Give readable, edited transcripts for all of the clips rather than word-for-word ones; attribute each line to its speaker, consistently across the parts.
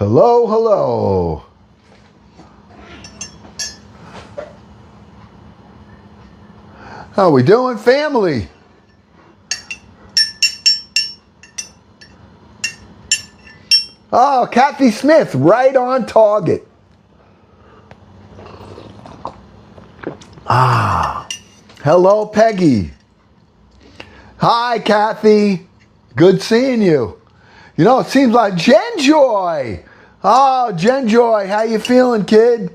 Speaker 1: Hello, hello. How we doing, family? Oh, Kathy Smith, right on target. Hello, Peggy. Hi, Kathy. Good seeing you. You know, it seems like Jen Joy. Oh, Jen Joy, how you feeling, kid?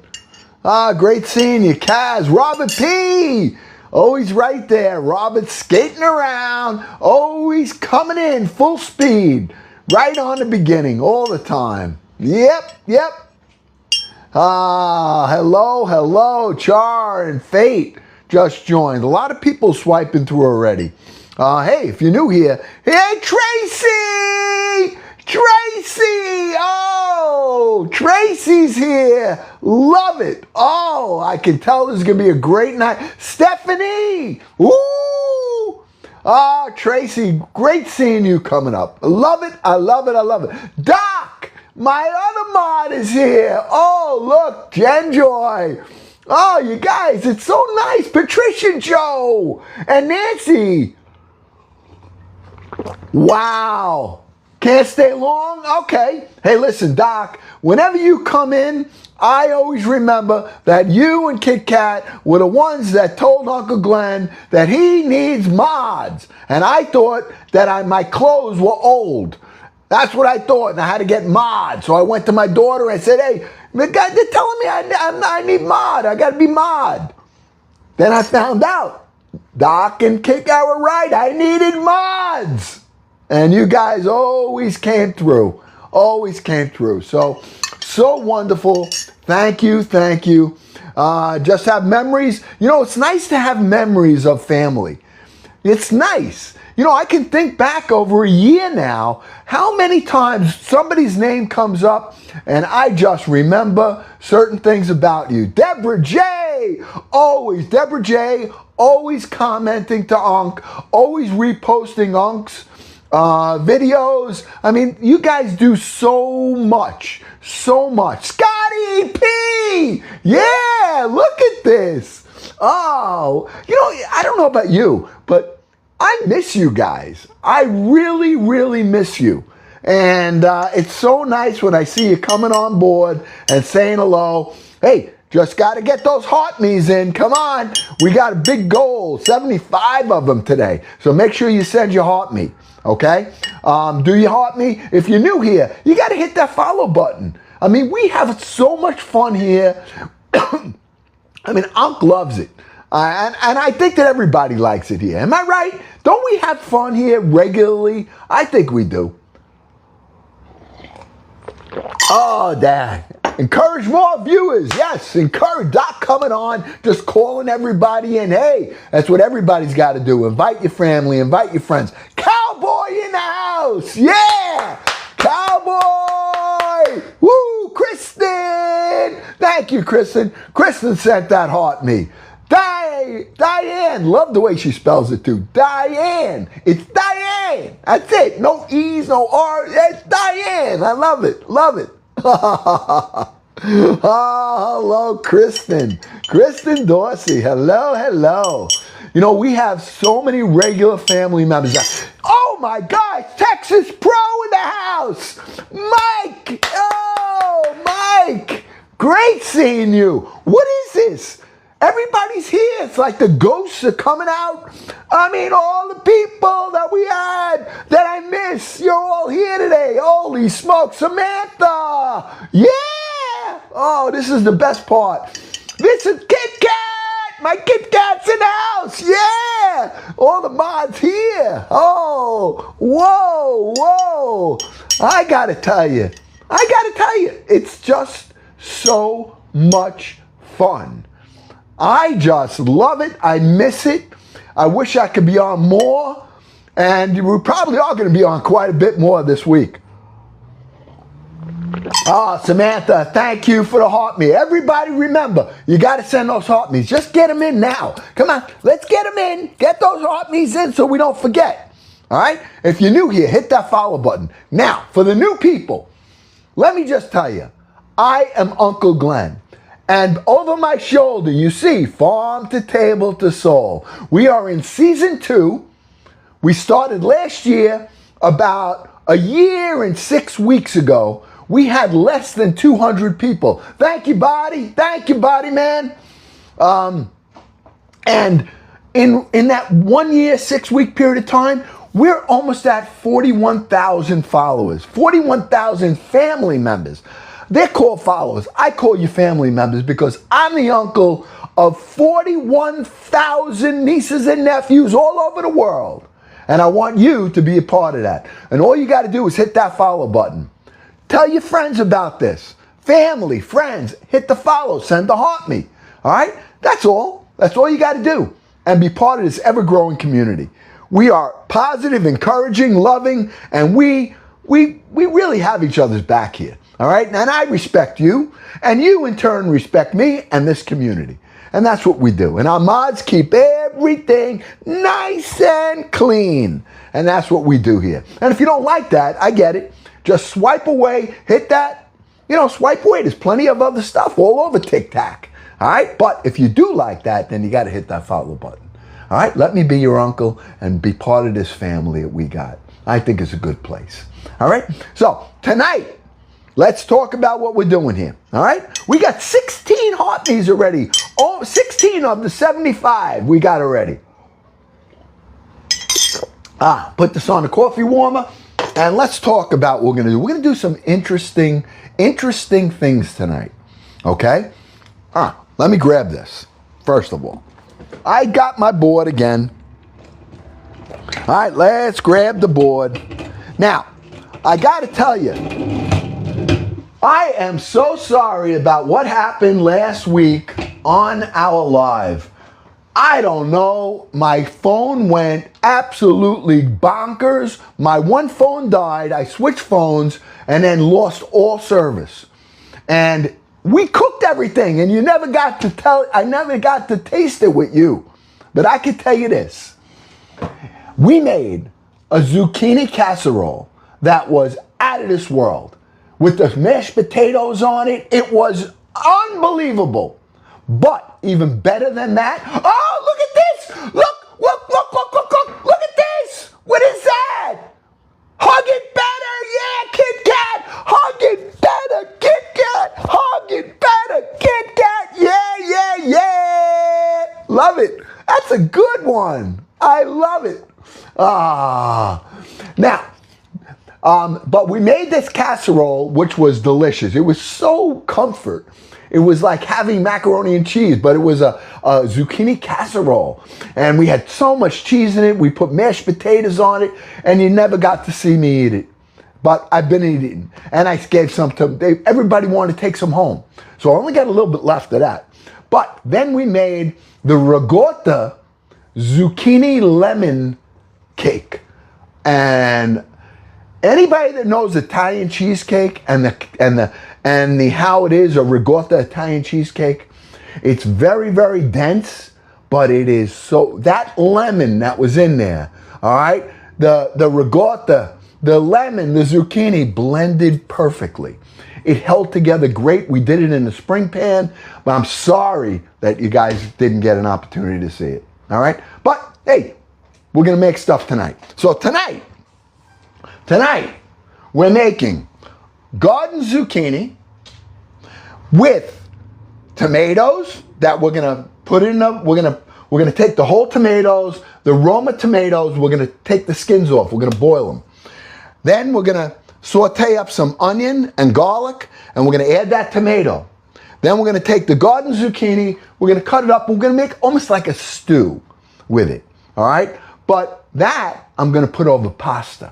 Speaker 1: Great seeing you. Kaz, Robert P. Always right there. Robert skating around, always coming in full speed. Right on the beginning, all the time. Yep. Hello. Char and Fate just joined. A lot of people swiping through already. Hey, if you're new here, hey, Tracy! Oh, Tracy's here. Love it. Oh, I can tell this is going to be a great night. Stephanie! Woo! Tracy, great seeing you coming up. I love it. Doc, my other mod is here. Oh, look, Jen Joy. Oh, you guys, it's so nice. Patricia Joe and Nancy. Wow. Can't stay long? Okay. Hey, listen, Doc, whenever you come in, I always remember that you and Kit Kat were the ones that told Uncle Glenn that he needs mods. And I thought that my clothes were old. That's what I thought, and I had to get mods. So I went to my daughter and said, hey, they're telling me I need mod. I got to be mod. Then I found out Doc and Kit Kat were right. I needed mods. And you guys always came through. So wonderful. Thank you. Just have memories. You know, it's nice to have memories of family. It's nice. You know, I can think back over a year now, how many times somebody's name comes up and I just remember certain things about you. Deborah J. Always commenting to Unc, always reposting Unc's videos. I mean, you guys do so much. Scotty P! Yeah, look at this. Oh, you know, I don't know about you, but I miss you guys. I really miss you. And it's so nice when I see you coming on board and saying hello. Hey, just got to get those heart me's in. Come on. We got a big goal, 75 of them today. So make sure you send your heart me. Okay? Do your heart me. If you're new here, you got to hit that follow button. I mean, we have so much fun here. I mean, Unc loves it. And I think that everybody likes it here. Am I right? Don't we have fun here regularly? I think we do. Oh, Dad. Encourage more viewers. Yes, encourage. Doc coming on, just calling everybody in. Hey, that's what everybody's got to do. Invite your family, invite your friends. Cowboy in the house. Yeah. Cowboy. Woo, Kristen. Thank you, Kristen. Kristen sent that heart me. Diane, love the way she spells it too. Diane, it's Diane. That's it. No E's, no R's. It's Diane. I love it. Oh, hello, Kristen. Kristen Dorsey. Hello. You know, we have so many regular family members. Oh my gosh, Texas Pro in the house. Mike. Oh, Mike. Great seeing you. What is this? Everybody's here. It's like the ghosts are coming out. I mean, all the people that we had that I miss, you're all here today. Holy smoke, Samantha. Yeah. Oh, this is the best part. This is Kit Kat. My Kit Kat's in the house. Yeah. All the mods here. Oh, whoa. I got to tell you, it's just so much fun. I just love it. I miss it. I wish I could be on more. And we probably are going to be on quite a bit more this week. Oh, Samantha, thank you for the heart me. Everybody remember, you got to send those heart me's. Just get them in now. Come on, let's get them in. Get those heart me's in so we don't forget. All right? If you're new here, hit that follow button. Now, for the new people, let me just tell you, I am Uncle Glenn. And over my shoulder, you see, Farm to Table to Soul. We are in season 2. We started last year. About a year and 6 weeks ago, we had less than 200 people. Thank you, Body. Thank you, Body, man. And in that 1 year, 6 week period of time, we're almost at 41,000 followers, 41,000 family members. They're called followers. I call you family members because I'm the uncle of 41,000 nieces and nephews all over the world. And I want you to be a part of that. And all you got to do is hit that follow button. Tell your friends about this. Family, friends, hit the follow, send the heart me. All right? That's all. That's all you got to do. And be part of this ever-growing community. We are positive, encouraging, loving, and we really have each other's back here. All right? And I respect you, and you in turn respect me and this community. And that's what we do. And our mods keep everything nice and clean. And that's what we do here. And if you don't like that, I get it. Just swipe away, hit that, swipe away. There's plenty of other stuff all over TikTok. All right? But if you do like that, then you got to hit that follow button. All right? Let me be your uncle and be part of this family that we got. I think it's a good place. All right? So tonight, let's talk about what we're doing here. All right? We got 16 heart me's already. Oh, 16 of the 75 we got already. Put this on the coffee warmer. And let's talk about what we're going to do. We're going to do some interesting things tonight. Okay? Let me grab this. First of all, I got my board again. All right, let's grab the board. Now, I got to tell you, I am so sorry about what happened last week on our live. I don't know. My phone went absolutely bonkers. My one phone died. I switched phones and then lost all service. And we cooked everything and I never got to taste it with you. But I can tell you this. We made a zucchini casserole that was out of this world. With the mashed potatoes on it, it was unbelievable. But even better than that, oh, look at this! Look at this! What is that? Hug it better, yeah, Kit Kat! Hug it better, Kit Kat! Hug it better, Kit Kat! Yeah! Love it. That's a good one. I love it. Now, but we made this casserole, which was delicious. It was so comfort. It was like having macaroni and cheese, but it was a zucchini casserole. And we had so much cheese in it. We put mashed potatoes on it, and you never got to see me eat it. But I've been eating, and I gave some to, everybody wanted to take some home. So I only got a little bit left of that. But then we made the ricotta zucchini lemon cake. And anybody that knows Italian cheesecake and the how it is a ricotta Italian cheesecake, it's very, very dense, but it is so, that lemon that was in there, all right, the ricotta, the lemon, the zucchini blended perfectly. It held together great. We did it in the spring pan, but I'm sorry that you guys didn't get an opportunity to see it, all right? But hey, we're gonna make stuff tonight. So tonight, we're making garden zucchini with tomatoes that we're gonna put in we're gonna take the whole tomatoes, the Roma tomatoes, we're gonna take the skins off, we're gonna boil them. Then we're gonna saute up some onion and garlic, and we're gonna add that tomato. Then we're gonna take the garden zucchini, we're gonna cut it up, we're gonna make almost like a stew with it, all right? But that I'm gonna put over pasta.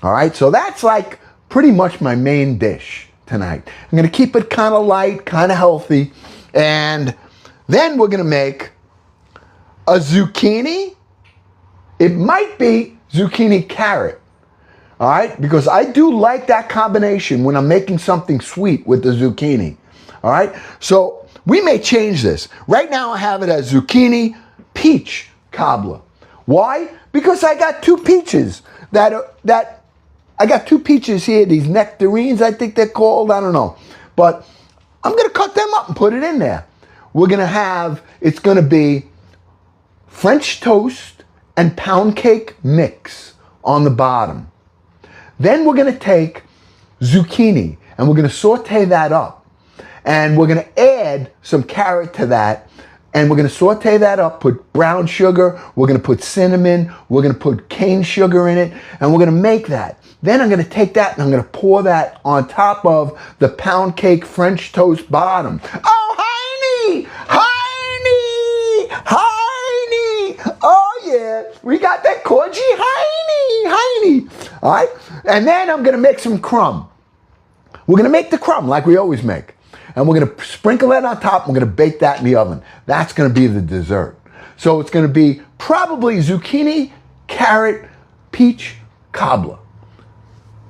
Speaker 1: All right, so that's like pretty much my main dish tonight. I'm gonna keep it kind of light, kind of healthy. And then we're gonna make a zucchini. It might be zucchini carrot, all right? Because I do like that combination when I'm making something sweet with the zucchini, all right? So we may change this. Right now I have it as zucchini peach cobbler. Why? Because I got two peaches that I got 2 peaches here, these nectarines, I think they're called. I don't know. But I'm going to cut them up and put it in there. We're going to have, it's going to be French toast and pound cake mix on the bottom. Then we're going to take zucchini and we're going to saute that up. And we're going to add some carrot to that. And we're going to saute that up, put brown sugar, we're going to put cinnamon, we're going to put cane sugar in it, and we're going to make that. Then I'm going to take that and I'm going to pour that on top of the pound cake French toast bottom. Oh, Heine! Heine! Heine! Oh, yeah. We got that Corgi Heine! Heine! All right? And then I'm going to make some crumb. We're going to make the crumb like we always make. And we're going to sprinkle that on top. We're going to bake that in the oven. That's going to be the dessert. So it's going to be probably zucchini, carrot, peach, cobbler.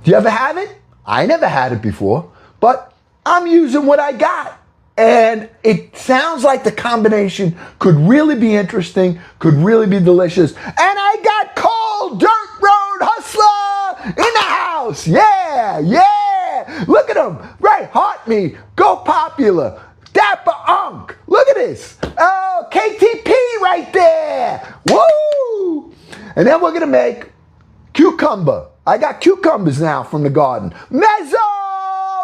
Speaker 1: Do you ever have it? I never had it before, but I'm using what I got. And it sounds like the combination could really be interesting, could really be delicious. And I got Cole Dirt Road Hustler in the house. Yeah, yeah. Look at him. Right, Heart Me, Go Popular, Dapper Unk. Look at this. Oh, KTP right there. Woo! And then we're going to make cucumber. I got cucumbers now from the garden. Mezzo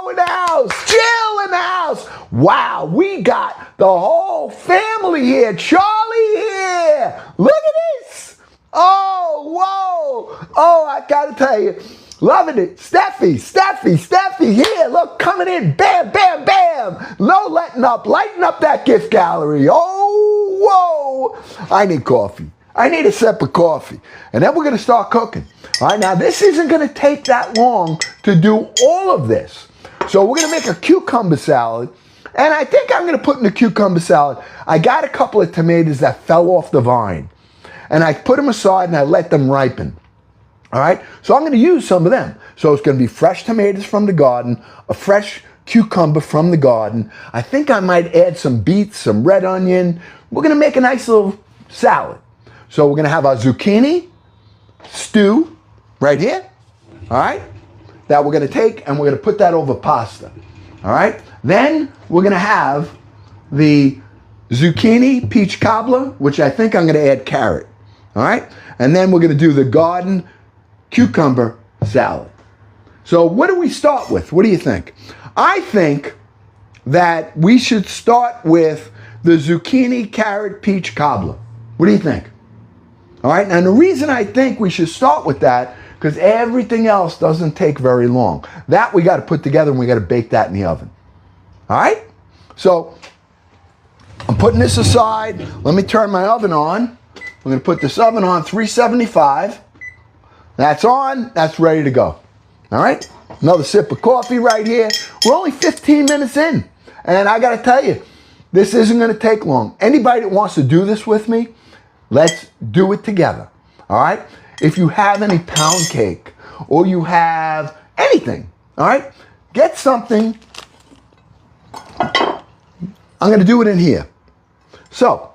Speaker 1: in the house. Jill in the house. Wow, we got the whole family here. Charlie here. Look at this. Oh, whoa. Oh, I got to tell you. Loving it. Steffi here. Look, coming in. Bam, bam, bam. No letting up. Lighten up that gift gallery. Oh, whoa. I need coffee. I need a sip of coffee. And then we're going to start cooking. All right, now this isn't going to take that long to do all of this. So we're going to make a cucumber salad. And I think I'm going to put in the cucumber salad, I got a couple of tomatoes that fell off the vine. And I put them aside and I let them ripen. All right, so I'm going to use some of them. So it's going to be fresh tomatoes from the garden, a fresh cucumber from the garden. I think I might add some beets, some red onion. We're going to make a nice little salad. So we're going to have our zucchini stew right here, all right, that we're going to take and we're going to put that over pasta, all right? Then we're going to have the zucchini peach cobbler, which I think I'm going to add carrot, all right? And then we're going to do the garden cucumber salad. So what do we start with? What do you think? I think that we should start with the zucchini, carrot, peach cobbler. What do you think? All right, and the reason I think we should start with that, because everything else doesn't take very long. That we got to put together and we got to bake that in the oven. All right? So I'm putting this aside. Let me turn my oven on. I'm going to put this oven on 375. That's on. That's ready to go. All right? Another sip of coffee right here. We're only 15 minutes in. And I got to tell you, this isn't going to take long. Anybody that wants to do this with me, let's do it together. All right? If you have any pound cake or you have anything, all right, get something. I'm going to do it in here. So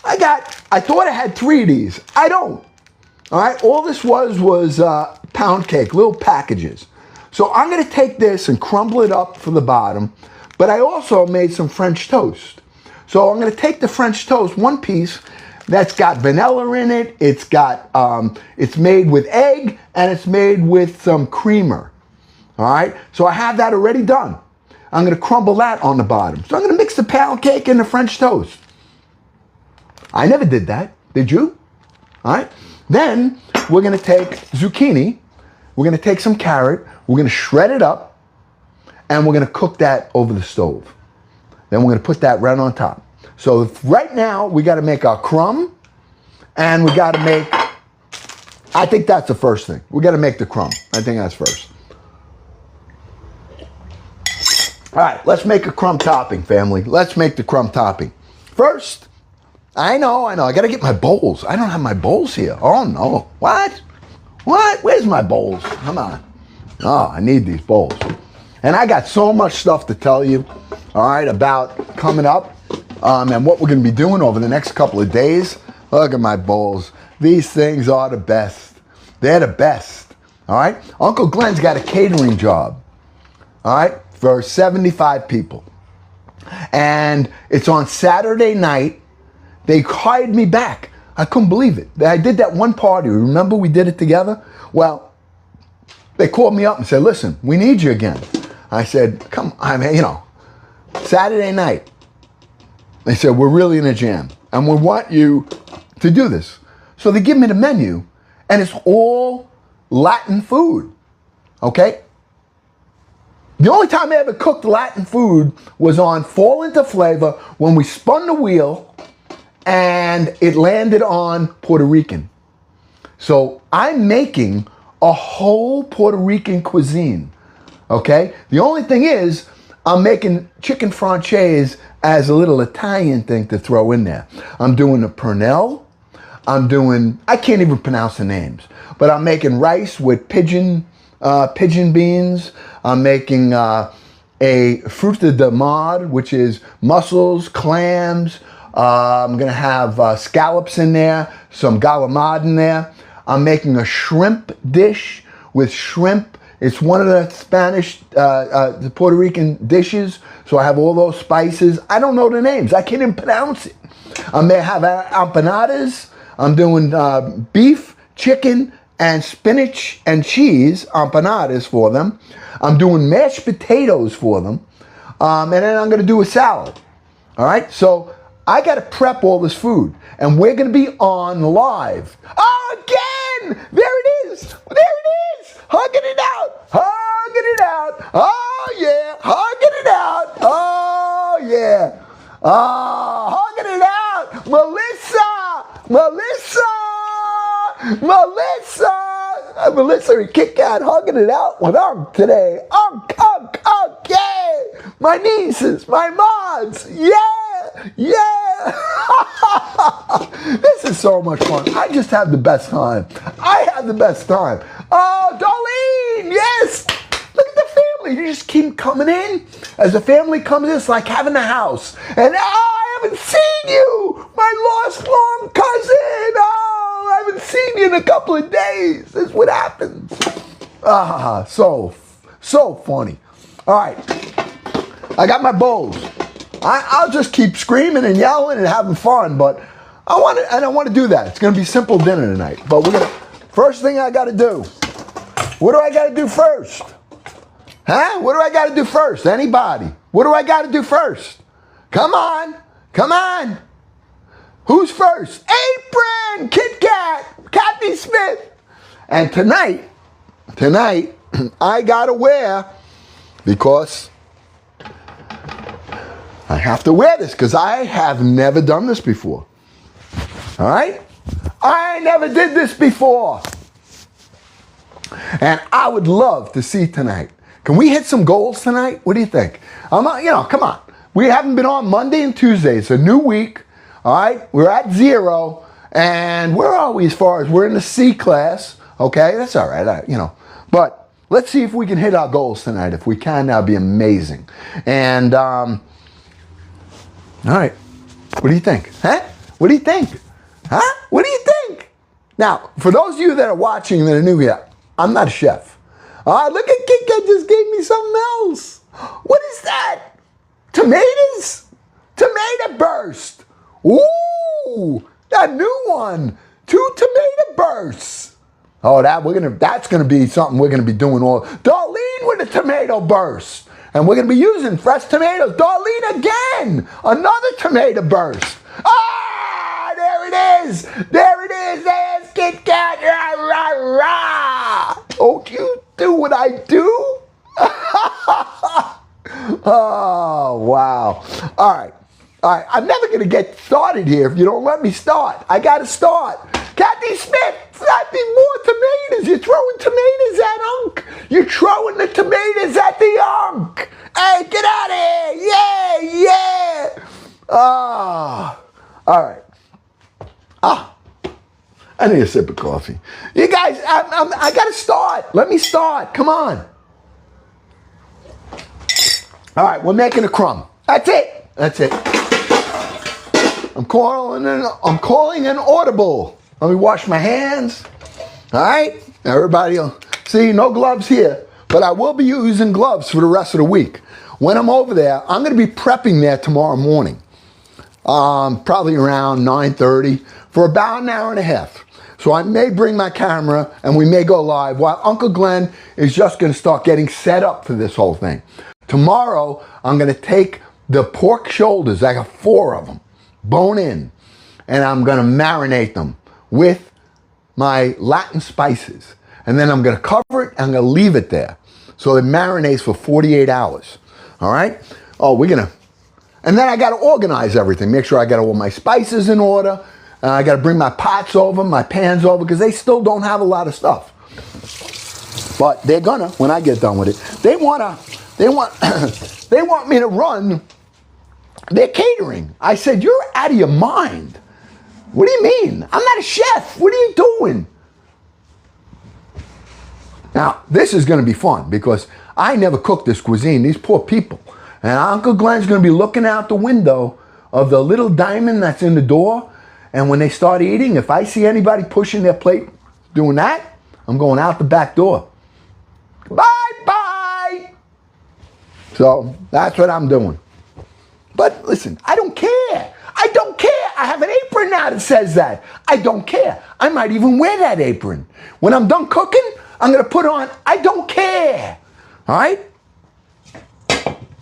Speaker 1: I thought I had 3 of these. I don't. All right. All this was pound cake, little packages. So I'm going to take this and crumble it up for the bottom. But I also made some French toast. So I'm going to take the French toast, one piece, that's got vanilla in it. It's got, it's made with egg and it's made with some creamer. All right. So I have that already done. I'm going to crumble that on the bottom. So I'm going to mix the pound cake and the French toast. I never did that. Did you? All right. Then we're going to take zucchini. We're going to take some carrot. We're going to shred it up and we're going to cook that over the stove. Then we're going to put that right on top. So right now, we got to make our crumb, and we got to make, I think that's the first thing. We got to make the crumb. I think that's first. All right, let's make a crumb topping, family. Let's make the crumb topping. First, I know, I got to get my bowls. I don't have my bowls here. Oh, no. What? Where's my bowls? Come on. Oh, I need these bowls. And I got so much stuff to tell you, all right, about coming up. And what we're going to be doing over the next couple of days. Look at my bowls. These things are the best. They're the best. All right? Uncle Glenn's got a catering job, all right, for 75 people. And it's on Saturday night. They hired me back. I couldn't believe it. I did that one party. Remember we did it together? Well, they called me up and said, listen, we need you again. I said, come, Saturday night. They said, we're really in a jam and we want you to do this. So they give me the menu and it's all Latin food, okay? The only time I ever cooked Latin food was on Fall Into Flavor when we spun the wheel and it landed on Puerto Rican. So I'm making a whole Puerto Rican cuisine, okay? The only thing is, I'm making chicken franchise as a little Italian thing to throw in there. I'm doing a pernil. I can't even pronounce the names, but I'm making rice with pigeon beans. I'm making a fruta de mar, which is mussels, clams. I'm going to have scallops in there, some galamad in there. I'm making a shrimp dish with shrimp. It's one of the Spanish, the Puerto Rican dishes. So I have all those spices. I don't know the names. I can't even pronounce it. I may have empanadas. I'm doing beef, chicken, and spinach and cheese empanadas for them. I'm doing mashed potatoes for them. And then I'm going to do a salad. All right? So I got to prep all this food, and we're going to be on live. Oh, again! There it is! There it is! Hugging it out! Hugging it out! Oh, yeah! Hugging it out! Oh, yeah! Hugging it out! Melissa and Kit Kat hugging it out with Unc today. Unc, yeah! My nieces, my mods, yeah! Yeah! This is so much fun. I just have the best time. I have the best time. Oh, Darlene, yes! Look at the family. You just keep coming in. As the family comes in, it's like having a house. And I haven't seen you! My lost long cousin! Oh, I haven't seen you in a couple of days. That's what happens. So funny. All right. I got my bowls. I'll just keep screaming and yelling and having fun, but I want to do that. It's going to be simple dinner tonight. But first thing I got to do. What do I got to do first? Huh? What do I got to do first? Anybody? What do I got to do first? Come on. Who's first? Apron, Kit Kat, Kathy Smith. And tonight, I got to wear, because I have to wear this because I have never done this before. All right? I never did this before. And I would love to see tonight. Can we hit some goals tonight? What do you think? Come on. We haven't been on Monday and Tuesday. It's a new week. All right? We're at 0. And where are we as far as we're in the C class? Okay? That's all right. But let's see if we can hit our goals tonight. If we can, that'd be amazing. And, all right. What do you think? Huh? What do you think? Huh? What do you think? Now, for those of you that are watching that are new here, I'm not a chef. Look at Kit Kat just gave me something else. What is that? Tomatoes? Tomato burst. Ooh, that new one. 2 tomato bursts. Oh, that's gonna be something we're gonna be doing all. Darlene with a tomato burst. And we're going to be using fresh tomatoes. Darlene again. Another tomato burst. There it is. There's Kit Kat. Rah, rah, rah. Don't you do what I do? Oh, wow. All right. I'm never going to get started here if you don't let me start. I got to start. Kathy Smith, more tomatoes. You're throwing tomatoes at Unc. You're throwing the tomatoes at the Unc. Hey, get out of here. Yeah. All right. I need a sip of coffee. You guys, I got to start. Let me start. Come on. All right, we're making a crumb. That's it. I'm calling an audible. Let me wash my hands. All right. Everybody, see, no gloves here, but I will be using gloves for the rest of the week. When I'm over there, I'm going to be prepping there tomorrow morning, probably around 9:30 for about an hour and a half. So I may bring my camera and we may go live while Uncle Glenn is just going to start getting set up for this whole thing. Tomorrow, I'm going to take the pork shoulders, I got 4 of them, bone in, and I'm going to marinate them with my Latin spices. And then I'm going to cover it and I'm going to leave it there. So it marinates for 48 hours. All right? Oh, and then I got to organize everything. Make sure I got all my spices in order. I got to bring my pots over, my pans over, because they still don't have a lot of stuff. But they're gonna, when I get done with it. They want me to run their catering. I said, you're out of your mind. What do you mean? I'm not a chef. What are you doing? Now, this is going to be fun because I never cooked this cuisine. These poor people. And Uncle Glenn's going to be looking out the window of the little diamond that's in the door. And when they start eating, if I see anybody pushing their plate doing that, I'm going out the back door. Bye-bye. So that's what I'm doing. But listen, I don't care. I don't care. I have an apron now that says that. I don't care. I might even wear that apron. When I'm done cooking, I'm going to put on, I don't care. All right?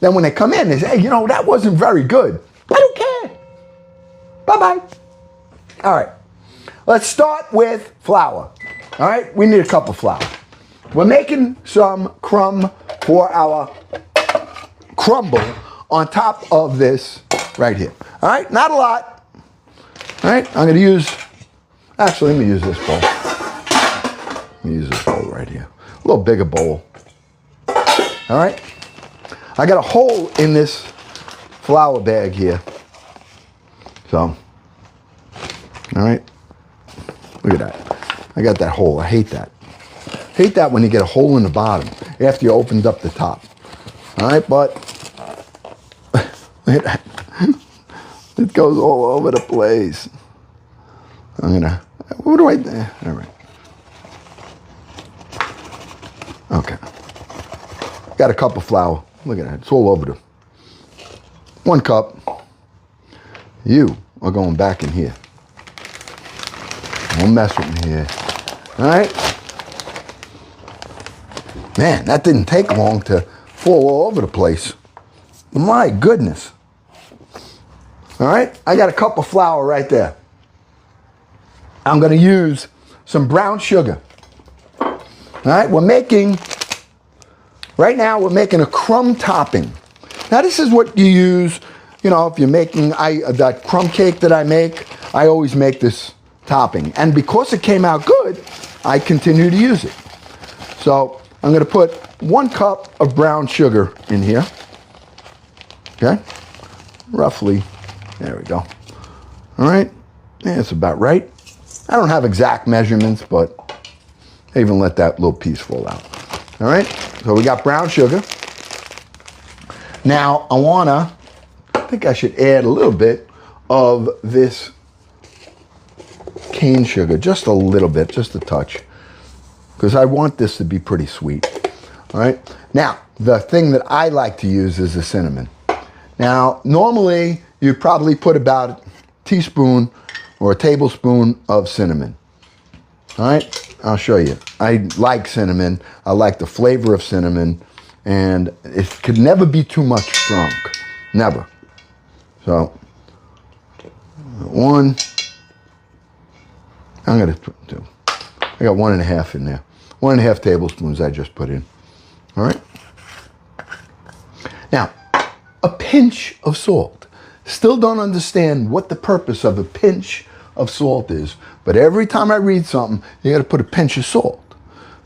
Speaker 1: Then when they come in, they say, hey, you know, that wasn't very good. I don't care. Bye-bye. All right. Let's start with flour. All right? We need a cup of flour. We're making some crumb for our crumble on top of this right here. All right? Not a lot. All right? I'm going to use, actually, let me use this bowl. Let me use this bowl right here. A little bigger bowl. All right? I got a hole in this flour bag here. So, all right? Look at that. I got that hole. I hate that. Hate that when you get a hole in the bottom after you opened up the top. All right, but look at that. It goes all over the place. I'm gonna, what do I do? All right. Okay. Got a cup of flour. Look at that. It's all over the, 1 cup. You are going back in here. Don't mess with me here. All right? Man, that didn't take long to fall all over the place. My goodness. All right? I got a cup of flour right there. I'm going to use some brown sugar. All right? Right now we're making a crumb topping. Now this is what you use, you know, if you're making that crumb cake that I make, I always make this topping. And because it came out good, I continue to use it. So I'm going to put 1 cup of brown sugar in here. Okay? Roughly, there we go. All right? Yeah, it's about right. I don't have exact measurements, but I even let that little piece fall out. All right? So we got brown sugar. Now I think I should add a little bit of this cane sugar, just a little bit, just a touch, because I want this to be pretty sweet. All right. Now the thing that I like to use is the cinnamon. Now normally you probably put about a teaspoon or a tablespoon of cinnamon. All right. I'll show you. I like cinnamon. I like the flavor of cinnamon. And it could never be too much strong. Never. So, 1. I'm going to put 2. I got 1.5 in there. 1.5 tablespoons I just put in. All right? Now, a pinch of salt. Still don't understand what the purpose of a pinch of salt is, but every time I read something, you got to put a pinch of salt.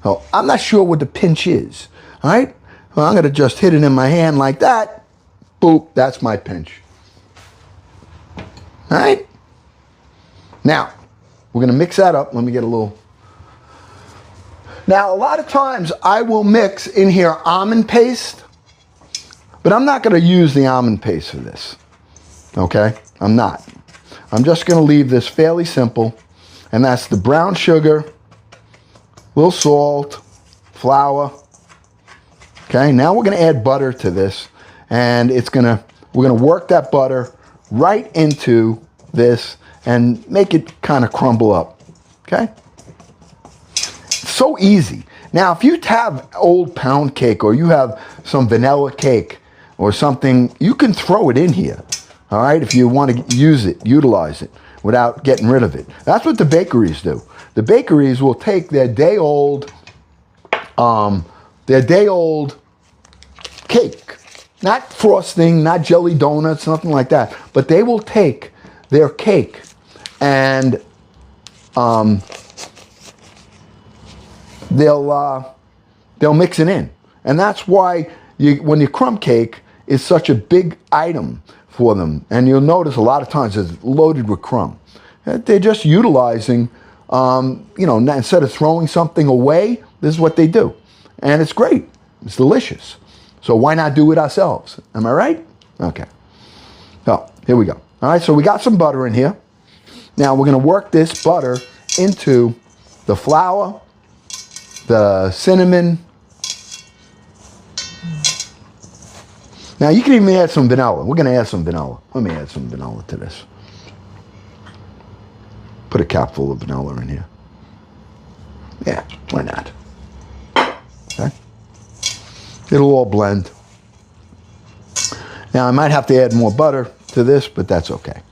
Speaker 1: So I'm not sure what the pinch is. All right? Well, I'm going to just hit it in my hand like that. Boop, that's my pinch. All right? Now, we're going to mix that up. Let me get a little. Now, a lot of times I will mix in here almond paste, but I'm not going to use the almond paste for this. Okay? I'm not. I'm just going to leave this fairly simple, and that's the brown sugar little salt, flour. Okay, now we're gonna add butter to this, and we're gonna work that butter right into this and make it kind of crumble up. Okay? So easy. Now, if you have old pound cake or you have some vanilla cake or something, you can throw it in here. All right, if you want to use it, utilize it without getting rid of it. That's what the bakeries do. The bakeries will take their day-old cake, not frosting, not jelly donuts, nothing like that, but they will take their cake and they'll mix it in. And that's why when your crumb cake is such a big item for them, and you'll notice a lot of times it's loaded with crumb. They're just utilizing, instead of throwing something away, this is what they do. And it's great. It's delicious. So why not do it ourselves? Am I right? Okay. So here we go. All right, so we got some butter in here. Now we're going to work this butter into the flour, the cinnamon. Now you can even add some vanilla. We're going to add some vanilla. Let me add some vanilla to this. Put a capful of vanilla in here. Yeah, why not? Okay. It'll all blend. Now I might have to add more butter to this, but that's okay.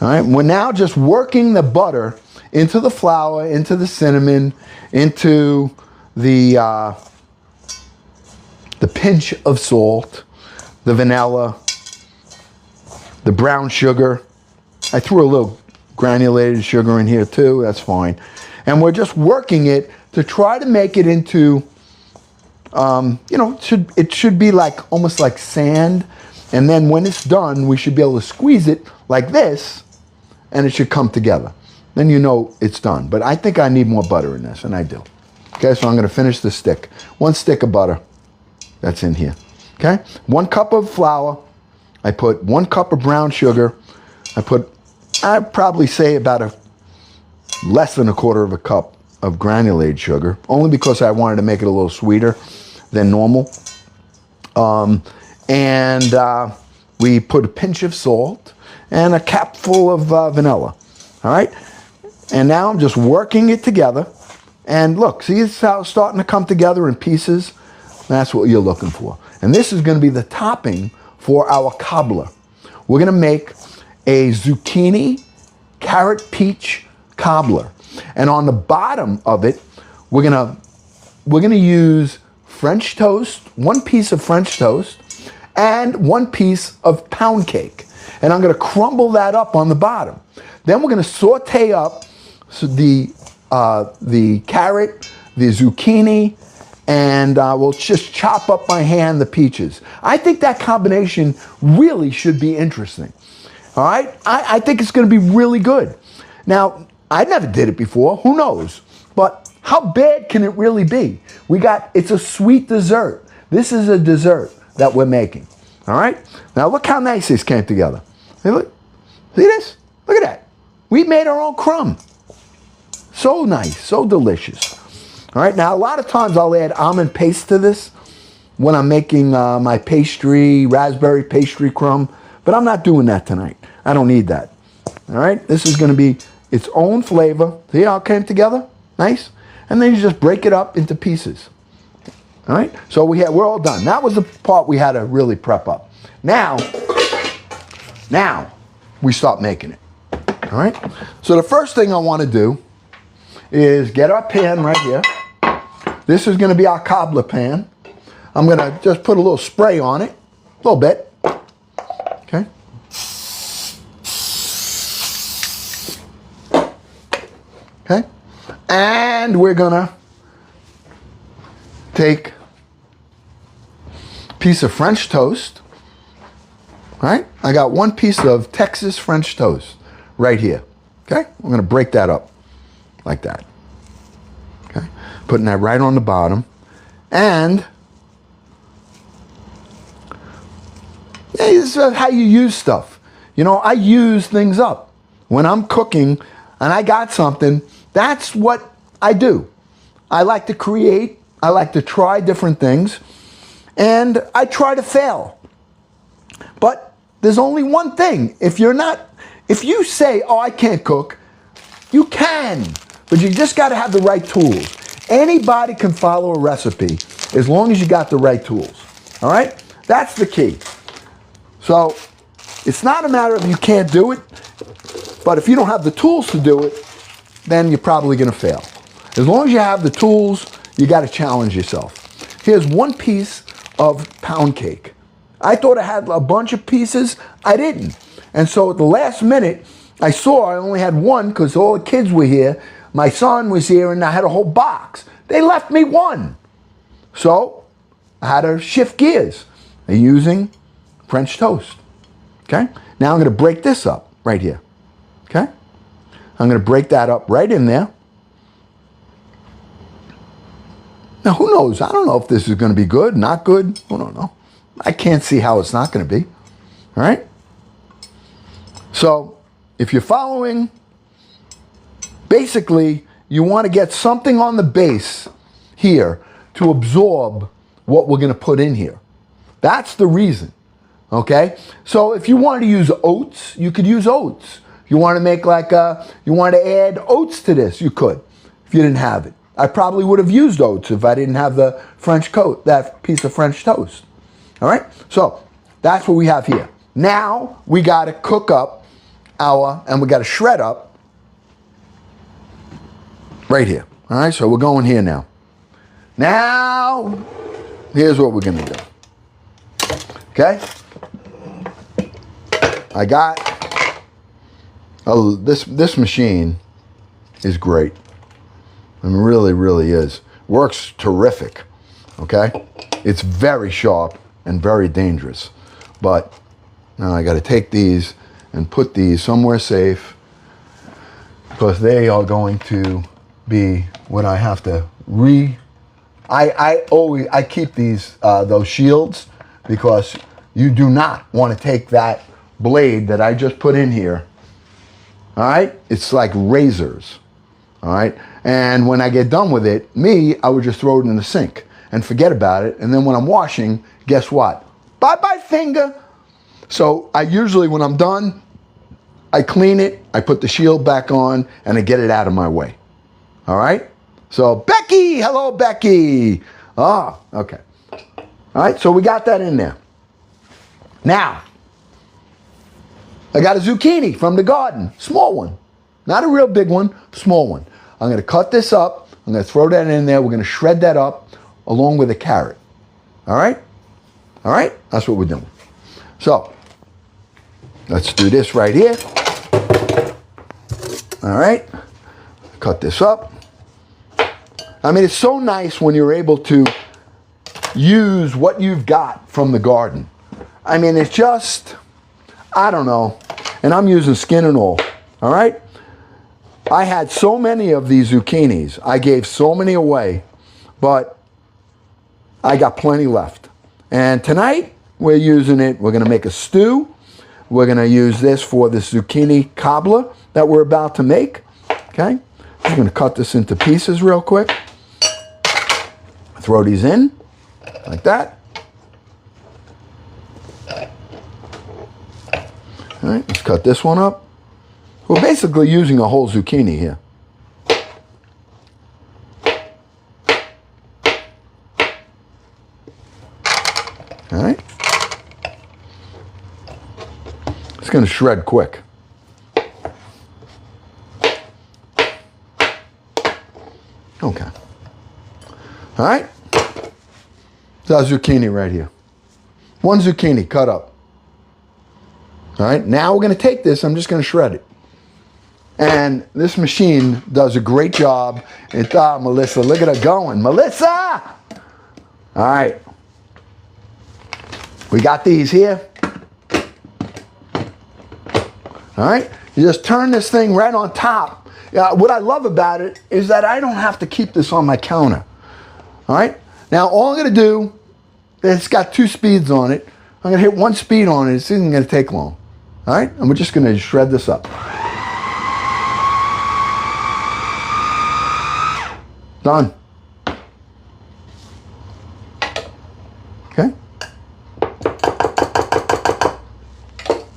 Speaker 1: All right, we're now just working the butter into the flour, into the cinnamon, into the pinch of salt, the vanilla, the brown sugar. I threw a little granulated sugar in here too, that's fine. And we're just working it to try to make it into, it should be like almost like sand. And then when it's done, we should be able to squeeze it like this, and it should come together. Then you know it's done. But I think I need more butter in this, and I do. Okay, so I'm going to finish the stick. 1 stick of butter that's in here. Okay, 1 cup of flour. I put 1 cup of brown sugar. I'd probably say about less than 1/4 of a cup of granulated sugar, only because I wanted to make it a little sweeter than normal. We put a pinch of salt and a capful of vanilla. All right, and now I'm just working it together. And look, see, it's starting to come together in pieces. That's what you're looking for. And this is going to be the topping for our cobbler. We're going to make a zucchini, carrot, peach cobbler. And on the bottom of it, we're going to use French toast, 1 piece of French toast, and 1 piece of pound cake. And I'm going to crumble that up on the bottom. Then we're going to saute up the carrot, the zucchini, and we'll just chop up by hand the peaches. I think that combination really should be interesting. All right? I think it's going to be really good. Now, I never did it before. Who knows? But how bad can it really be? It's a sweet dessert. This is a dessert that we're making. All right? Now, look how nice this came together. Hey, look. See this? Look at that. We made our own crumb. So nice. So delicious. All right? Now, a lot of times I'll add almond paste to this when I'm making my raspberry pastry crumb. But I'm not doing that tonight. I don't need that. All right? This is going to be its own flavor. See how it came together? Nice. And then you just break it up into pieces. All right? So we're all done. That was the part we had to really prep up. Now we start making it. All right? So the first thing I want to do is get our pan right here. This is going to be our cobbler pan. I'm going to just put a little spray on it. A little bit. Okay? Okay? And we're going to take a piece of French toast. All right? I got 1 piece of Texas French toast right here. Okay? I'm going to break that up like that. Okay? Putting that right on the bottom. And this is how you use stuff. You know, I use things up. When I'm cooking and I got something, that's what I do. I like to create. I like to try different things. And I try to fail. But there's only one thing. If you say, oh, I can't cook, you can. But you just got to have the right tools. Anybody can follow a recipe as long as you got the right tools. All right? That's the key. So it's not a matter of you can't do it, but if you don't have the tools to do it, then you're probably going to fail. As long as you have the tools, you got to challenge yourself. Here's one piece of pound cake. I thought I had a bunch of pieces. I didn't. And so at the last minute, I saw I only had one because all the kids were here. My son was here and I had a whole box. They left me one. So I had to shift gears using French toast. Okay? Now I'm going to break this up right here. Okay? I'm going to break that up right in there. Now who knows? I don't know if this is going to be good, not good. I don't know. I can't see how it's not going to be. All right? So if you're following, basically you want to get something on the base here to absorb what we're going to put in here. That's the reason. Okay? So if you wanted to use oats, you could use oats. You want to make you want to add oats to this, you could, if you didn't have it. I probably would have used oats if I didn't have the that piece of French toast. All right? So that's what we have here. Now we got to cook up and we got to shred up right here. All right? So we're going here now. Now, here's what we're going to do. Okay? I got this machine is great. I mean, really, really is. Works terrific. Okay? It's very sharp and very dangerous. But now I got to take these and put these somewhere safe because they are going to be what I have to I keep those shields because you do not want to take that blade that I just put in here. All right? It's like razors. All right? And when I get done with it, I would just throw it in the sink and forget about it. And then when I'm washing, guess what? Bye-bye finger. So I usually, when I'm done, I clean it, I put the shield back on, and I get it out of my way. All right? So Becky, hello Becky. Oh, okay. All right, so we got that in there. Now, I got a zucchini from the garden, small one. Not a real big one, small one. I'm going to cut this up. I'm going to throw that in there. We're going to shred that up along with a carrot. All right? All right? That's what we're doing. So, let's do this right here. All right? Cut this up. I mean, it's so nice when you're able to use what you've got from the garden. I mean, it's just, I don't know. And I'm using skin and all. All right? I had so many of these zucchinis. I gave so many away, but I got plenty left. And tonight, we're using it. We're going to make a stew. We're going to use this for the zucchini cobbler that we're about to make. Okay? I'm going to cut this into pieces real quick. Throw these in, like that. All right, let's cut this one up. We're basically using a whole zucchini here. All right. It's going to shred quick. Okay. All right. That's our zucchini right here. One zucchini cut up. All right. Now we're going to take this. I'm just going to shred it. And this machine does a great job. Melissa, look at her going. Melissa! All right. We got these here. All right. You just turn this thing right on top. What I love about it is that I don't have to keep this on my counter. All right. Now, all I'm going to do, it's got 2 speeds on it. I'm going to hit 1 speed on it. This isn't going to take long. All right. And we're just going to shred this up. Done. Okay?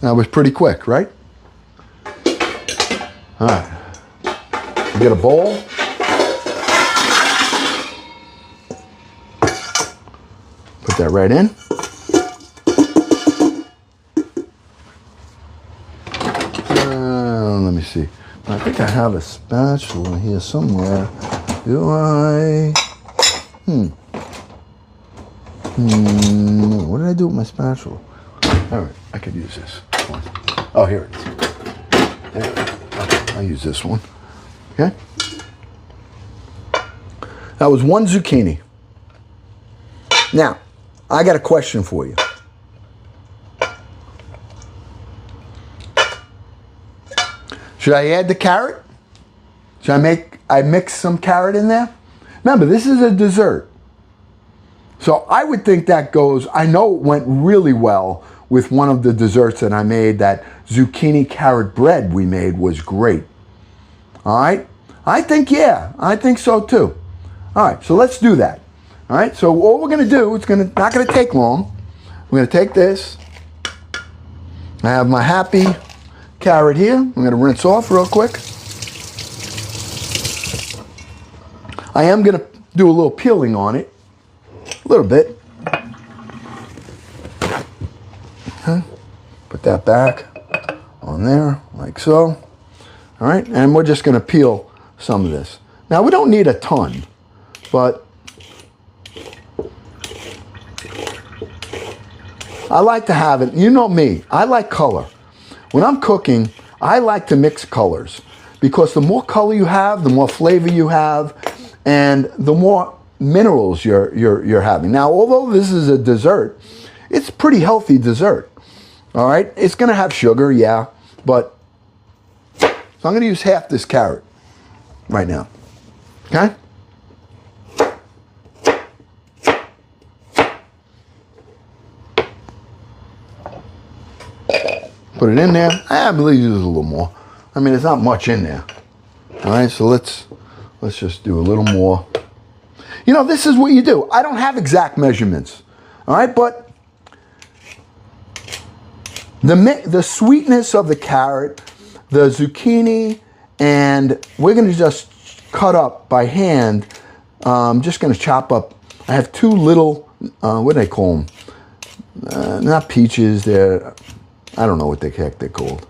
Speaker 1: That was pretty quick, right? All right. You get a bowl. Put that right in. Let me see. I think I have a spatula here somewhere. Do I? What did I do with my spatula? All right, I could use this one. Oh, here it is. Okay, I'll use this one. Okay. That was 1 zucchini. Now, I got a question for you. Should I add the carrot? Should I mix some carrot in there? Remember, this is a dessert. So I would think that goes, I know it went really well with one of the desserts that I made. That zucchini carrot bread we made was great. All right? I think so too. All right, so let's do that. All right, so all we're going to do, it's not going to take long. We're going to take this. I have my happy carrot here. I'm going to rinse off real quick. I am going to do a little peeling on it. A little bit. Okay. Put that back on there, like so. All right, and we're just going to peel some of this. Now, we don't need a ton, but I like to have it. You know me, I like color. When I'm cooking, I like to mix colors because the more color you have, the more flavor you have, and the more minerals you're having. Now, although this is a dessert, it's a pretty healthy dessert. All right, it's going to have sugar, yeah, but so I'm going to use half this carrot right now. Okay. Put it in there. I believe there's a little more. I mean, there's not much in there. All right, so let's just do a little more. You know, this is what you do. I don't have exact measurements. All right, but the sweetness of the carrot, the zucchini, and we're going to just cut up by hand. I'm just going to chop up. I have 2 little, what do they call them? Not peaches. I don't know what the heck they're called.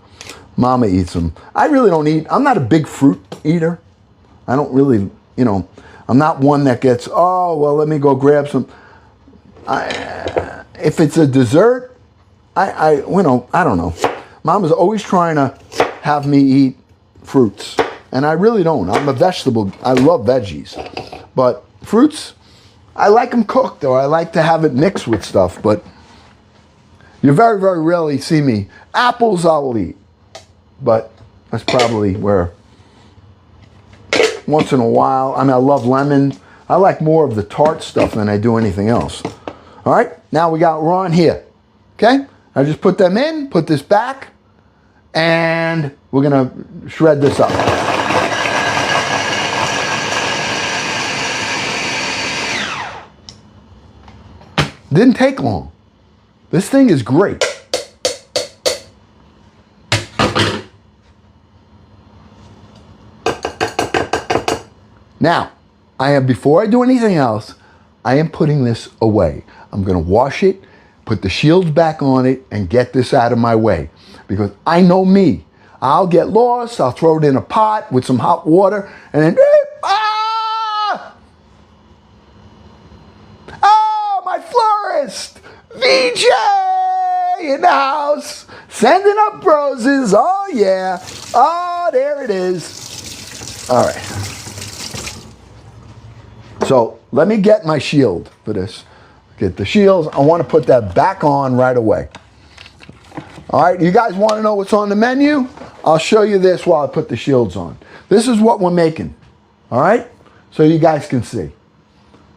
Speaker 1: Mama eats them. I really don't eat. I'm not a big fruit eater. I don't really, I'm not one that gets, oh, well, let me go grab some. If it's a dessert, I don't know. Mama's always trying to have me eat fruits. And I really don't. I'm a vegetable. I love veggies. But fruits, I like them cooked, or I like to have it mixed with stuff. But you very, very rarely see me. Apples I'll eat. But that's probably where once in a while. I mean, I love lemon. I like more of the tart stuff than I do anything else. All right, now we're on here. Okay, I just put them in, put this back, and we're gonna shred this up. Didn't take long. This thing is great. Now, before I do anything else, I am putting this away. I'm going to wash it, put the shields back on it, and get this out of my way. Because I know me. I'll get lost, I'll throw it in a pot with some hot water, and then, oh, my florist! VJ in the house, sending up roses. Oh, yeah. Oh, there it is. All right. So let me get my shield for this. Get the shields. I want to put that back on right away. All right, you guys want to know what's on the menu? I'll show you this while I put the shields on. This is what we're making. All right, so you guys can see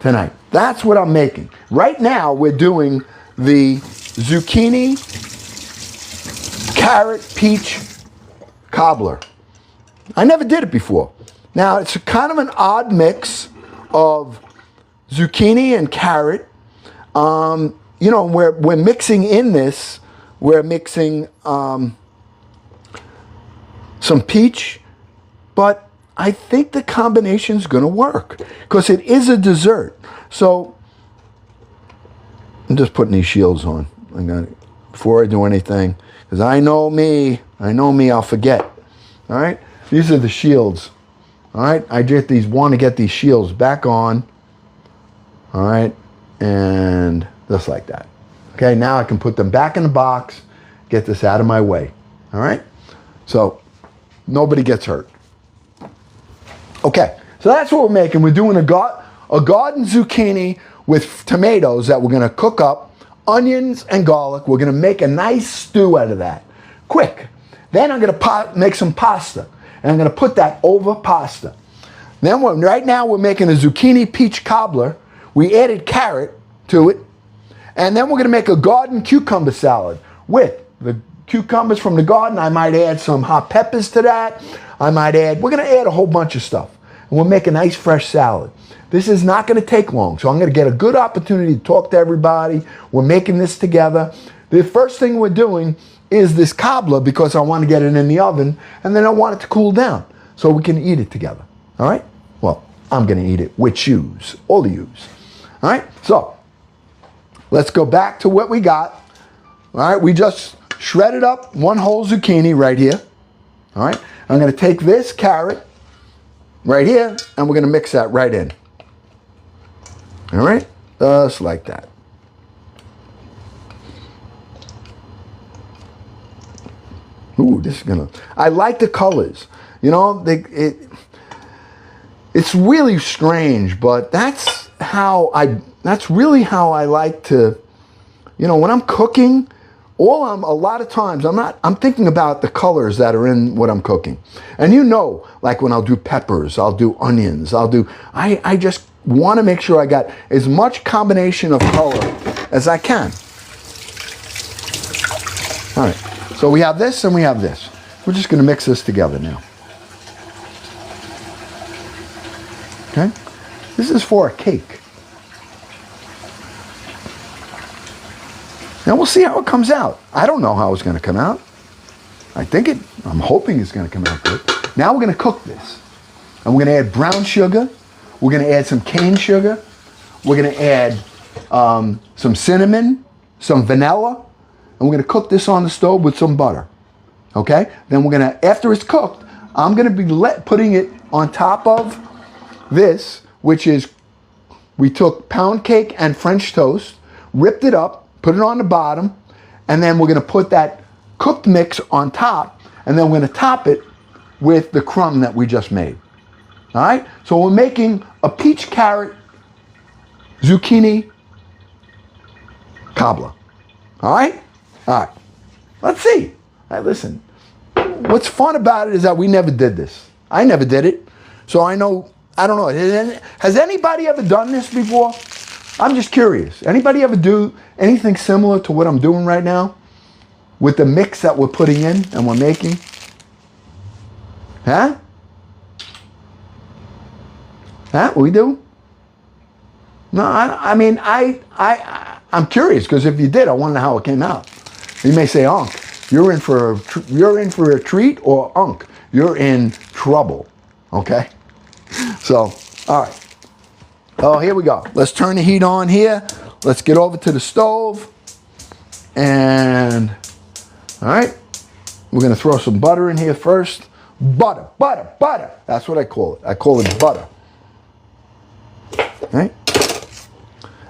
Speaker 1: tonight. That's what I'm making. Right now, we're doing the zucchini, carrot, peach cobbler. I never did it before. Now, it's kind of an odd mix of zucchini and carrot. you know, we're mixing in this, we're mixing some peach, but I think the combination's gonna work because it is a dessert. So I'm just putting these shields on. Before I do anything, because I know me, I'll forget. All right, these are the shields. All right, I just want to get these shields back on. All right, and just like that. Okay, now I can put them back in the box, get this out of my way. All right, so nobody gets hurt. Okay, so that's what we're making. We're doing a garden zucchini with tomatoes that we're going to cook up, onions and garlic. We're going to make a nice stew out of that, quick. Then I'm going to make some pasta, and I'm going to put that over pasta. Then right now we're making a zucchini peach cobbler. We added carrot to it, and then we're going to make a garden cucumber salad with the cucumbers from the garden. I might add some hot peppers to that. We're going to add a whole bunch of stuff, and we'll make a nice fresh salad. This is not going to take long, so I'm going to get a good opportunity to talk to everybody. We're making this together. The first thing we're doing is this cobbler because I want to get it in the oven, and then I want it to cool down so we can eat it together. All right? Well, I'm going to eat it with yous, all of yous. All right? So let's go back to what we got. All right? We just shredded up one whole zucchini right here. All right? I'm going to take this carrot right here, and we're going to mix that right in. All right, just like that. Ooh, this is gonna. I like the colors. You know, it's really strange, but that's really how I like to. You know, when I'm cooking, a lot of times I'm thinking about the colors that are in what I'm cooking, and you know, like when I'll do peppers, I'll do onions, I just want to make sure I got as much combination of color as I can. All right, so we have this and we have this. We're just going to mix this together now. Okay, this is for a cake. Now we'll see how it comes out. I don't know how it's going to come out. I'm hoping it's going to come out good. Now we're going to cook this, and we're going to add brown sugar. We're going to add some cane sugar. We're going to add some cinnamon, some vanilla, and we're going to cook this on the stove with some butter. Okay? Then we're going to, after it's cooked, I'm going to be putting it on top of this, which is, we took pound cake and French toast, ripped it up, put it on the bottom, and then we're going to put that cooked mix on top, and then we're going to top it with the crumb that we just made. All right? So we're making a peach carrot zucchini cobbler. All right? All right. Let's see. All right, listen. What's fun about it is that we never did this. I never did it. So I don't know. Has anybody ever done this before? I'm just curious. Anybody ever do anything similar to what I'm doing right now with the mix that we're putting in and we're making? Huh? Huh? We do? No, I'm curious because if you did, I wonder how it came out. You may say, Unc, you're in for a treat, or Unc, you're in trouble. Okay? So, all right. Oh, here we go. Let's turn the heat on here. Let's get over to the stove. And, all right, we're going to throw some butter in here first. Butter. That's what I call it. I call it butter. All right?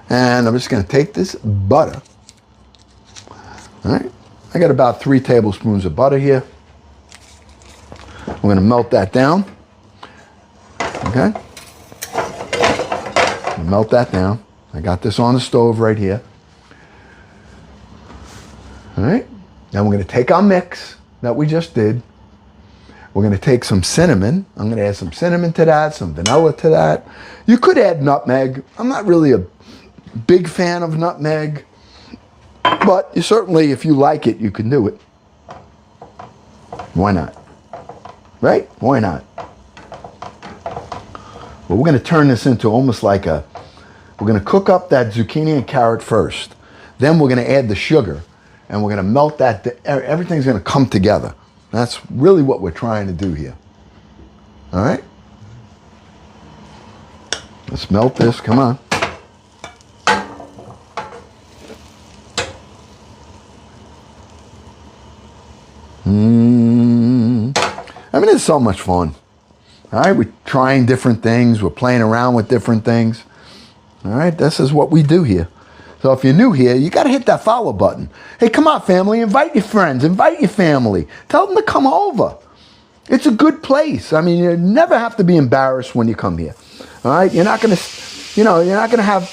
Speaker 1: And I'm just going to take this butter. All right? I got about 3 tablespoons of butter here. We're going to melt that down. Okay? Melt that down. I got this on the stove right here. All right? Now we're going to take our mix that we just did. We're going to take some cinnamon. I'm going to add some cinnamon to that, some vanilla to that. You could add nutmeg. I'm not really a big fan of nutmeg, but you certainly, if you like it, you can do it. Why not? Right? Why not? But we're going to turn this into almost like we're going to cook up that zucchini and carrot first. Then we're going to add the sugar, and we're going to melt that. Everything's going to come together. That's really what we're trying to do here. All right? Let's melt this. Come on. I mean, it's so much fun. All right, we're trying different things. We're playing around with different things. All right, this is what we do here. So if you're new here, you got to hit that follow button. Hey, come on, family. Invite your friends. Invite your family. Tell them to come over. It's a good place. I mean, you never have to be embarrassed when you come here. All right, you're not going to, you're not going to have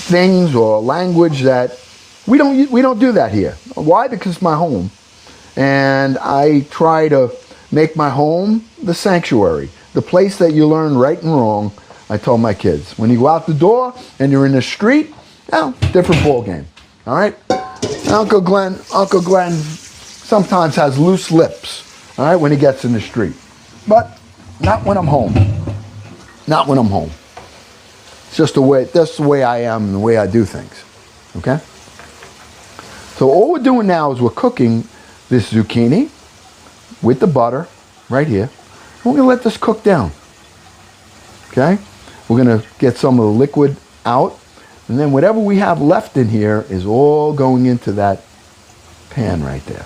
Speaker 1: things or language that we don't do that here. Why? Because it's my home. And I try to make my home the sanctuary, the place that you learn right and wrong. I told my kids, when you go out the door and you're in the street, different ball game. All right? Uncle Glenn sometimes has loose lips, all right, when he gets in the street. But not when I'm home. Not when I'm home. It's just that's the way I am and the way I do things. Okay? So all we're doing now is we're cooking this zucchini with the butter right here. We're going to let this cook down. Okay? We're going to get some of the liquid out. And then whatever we have left in here is all going into that pan right there.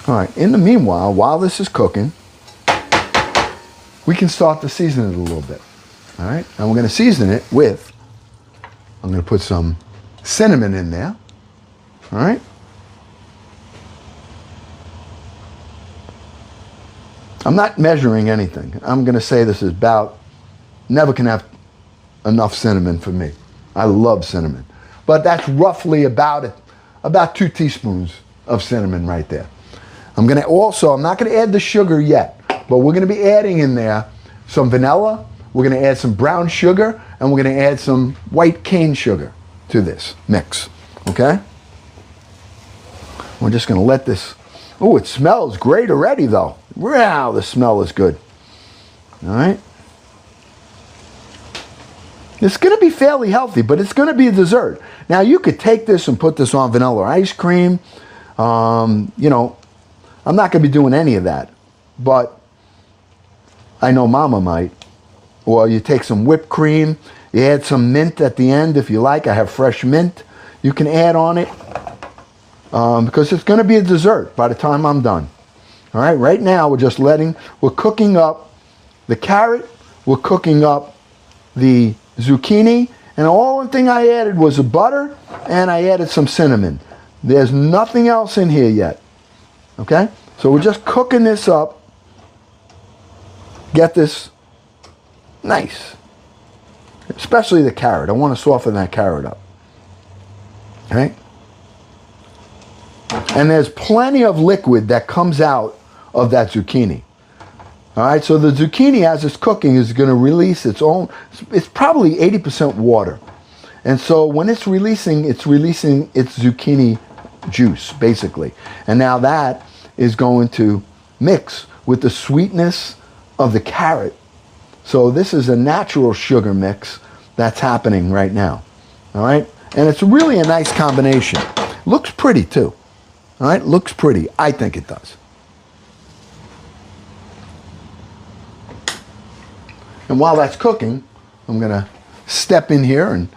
Speaker 1: All right. In the meanwhile, while this is cooking, we can start to season it a little bit. All right? And we're going to season it with, I'm going to put some cinnamon in there. All right? I'm not measuring anything. I'm going to say this is about, never can have enough cinnamon for me. I love cinnamon. But that's roughly about 2 teaspoons of cinnamon right there. I'm not going to add the sugar yet, but we're going to be adding in there some vanilla. We're going to add some brown sugar, and we're going to add some white cane sugar to this mix. Okay? We're just going to let this. Oh, it smells great already, though. Wow, the smell is good. All right? It's going to be fairly healthy, but it's going to be a dessert. Now, you could take this and put this on vanilla ice cream. I'm not going to be doing any of that, but I know Mama might. Or you take some whipped cream, you add some mint at the end if you like. I have fresh mint. You can add on it because it's going to be a dessert by the time I'm done. All right, right now we're cooking up the carrot, we're cooking up the zucchini, and the only thing I added was the butter, and I added some cinnamon. There's nothing else in here yet. Okay, so we're just cooking this up. Get this nice. Especially the carrot. I want to soften that carrot up. Okay? And there's plenty of liquid that comes out of that zucchini. All right, so the zucchini, as it's cooking, is going to release its own, it's probably 80% water. And so when it's releasing its zucchini juice, basically. And now that is going to mix with the sweetness of the carrot. So this is a natural sugar mix that's happening right now. All right? And it's really a nice combination. Looks pretty too. All right? Looks pretty. I think it does. And while that's cooking, I'm going to step in here and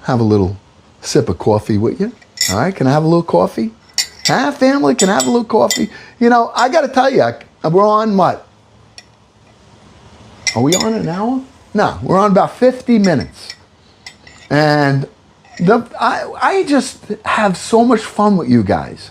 Speaker 1: have a little sip of coffee with you. All right? Can I have a little coffee? Huh, family? Can I have a little coffee? I got to tell you, we're on what? Are we on an hour? No, we're on about 50 minutes. And I just have so much fun with you guys.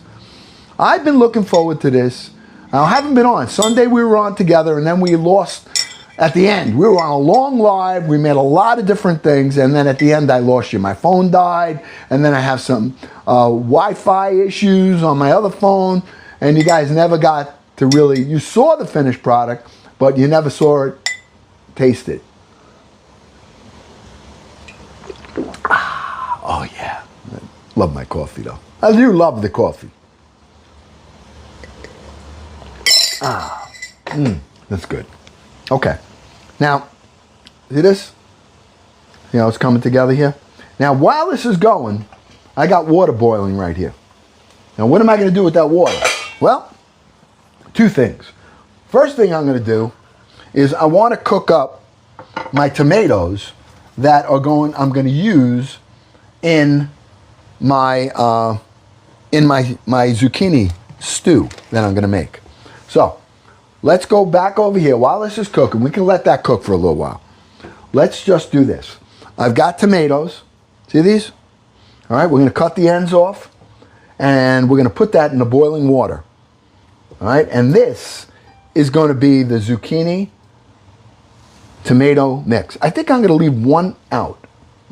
Speaker 1: I've been looking forward to this. I haven't been on. Sunday we were on together, and then we lost at the end. We were on a long live. We made a lot of different things, and then at the end I lost you. My phone died, and then I have some Wi-Fi issues on my other phone, and you guys never got to really, you saw the finished product, but you never saw it, taste it. Oh yeah, love my coffee though. I do love the coffee. That's good. Okay, now See this? See how it's coming together here? Now, while this is going, I got water boiling right here. Now, what am I going to do with that water? Well, two things. First thing I'm going to do is I want to cook up my tomatoes that I'm going to use in my my zucchini stew that I'm going to make. So, let's go back over here. While this is cooking, we can let that cook for a little while. Let's just do this. I've got tomatoes. See these? All right, we're going to cut the ends off, and we're going to put that in the boiling water. All right, and this is going to be the zucchini tomato mix. I think I'm going to leave one out.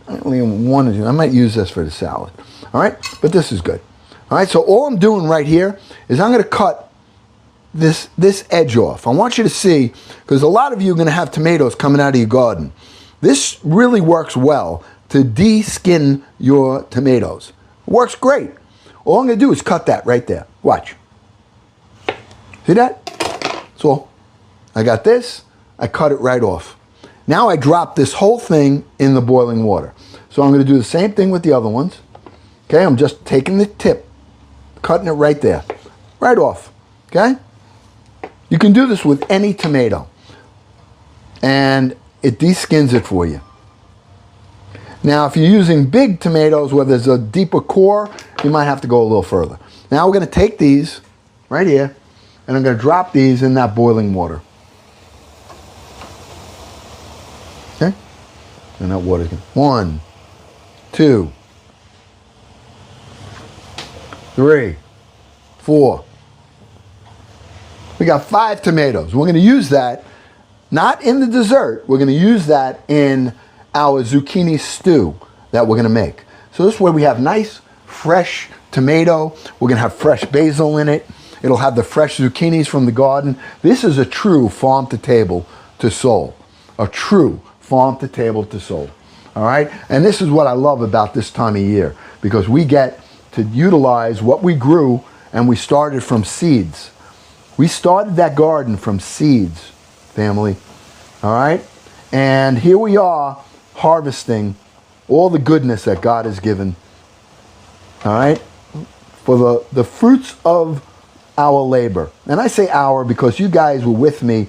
Speaker 1: I might use this for the salad. All right, but this is good. All right, so all I'm doing right here is I'm going to cut this edge off. I want you to see, because a lot of you are going to have tomatoes coming out of your garden. This really works well to de-skin your tomatoes. It works great. All I'm going to do is cut that right there. Watch. See that? That's all. I got this. I cut it right off. Now I drop this whole thing in the boiling water. So I'm going to do the same thing with the other ones. Okay, I'm just taking the tip, cutting it right there. Right off. Okay? You can do this with any tomato. And it de-skins it for you. Now, if you're using big tomatoes where there's a deeper core, you might have to go a little further. Now we're going to take these right here, and I'm going to drop these in that boiling water. Okay? And that water's going to... 1, 2, 3, 4. We got 5 tomatoes. We're going to use that, not in the dessert, we're going to use that in our zucchini stew that we're going to make. So this way we have nice, fresh tomato. We're going to have fresh basil in it. It'll have the fresh zucchinis from the garden. This is a true farm to table to soul. A true farm to table to soul. All right? And this is what I love about this time of year, because we get to utilize what we grew, and we started from seeds. We started that garden from seeds, family. All right? And here we are harvesting all the goodness that God has given. All right? For the fruits of our labor. And I say our because you guys were with me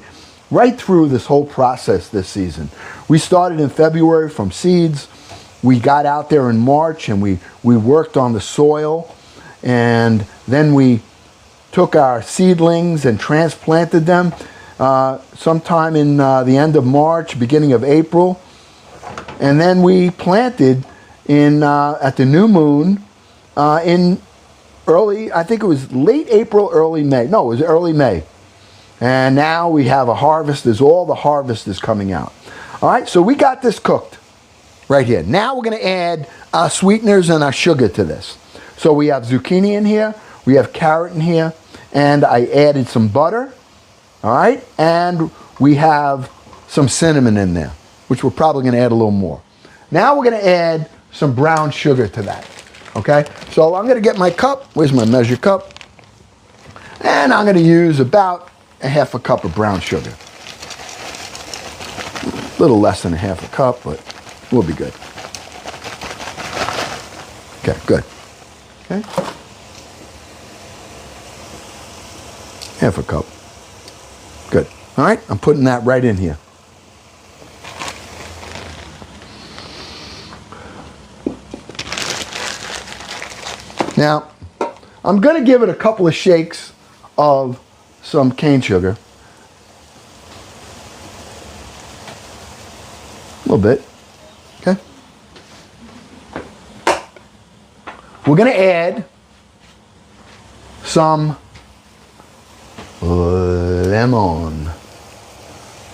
Speaker 1: right through this whole process this season. We started in February from seeds. We got out there in March, and we worked on the soil. And then we took our seedlings and transplanted them sometime in the end of March, beginning of April. And then we planted at the new moon in early, I think it was late April, early May. No, it was early May. And now we have a harvest. All the harvest is coming out. All right, so we got this cooked right here. Now we're going to add our sweeteners and our sugar to this. So we have zucchini in here. We have carrot in here. And I added some butter. All right, and we have some cinnamon in there, which we're probably going to add a little more. Now we're going to add some brown sugar to that. Okay, so I'm going to get my cup. Where's my measure cup? And I'm going to use about a half a cup of brown sugar. A little less than a half a cup, but we'll be good. Okay, good. Okay. Half a cup. Good. All right, I'm putting that right in here. Now, I'm going to give it a couple of shakes of some cane sugar. A little bit. Okay. We're going to add some lemon.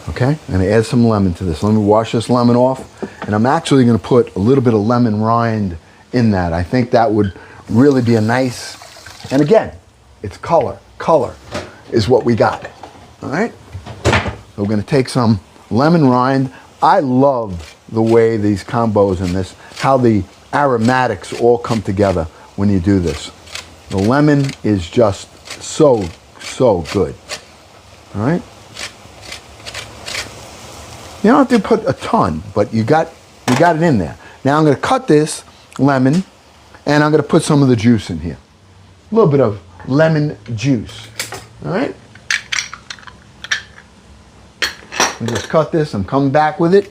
Speaker 1: Okay, I'm going to add some lemon to this. Let me wash this lemon off. And I'm actually going to put a little bit of lemon rind in that. I think that would really be a nice, and again, it's color. Color is what we got. All right? So we're going to take some lemon rind. I love the way these combos in this, how the aromatics all come together when you do this. The lemon is just so good. All right? You don't have to put a ton, but you got it in there. Now I'm going to cut this lemon, and I'm going to put some of the juice in here. A little bit of lemon juice. All right? I just cut this. I'm coming back with it.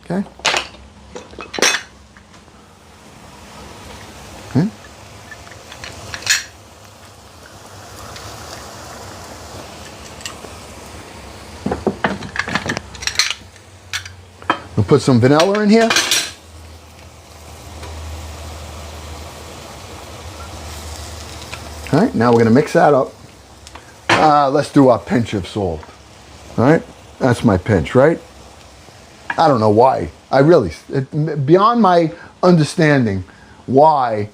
Speaker 1: Okay. Okay. We'll put some vanilla in here. All right, now we're going to mix that up. Let's do our pinch of salt. All right, that's my pinch, right? I don't know why. Beyond my understanding, why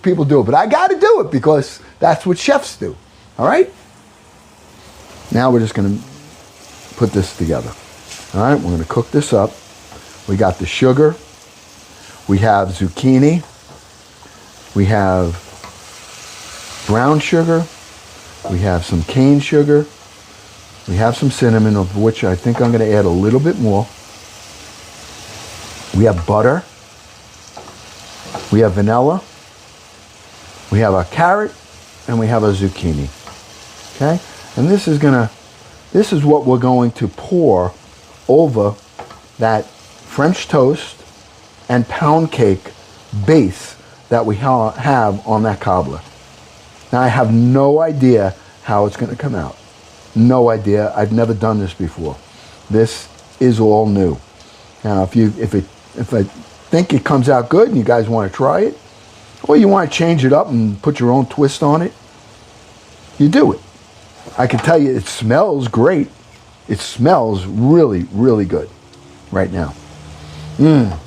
Speaker 1: people do it, but I got to do it because that's what chefs do. All right. Now we're just going to put this together. All right, we're going to cook this up. We got the sugar. We have zucchini. We have brown sugar. We have some cane sugar. We have some cinnamon, of which I think I'm going to add a little bit more. We have butter. We have vanilla. We have a carrot, and we have a zucchini. Okay? And this is what we're going to pour over that French toast and pound cake base that we have on that cobbler. Now, I have no idea how it's going to come out. No idea. I've never done this before. This is all new. Now, if I think it comes out good and you guys want to try it, or you want to change it up and put your own twist on it, you do it. I can tell you it smells great. It smells really, really good right now. Oh,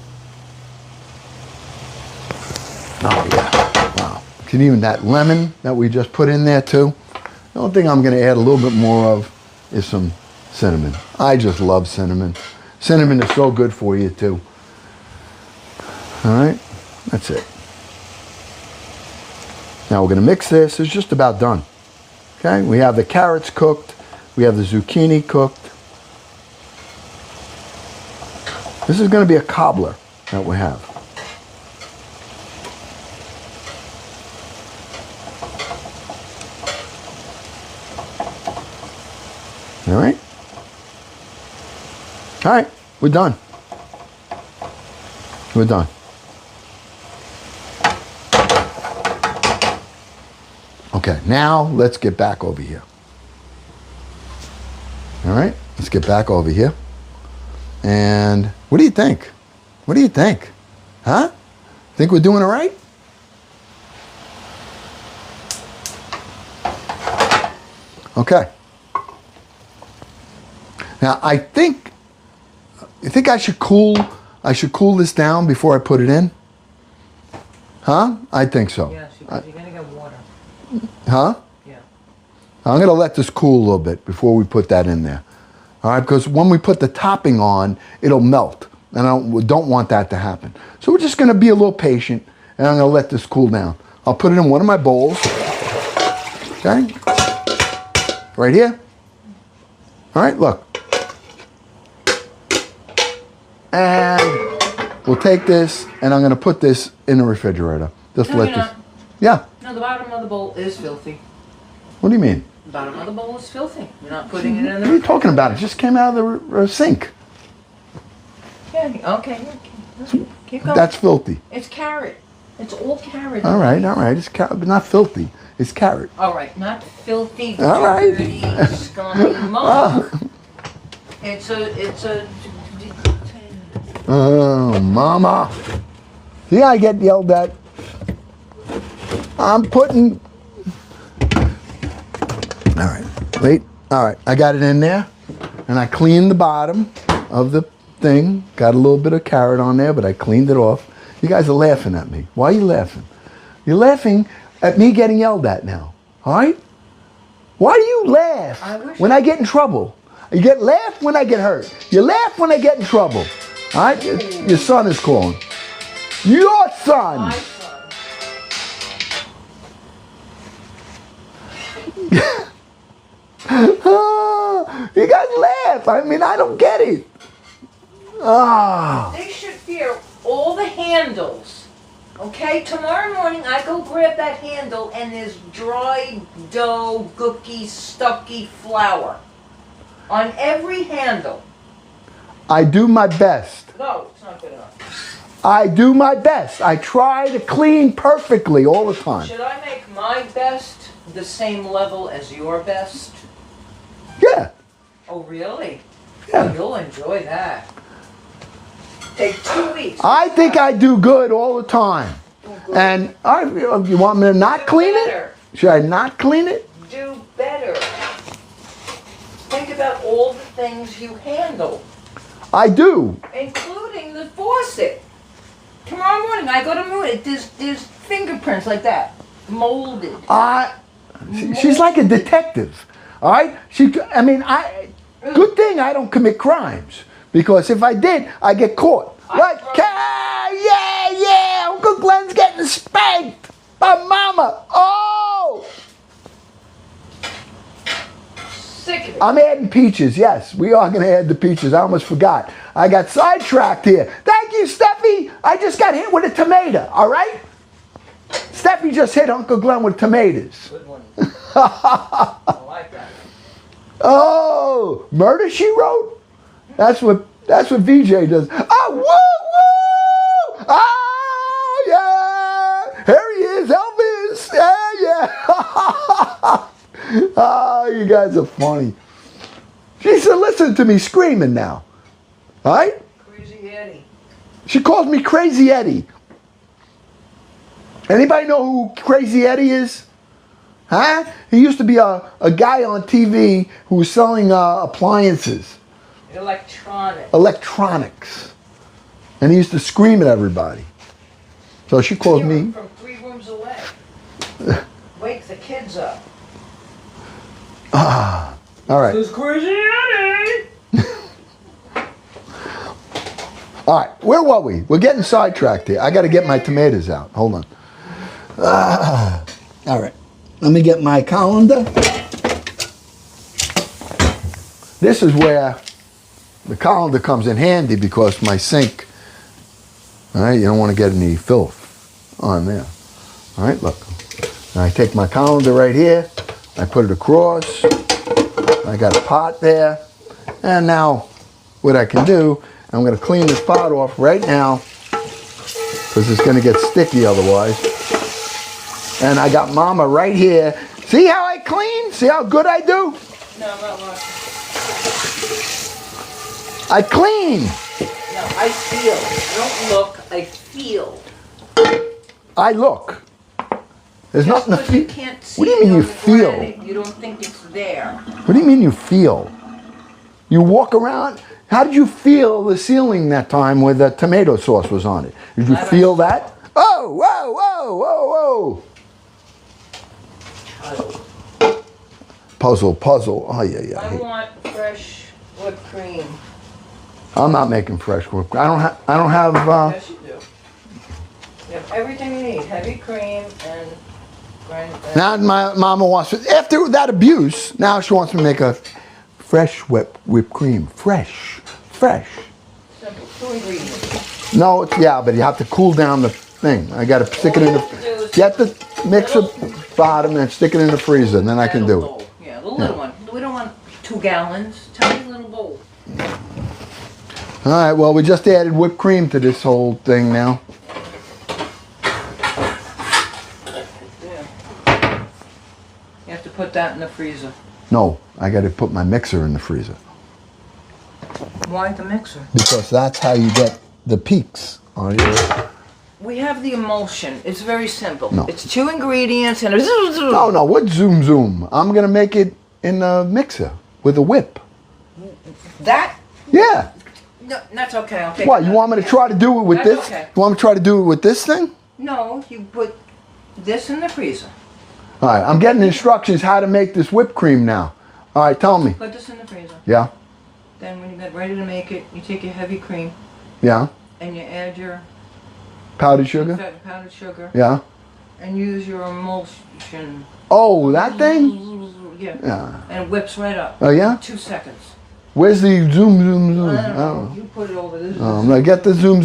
Speaker 1: yeah. Wow. And even that lemon that we just put in there too. The only thing I'm going to add a little bit more of is some cinnamon. I just love cinnamon. Cinnamon is so good for you too. All right, that's it. Now we're going to mix this. It's just about done. Okay, we have the carrots cooked. We have the zucchini cooked. This is going to be a cobbler that we have. All right. All right, we're done. We're done. Okay, now let's get back over here. All right, let's get back over here. And what do you think? What do you think? Huh? Think we're doing it right? Okay. Now I think I should cool this down before I put it in. Huh? I think so.
Speaker 2: Yes, because you're gonna get water.
Speaker 1: Huh?
Speaker 2: Yeah.
Speaker 1: I'm gonna let this cool a little bit before we put that in there. All right, because when we put the topping on, it'll melt, and we don't want that to happen. So we're just gonna be a little patient, and I'm gonna let this cool down. I'll put it in one of my bowls. Okay. Right here. All right, look. And we'll take this, and I'm going to put this in the refrigerator. Just
Speaker 2: No,
Speaker 1: let
Speaker 2: you're
Speaker 1: this.
Speaker 2: not.
Speaker 1: Yeah.
Speaker 2: No, the bottom of the bowl is filthy.
Speaker 1: What do you mean?
Speaker 2: The bottom of the bowl is filthy. You're not putting it in
Speaker 1: What
Speaker 2: the...
Speaker 1: are you talking about? It just came out of the sink.
Speaker 2: Yeah, okay. Keep going.
Speaker 1: That's filthy.
Speaker 2: It's carrot. It's all carrot.
Speaker 1: All right. It's carrot, but not filthy. It's carrot.
Speaker 2: All right, not filthy,
Speaker 1: All right.
Speaker 2: dirty, scummy mug. It's a...
Speaker 1: Oh, mama. See, I get yelled at. I'm putting... All right. Wait. All right. I got it in there. And I cleaned the bottom of the thing. Got a little bit of carrot on there, but I cleaned it off. You guys are laughing at me. Why are you laughing? You're laughing at me getting yelled at now. All right? Why do you laugh when I get in trouble? You laugh when I get hurt. You laugh when I get in trouble. All right? Your son is calling. Your son.
Speaker 2: My son.
Speaker 1: guys laugh. I mean, I don't get it. Ah.
Speaker 2: They should fear all the handles. Okay, tomorrow morning I go grab that handle and there's dry dough, cookie, stucky flour on every handle.
Speaker 1: I do my best.
Speaker 2: No, it's not good enough.
Speaker 1: I do my best. I try to clean perfectly all the time.
Speaker 2: Should I make my best the same level as your best?
Speaker 1: Yeah.
Speaker 2: Oh, really?
Speaker 1: Yeah.
Speaker 2: Oh, you'll enjoy that. Take 2 weeks.
Speaker 1: I think I do good all the time.
Speaker 2: Do good.
Speaker 1: And you want me to not
Speaker 2: Do
Speaker 1: clean
Speaker 2: better.
Speaker 1: it? Should I not clean it?
Speaker 2: Do better. Think about all the things you handle,
Speaker 1: I do.
Speaker 2: including the faucet. Tomorrow morning I go to move it. There's fingerprints like that, molded.
Speaker 1: She's like a detective. All right? Good thing I don't commit crimes. Because if I did, I'd get caught. Right? Yeah, Uncle Glenn's getting spanked by Mama. Oh!
Speaker 2: Sick of it.
Speaker 1: I'm adding peaches, yes. We are going to add the peaches. I almost forgot. I got sidetracked here. Thank you, Steffi. I just got hit with a tomato, all right? Steffi just hit Uncle Glenn with tomatoes.
Speaker 2: Good one. I like that.
Speaker 1: Oh, Murder, She Wrote? That's what VJ does. Oh, woo, woo! Oh, yeah! Here he is, Elvis! Yeah! Oh, you guys are funny. She said, listen to me screaming now. All right?
Speaker 2: Crazy Eddie.
Speaker 1: She calls me Crazy Eddie. Anybody know who Crazy Eddie is? Huh? He used to be a guy on TV who was selling appliances. Electronics. And he used to scream at everybody. So she calls me.
Speaker 2: From 3 rooms away. Wake the kids up.
Speaker 1: All right.
Speaker 2: Who's Crazy Eddie?
Speaker 1: All right. Where were we? We're getting sidetracked here. I got to get my tomatoes out. Hold on. All right. Let me get my colander. This is where the colander comes in handy because my sink, all right, you don't want to get any filth on there. All right, look. I take my colander right here. I put it across. I got a pot there. And now what I can do, I'm going to clean this pot off right now because it's going to get sticky otherwise. And I got Mama right here. See how I clean? See how good I do?
Speaker 2: No, I'm not watching.
Speaker 1: I clean.
Speaker 2: No, I feel. I don't look, I feel.
Speaker 1: I look. There's nothing to
Speaker 2: Because you
Speaker 1: feel.
Speaker 2: can't see
Speaker 1: What do you
Speaker 2: it
Speaker 1: mean
Speaker 2: on
Speaker 1: you
Speaker 2: the
Speaker 1: feel?
Speaker 2: granite. You don't think it's there.
Speaker 1: What do you mean you feel? You walk around. How did you feel the ceiling that time where the tomato sauce was on it? Did you feel that? Oh, whoa, whoa, whoa, whoa. Puzzle. Oh, yeah.
Speaker 2: I want fresh whipped cream.
Speaker 1: I'm not making fresh whipped cream. I don't have.
Speaker 2: Yes, you do. You have everything you need. Heavy cream and
Speaker 1: Now my Mama wants to. After that abuse, now she wants me to make a fresh whipped cream. Fresh.
Speaker 2: Simple. 2 ingredients.
Speaker 1: No, but you have to cool down the thing. I got to stick it in the. Get the mixer bottom and stick it in the freezer, and then I can do it.
Speaker 2: Yeah, the little one. We don't want 2 gallons. Tiny little bowl.
Speaker 1: All right. Well, we just added whipped cream to this whole thing now.
Speaker 2: Yeah. You have to put that in the freezer.
Speaker 1: No, I got to put my mixer in the freezer
Speaker 2: Why the mixer?
Speaker 1: because that's how you get the peaks on your.
Speaker 2: We have the emulsion. It's very simple.
Speaker 1: No.
Speaker 2: It's 2 ingredients and a
Speaker 1: No. What zoom? I'm gonna make it in the mixer with a whip.
Speaker 2: That?
Speaker 1: Yeah.
Speaker 2: No, that's okay. I'll take
Speaker 1: What?
Speaker 2: it
Speaker 1: You
Speaker 2: out.
Speaker 1: want me to try to do it with
Speaker 2: That's
Speaker 1: this?
Speaker 2: okay.
Speaker 1: You want me to try to do it with this thing?
Speaker 2: No, you put this in the freezer.
Speaker 1: All right. I'm getting instructions how to make this whipped cream now. All right. Tell me.
Speaker 2: Put this in the freezer.
Speaker 1: Yeah.
Speaker 2: Then when you get ready to make it, you take your heavy cream
Speaker 1: Yeah.
Speaker 2: and you add your
Speaker 1: Powdered sugar.
Speaker 2: powdered sugar
Speaker 1: Yeah.
Speaker 2: and use your emulsion.
Speaker 1: Oh, that thing.
Speaker 2: Yeah.
Speaker 1: Yeah.
Speaker 2: And it whips right up.
Speaker 1: Oh yeah.
Speaker 2: 2 seconds.
Speaker 1: Where's the zoom?
Speaker 2: I don't know. You put it over this.
Speaker 1: I'm gonna get the zoom,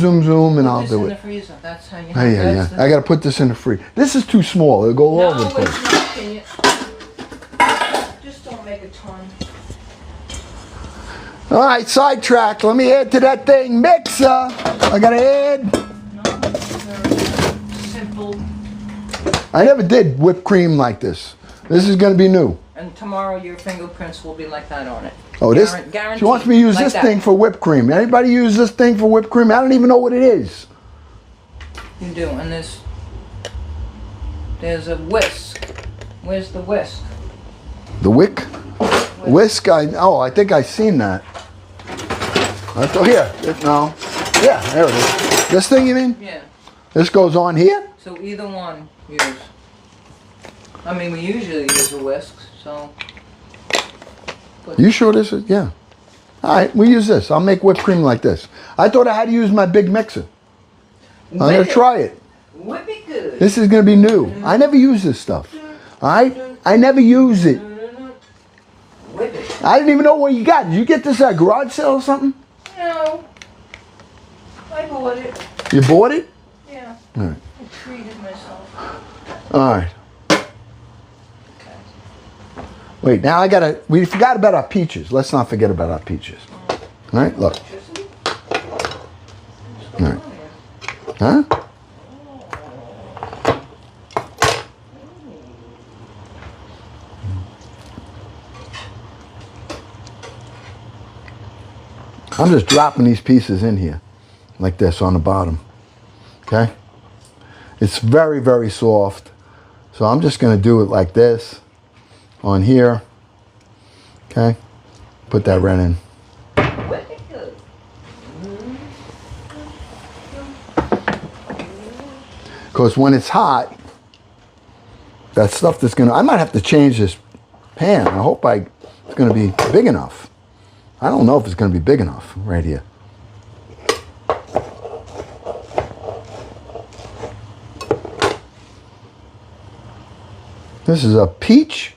Speaker 1: and I'll do
Speaker 2: in
Speaker 1: it.
Speaker 2: the freezer. That's how you.
Speaker 1: Yeah. I gotta put this in the freezer. This is too small. It'll go all over the place.
Speaker 2: It's not. Can you? Just don't make a ton.
Speaker 1: All right, sidetrack. Let me add to that thing. Mixer. I gotta add.
Speaker 2: No, very simple.
Speaker 1: I never did whipped cream like this. This is gonna be new.
Speaker 2: And tomorrow your fingerprints will be like that on it.
Speaker 1: Oh, this?
Speaker 2: Guaranteed.
Speaker 1: She wants me to use
Speaker 2: Like
Speaker 1: this
Speaker 2: that.
Speaker 1: thing for whipped cream. Anybody use this thing for whipped cream? I don't even know what it is.
Speaker 2: You do, and there's a whisk. Where's the whisk?
Speaker 1: The wick? Whisk? I think I seen that. Here. No. Yeah, there it is. This thing you mean?
Speaker 2: Yeah.
Speaker 1: This goes on here?
Speaker 2: So either one use. I mean, we usually use a whisk, so.
Speaker 1: You sure this is? Yeah. All right, we use this. I'll make whipped cream like this. I thought I had to use my big mixer. I'm going to try it.
Speaker 2: Whip it good.
Speaker 1: This is going to be new. I never use this stuff. All right? I never use it.
Speaker 2: Whip it.
Speaker 1: I didn't even know where you got it. Did you get this at a garage sale or something?
Speaker 2: No. I bought it.
Speaker 1: You bought it?
Speaker 2: Yeah.
Speaker 1: All right.
Speaker 2: I treated myself.
Speaker 1: All right.
Speaker 2: Okay.
Speaker 1: Wait, now we forgot about our peaches. Let's not forget about our peaches. All right, look. All right. Huh? I'm just dropping these pieces in here, like this on the bottom, okay? It's very, very soft, so I'm just gonna do it like this on here, okay? Put that right in.
Speaker 2: Whip it good.
Speaker 1: Because when it's hot, that stuff that's gonna, I might have to change this pan. I hope it's gonna be big enough. I don't know if it's gonna be big enough right here. This is a peach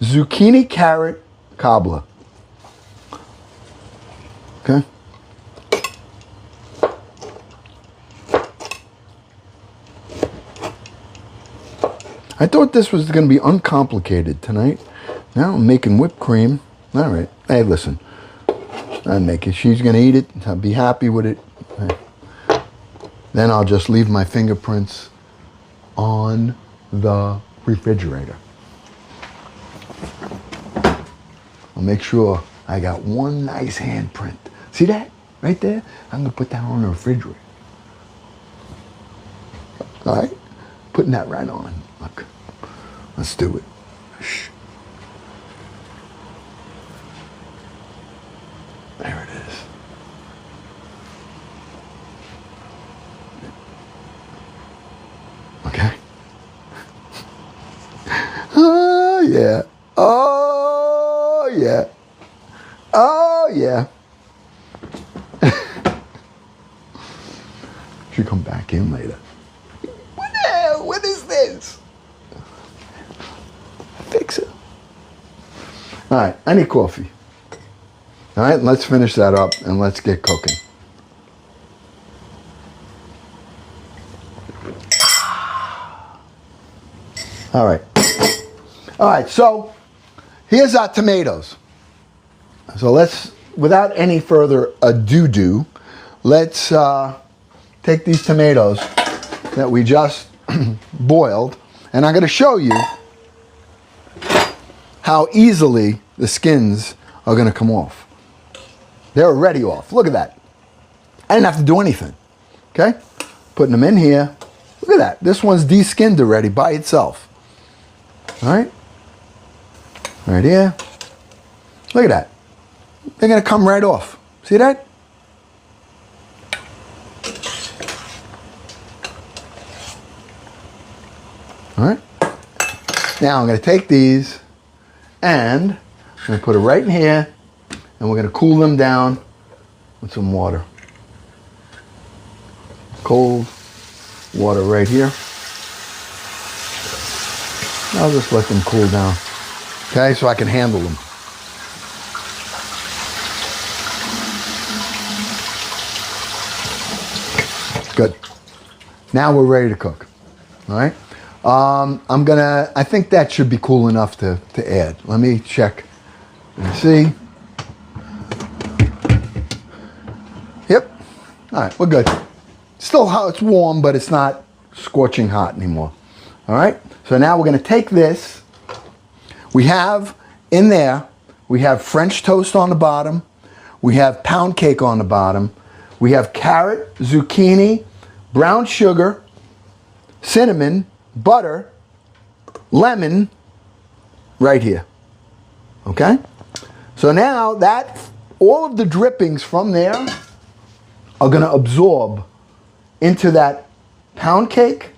Speaker 1: zucchini carrot cobbler. Okay. I thought this was going to be uncomplicated tonight. Now I'm making whipped cream. All right. Hey, listen. I'm making. She's going to eat it. I'll be happy with it. Then I'll just leave my fingerprints on the refrigerator. I'll make sure I got one nice handprint. See that? Right there? I'm going to put that on the refrigerator. All right? Putting that right on. Look. Let's do it. Shh. There it is. Okay. Oh, yeah. Oh, yeah. Oh, yeah. Should come back in later. What the hell? What is this? Fix it. All right, I need coffee. All right, let's finish that up and let's get cooking. All right. All right, so here's our tomatoes. So let's, without any further ado, let's take these tomatoes that we just boiled, and I'm going to show you how easily the skins are going to come off. They're already off. Look at that. I didn't have to do anything. Okay? Putting them in here. Look at that. This one's de-skinned already by itself. All right? Right here. Look at that. They're going to come right off. See that? All right? Now I'm going to take these and I'm going to put it right in here and we're going to cool them down with some water. Cold water right here. I'll just let them cool down. Okay, so I can handle them. Good. Now we're ready to cook. All right. I think that should be cool enough to add. Let me check and see. Yep. All right, we're good. Still hot, it's warm, but it's not scorching hot anymore. All right. So now we're going to take this. We have in there, we have French toast on the bottom. We have pound cake on the bottom. We have carrot, zucchini, brown sugar, cinnamon, butter, lemon, right here. Okay? So now that, all of the drippings from there are going to absorb into that pound cake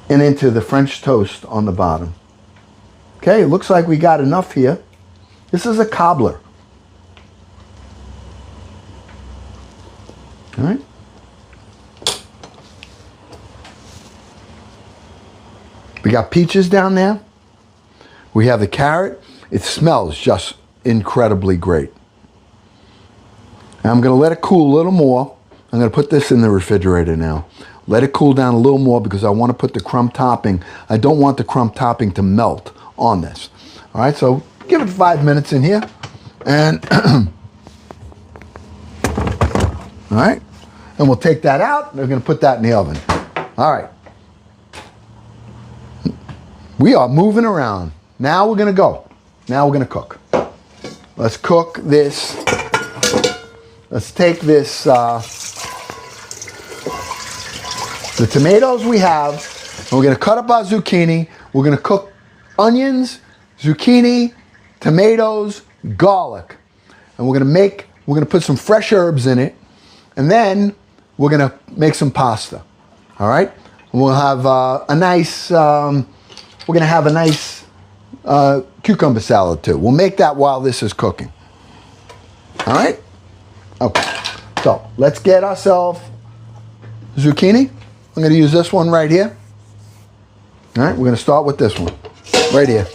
Speaker 1: and into the French toast on the bottom. Okay, it looks like we got enough here. This is a cobbler. All right. We got peaches down there. We have the carrot. It smells just incredibly great. And I'm going to let it cool a little more. I'm going to put this in the refrigerator now. Let it cool down a little more because I want to put the crumb topping. I don't want the crumb topping to melt on this. All right, so give it 5 minutes in here. And, all right, and we'll take that out. We're going to put that in the oven. All right. We are moving around. Now we're going to go. Now we're going to cook. Let's cook this. Let's take this, the tomatoes we have, and we're going to cut up our zucchini. We're going to cook onions, zucchini, tomatoes, garlic. And we're going to put some fresh herbs in it. And then we're going to make some pasta. All right? And we'll have a nice, we're going to have a nice cucumber salad too. We'll make that while this is cooking. All right? Okay. So let's get ourselves zucchini. I'm going to use this one right here. All right, we're going to start with this one right here.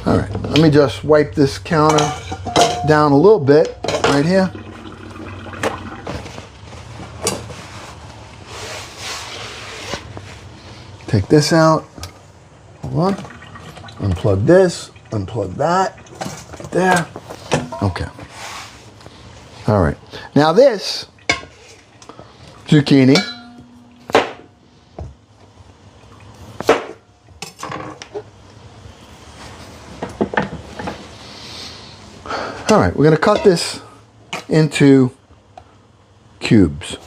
Speaker 1: All right, let me just wipe this counter down a little bit right here. Take this out. Hold on. Unplug this, unplug that, right there. Okay. All right. Now this zucchini, all right, we're going to cut this into cubes.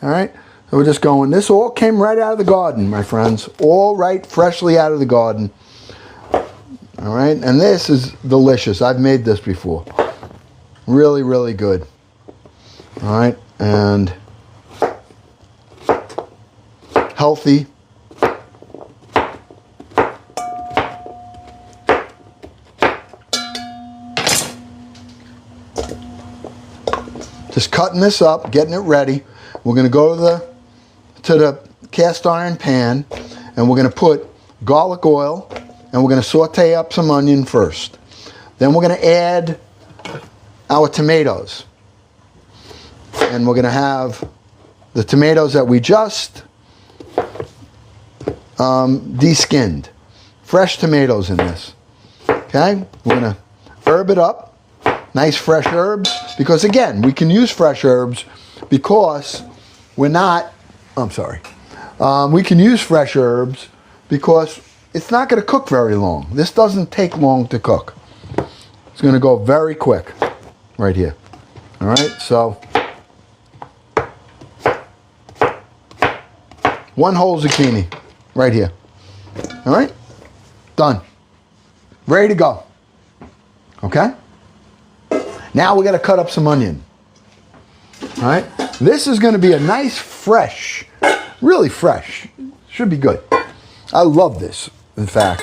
Speaker 1: All right. So we're just going, this all came right out of the garden, my friends. All right, freshly out of the garden. All right, and this is delicious. I've made this before. Really, really good. All right, and healthy. Just cutting this up, getting it ready. We're going to go to the cast iron pan, and we're going to put garlic oil. And we're going to saute up some onion first. Then we're going to add our tomatoes. And we're going to have the tomatoes that we just de-skinned. Fresh tomatoes in this. Okay? We're going to herb it up. Nice fresh herbs. Because again, we can use fresh herbs because we're not, I'm sorry. We can use fresh herbs because it's not going to cook very long. This doesn't take long to cook. It's going to go very quick right here. All right, so one whole zucchini right here. All right, done. Ready to go. Okay? Now we're going to cut up some onion. All right, this is going to be a nice fresh, really fresh. Should be good. I love this. In fact,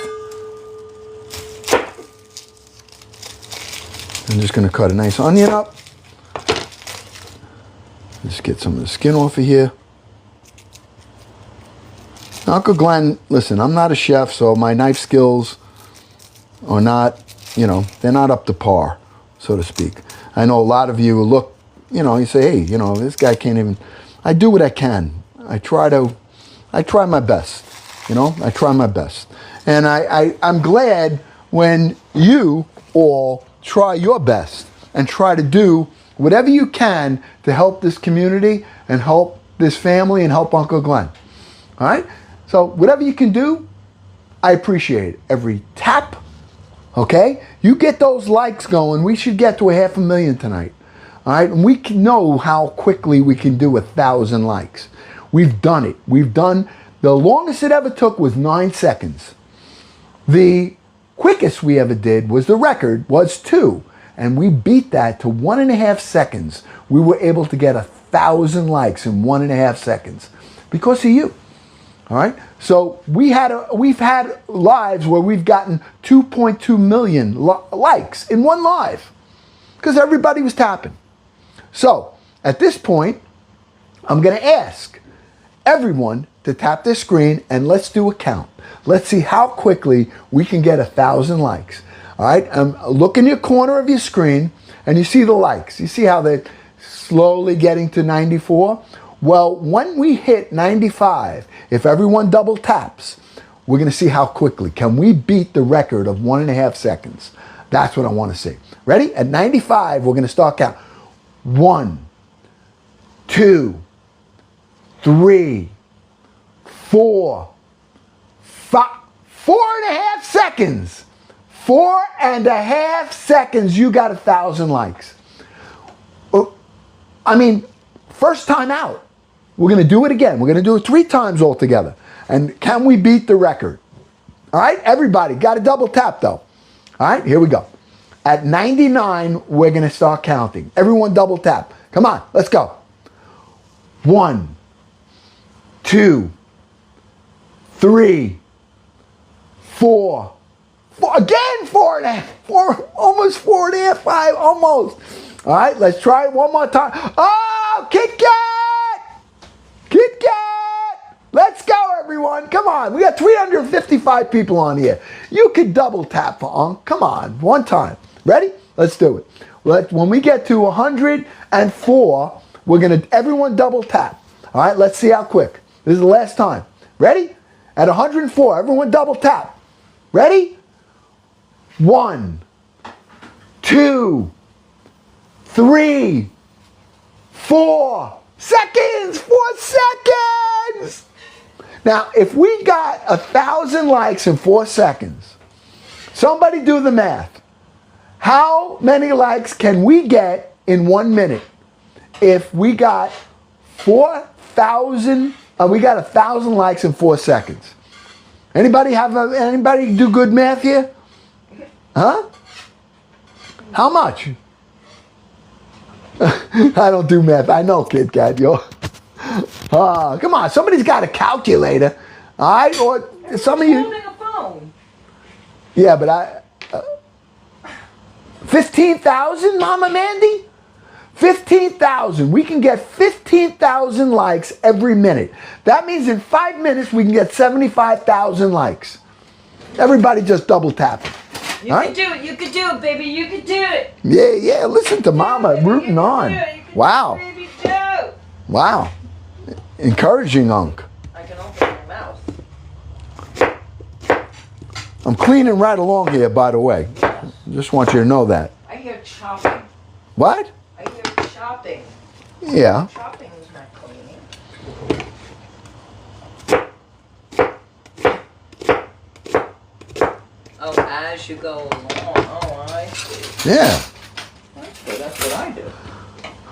Speaker 1: I'm just going to cut a nice onion up. Just get some of the skin off of here. Uncle Glenn, listen, I'm not a chef, so my knife skills are not, they're not up to par, so to speak. I know a lot of you look, you say, hey, this guy can't even. I do what I can. I try my best. I try my best. And I'm glad when you all try your best and try to do whatever you can to help this community and help this family and help Uncle Glenn. All right? So whatever you can do, I appreciate it. Every tap, okay? You get those likes going. We should get to 500,000 tonight. All right? And we can know how quickly we can do 1,000 likes. We've done it. The longest it ever took was 9 seconds. The quickest we ever did the record was 2. And we beat that to 1.5 seconds. We were able to get 1,000 likes in 1.5 seconds because of you. All right. So we've had lives where we've gotten 2.2 million likes in one live because everybody was tapping. So at this point, I'm going to ask everyone to tap their screen and let's do a count. Let's see how quickly we can get 1,000 likes. All right. Look in your corner of your screen and you see the likes. You see how they're slowly getting to 94? Well, when we hit 95, if everyone double taps, we're going to see how quickly. Can we beat the record of 1.5 seconds? That's what I want to see. Ready? At 95, we're going to start count. 1, 2, 3, 4, 5, 4.5 seconds. 4.5 seconds, you got 1,000 likes. First time out. We're going to do it again. We're going to do it 3 times altogether. And can we beat the record? All right, everybody, got to double tap though. All right, here we go. At 99, we're going to start counting. Everyone double tap. Come on, let's go. 1, 2, 3, 4. Again, 4.5. Almost 4.5, 5, almost. All right, let's try it one more time. Oh, Kit Kat! Kit Kat! Let's go, everyone. Come on. We got 355 people on here. You could double tap for Unc. Come on, one time. Ready? Let's do it. When we get to 104, we're going to, everyone double tap. All right, let's see how quick. This is the last time. Ready? At 104, everyone double tap. Ready? 1, 2, 3, 4 seconds. 4 seconds. Now, if we got 1,000 likes in 4 seconds, somebody do the math. How many likes can we get in 1 minute if we got 4,000? We got 1,000 likes in 4 seconds. Anybody do good math here? Huh? How much? I don't do math. I know, Kit Kat, yo. Come on, somebody's got a calculator. All right, or some of you.
Speaker 2: Holding a phone.
Speaker 1: Yeah, but 15,000, Mama Mandy? 15,000. We can get 15,000 likes every minute. That means in 5 minutes we can get 75,000 likes. Everybody just double tap.
Speaker 2: You can do it. You can do it, baby. You can do it.
Speaker 1: Yeah. Listen to Mama rooting on. Wow.
Speaker 2: Baby, do it.
Speaker 1: Wow. Encouraging Unc.
Speaker 2: I can open my mouth.
Speaker 1: I'm cleaning right along here, by the way. Just want you to know that.
Speaker 2: I hear chopping.
Speaker 1: What?
Speaker 2: I hear chopping.
Speaker 1: Yeah.
Speaker 2: Chopping is not cleaning. Oh, as you go along. Oh, I see.
Speaker 1: Yeah.
Speaker 2: That's good. That's what I do.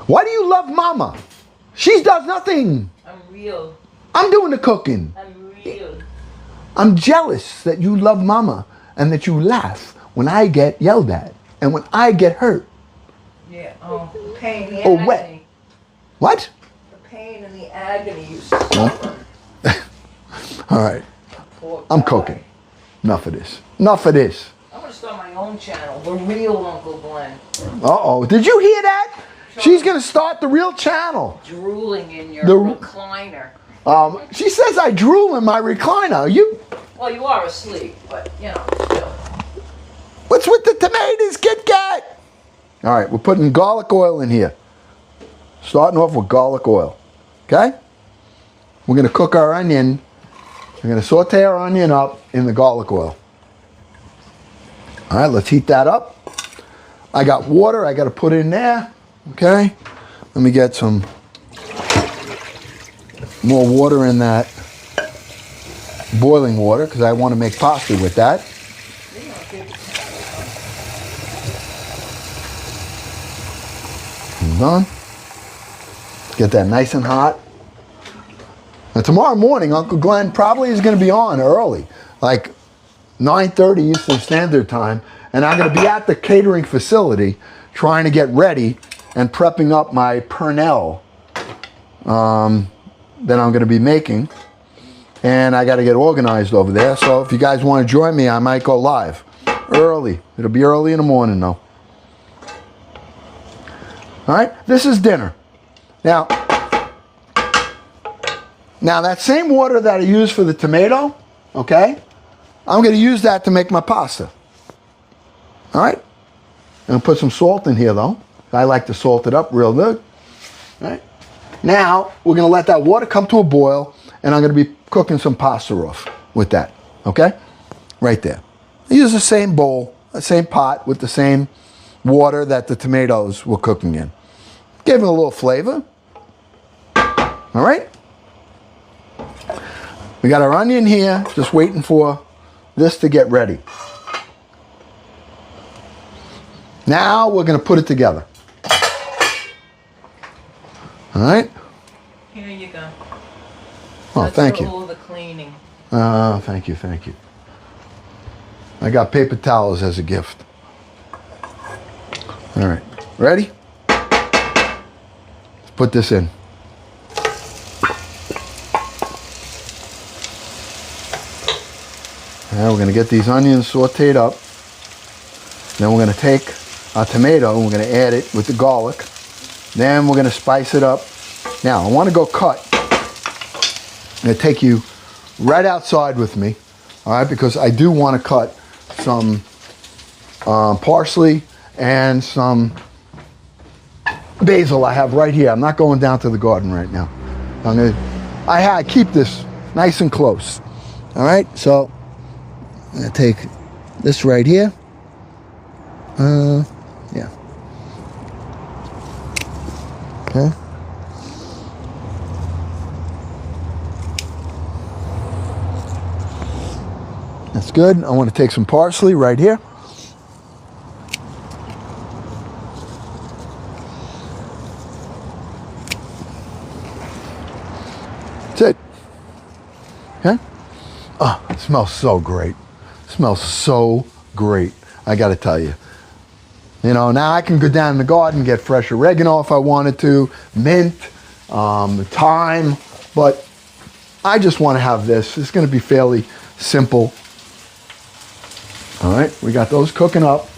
Speaker 1: Why do you love Mama? She does nothing.
Speaker 2: I'm real.
Speaker 1: I'm doing the cooking.
Speaker 2: I'm real.
Speaker 1: I'm jealous that you love Mama and that you laugh when I get yelled at and when I get hurt.
Speaker 2: Yeah. Oh, the pain, the
Speaker 1: Or
Speaker 2: agony.
Speaker 1: wet. What?
Speaker 2: The pain and the agony you suffer.
Speaker 1: All right.
Speaker 2: Poor
Speaker 1: I'm
Speaker 2: guy.
Speaker 1: cooking. Enough of this. Enough of this.
Speaker 2: I'm gonna start my own channel, The Real Uncle Glenn.
Speaker 1: Uh-oh. Did you hear that? She's going to start the real channel.
Speaker 2: Drooling in your
Speaker 1: The-
Speaker 2: recliner.
Speaker 1: She says I drool in my recliner.
Speaker 2: Well, you are asleep, but you know, still.
Speaker 1: What's with the tomatoes, Kit Kat? All right, we're putting garlic oil in here. Starting off with garlic oil. Okay? We're going to cook our onion. We're going to saute our onion up in the garlic oil. All right, let's heat that up. I got water I got to put in there. Okay? Let me get some more water in that boiling water because I want to make pasta with that. Hold on. Get that nice and hot. Now tomorrow morning, Uncle Glenn probably is going to be on early, like 9:30 Eastern Standard Time, and I'm going to be at the catering facility trying to get ready and prepping up my pernel that I'm going to be making. And I got to get organized over there. So if you guys want to join me, I might go live early. It'll be early in the morning though. All right, this is dinner. Now that same water that I used for the tomato, okay, I'm going to use that to make my pasta. All right, I'm going to put some salt in here though. I like to salt it up real good. All right, now we're going to let that water come to a boil, and I'm going to be cooking some pasta off with that, okay? Right there. I use the same bowl, the same pot with the same water that the tomatoes were cooking in. Give it a little flavor. All right? We got our onion here, just waiting for this to get ready. Now we're going to put it together. All right?
Speaker 2: Here you go.
Speaker 1: Oh, thank you.
Speaker 2: All the cleaning.
Speaker 1: Oh, thank you, thank you. I got paper towels as a gift. All right, ready? Let's put this in. Now we're going to get these onions sauteed up. Then we're going to take our tomato and we're going to add it with the garlic. Then we're going to spice it up. Now, I want to go cut. I'm going to take you right outside with me, all right, because I do want to cut some parsley and some basil I have right here. I'm not going down to the garden right now. I keep this nice and close, all right? So I'm going to take this right here. Yeah. Okay. That's good. I want to take some parsley right here. That's it. Okay? Oh, it smells so great. It smells so great. I got to tell you. You know, now I can go down in the garden and get fresh oregano if I wanted to, mint, thyme, but I just want to have this. It's going to be fairly simple. All right, we got those cooking up.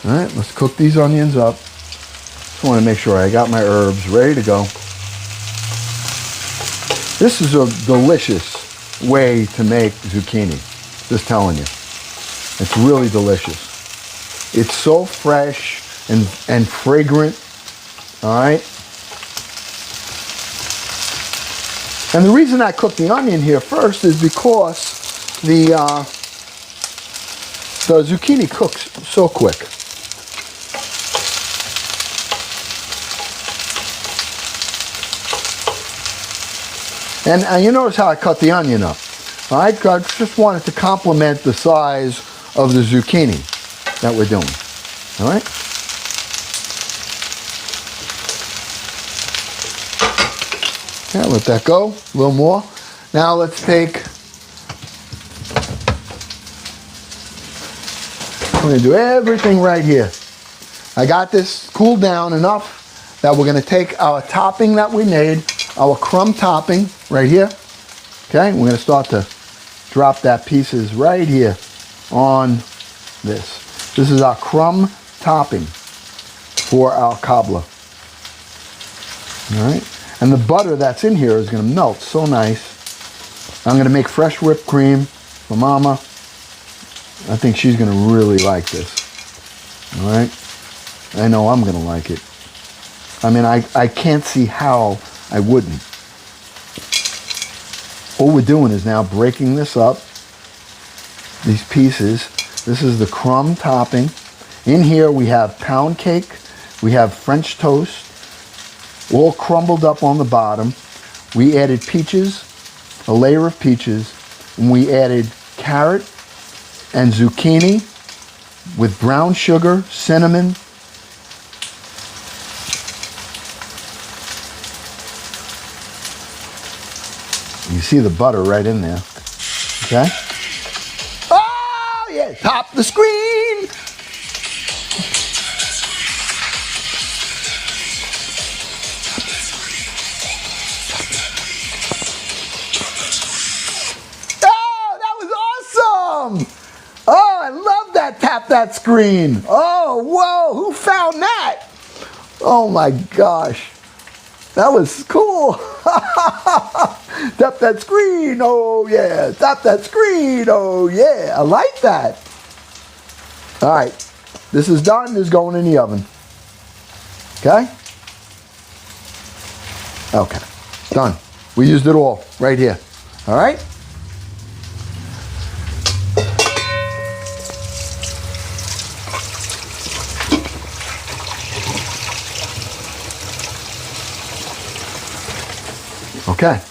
Speaker 1: All right, let's cook these onions up. Just want to make sure I got my herbs ready to go. This is a delicious way to make zucchini. Just telling you. It's really delicious. It's so fresh and fragrant. All right. And the reason I cook the onion here first is because the zucchini cooks so quick. And you notice how I cut the onion up. All right, I just wanted to complement the size of the zucchini that we're doing. All right. Yeah, let that go. A little more. Now let's take. I'm going to do everything right here. I got this cooled down enough that we're going to take our topping that we made, our crumb topping right here. Okay, we're going to start to drop that pieces right here on this. This is our crumb topping for our cobbler. All right, And the butter that's in here is going to melt so nice. I'm going to make fresh whipped cream for Mama. I think she's going to really like this. All right? I know I'm going to like it. I mean, I can't see how I wouldn't. All we're doing is now breaking this up, these pieces. This is the crumb topping. In here we have pound cake, we have French toast, all crumbled up on the bottom. We added peaches, a layer of peaches, and we added carrot and zucchini with brown sugar, cinnamon. You see the butter right in there, okay? Oh, yeah, top the screen. Oh, that was awesome. Oh, I love that, tap that screen. Oh, whoa, who found that? Oh my gosh. That was cool. Tap that screen, oh yeah. Tap that screen, oh yeah. I like that. All right, this is done. This is going in the oven. Okay? Okay, done. We used it all right here. All right? Okay.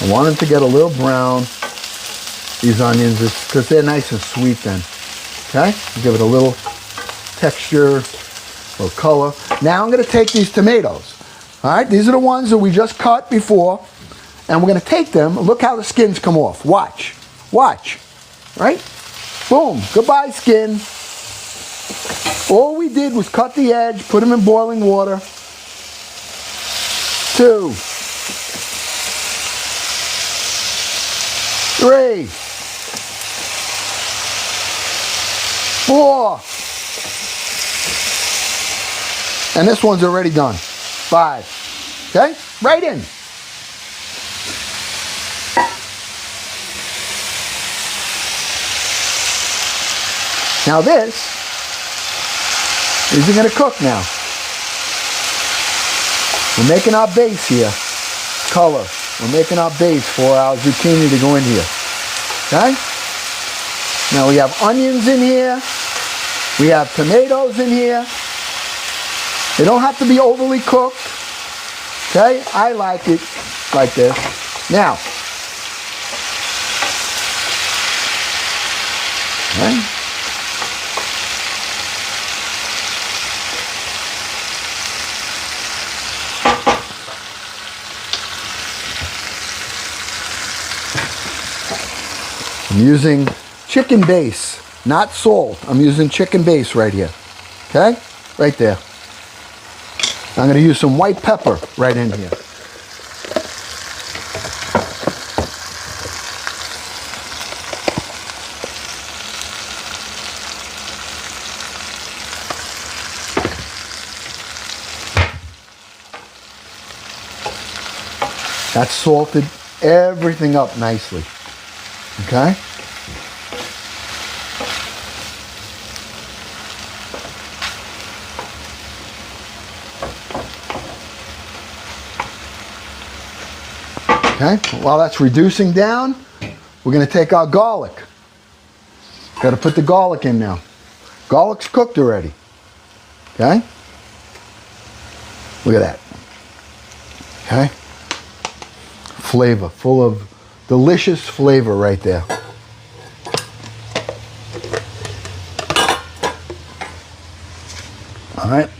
Speaker 1: I want them to get a little brown, these onions, because they're nice and sweet then. Okay? Give it a little texture, a little color. Now I'm going to take these tomatoes. All right? These are the ones that we just cut before. And we're going to take them. Look how the skins come off. Watch. Watch. Right? Boom. Goodbye, skin. All we did was cut the edge, put them in boiling water. 2, 3, 4. And this one's already done. 5. Okay? Right in. Now these are going to cook now. We're making our base here. Color. We're making our base for our zucchini to go in here. Okay? Now we have onions in here. We have tomatoes in here. They don't have to be overly cooked. Okay? I like it like this. Now. Okay? I'm using chicken base, not salt. I'm using chicken base right here. Okay? Right there. I'm going to use some white pepper right in here. That's salted everything up nicely. Okay? Okay, while that's reducing down, we're going to take our garlic. Got to put the garlic in now. Garlic's cooked already. Okay? Look at that. Okay? Flavor, full of delicious flavor right there. All right.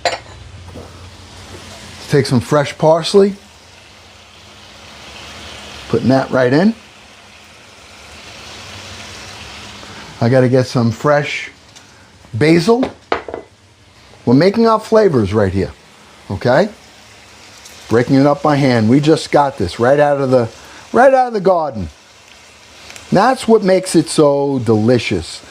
Speaker 1: Let's take some fresh parsley. Putting that right in. I got to get some fresh basil. We're making our flavors right here. Okay? Breaking it up by hand. We just got this right out of the garden. That's what makes it so delicious.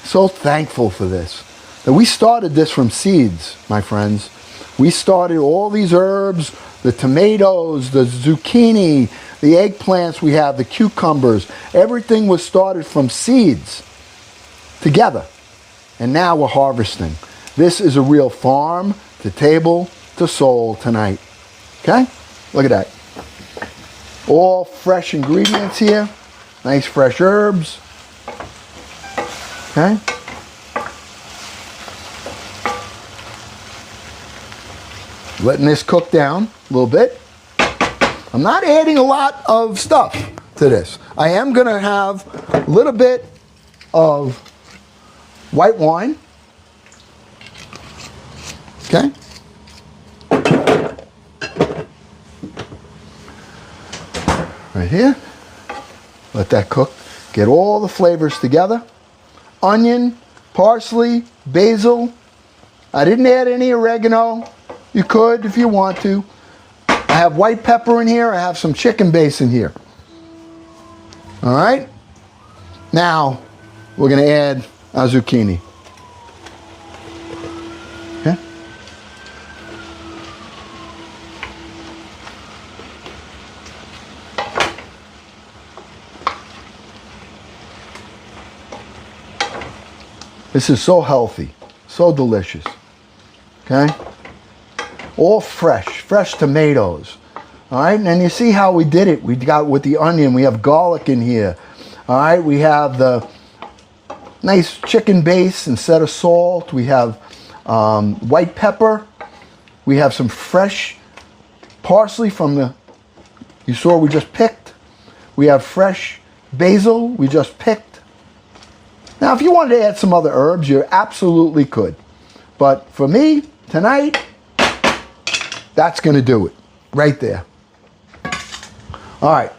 Speaker 1: So thankful for this. And we started this from seeds, my friends. We started all these herbs, the tomatoes, the zucchini, the eggplants we have, the cucumbers. Everything was started from seeds together. And now we're harvesting. This is a real farm to table to soul tonight. Okay? Look at that. All fresh ingredients here. Nice fresh herbs. Okay? Letting this cook down a little bit. I'm not adding a lot of stuff to this. I am going to have a little bit of white wine. Okay? Right here. Let that cook. Get all the flavors together. Onion, parsley, basil. I didn't add any oregano. You could if you want to. I have white pepper in here. I have some chicken base in here. All right? Now, we're going to add our zucchini. Okay? This is so healthy, so delicious. Okay? All fresh tomatoes. All right, and you see how we did it. We got with the onion, we have garlic in here. All right, we have the nice chicken base instead of salt. We have white pepper. We have some fresh parsley from the, you saw we just picked. We have fresh basil we just picked. Now, if you wanted to add some other herbs, you absolutely could. But for me, tonight, that's going to do it, right there. All right,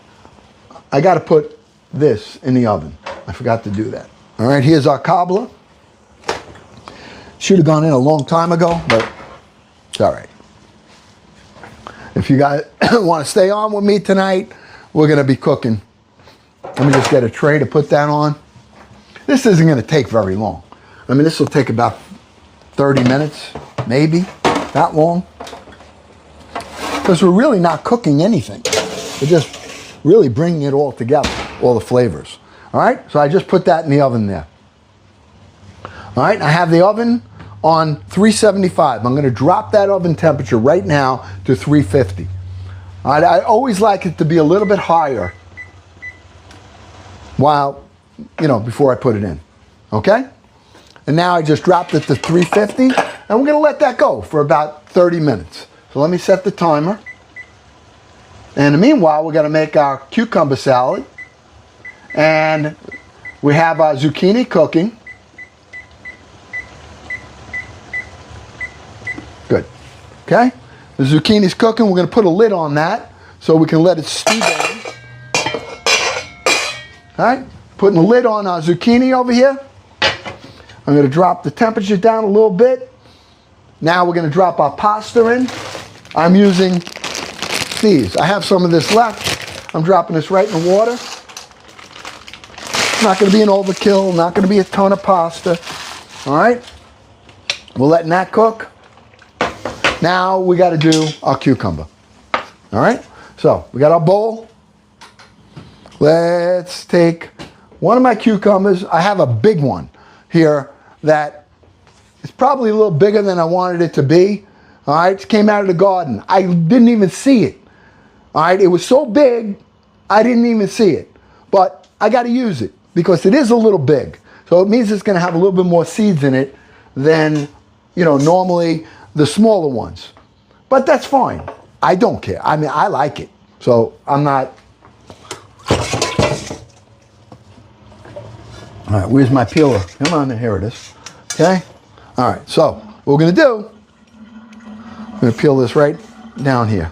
Speaker 1: I got to put this in the oven. I forgot to do that. All right, here's our cobbler. Should have gone in a long time ago, but it's all right. If you guys want to stay on with me tonight, we're going to be cooking. Let me just get a tray to put that on. This isn't going to take very long. I mean, this will take about 30 minutes, maybe, that long. Because we're really not cooking anything. We're just really bringing it all together, all the flavors. All right, so I just put that in the oven there. All right, I have the oven on 375. I'm going to drop that oven temperature right now to 350. All right, I always like it to be a little bit higher before I put it in. Okay? And now I just dropped it to 350, and we're going to let that go for about 30 minutes. So let me set the timer. And in the meanwhile, we're going to make our cucumber salad. And we have our zucchini cooking. Good. Okay? The zucchini's cooking. We're going to put a lid on that so we can let it stew down. All right? Putting a lid on our zucchini over here. I'm going to drop the temperature down a little bit. Now we're going to drop our pasta in. I'm using these. I have some of this left. I'm dropping this right in the water. It's not going to be an overkill. Not going to be a ton of pasta. All right? We're letting that cook. Now we got to do our cucumber. All right? So we got our bowl. Let's take one of my cucumbers. I have a big one here that is probably a little bigger than I wanted it to be. All right, it came out of the garden. I didn't even see it. All right, it was so big, I didn't even see it. But I got to use it because it is a little big. So it means it's going to have a little bit more seeds in it than, normally the smaller ones. But that's fine. I don't care. I mean, I like it. So I'm not. All right, where's my peeler? Come on, here it is. Okay? All right, so what we're going to do, I'm going to peel this right down here.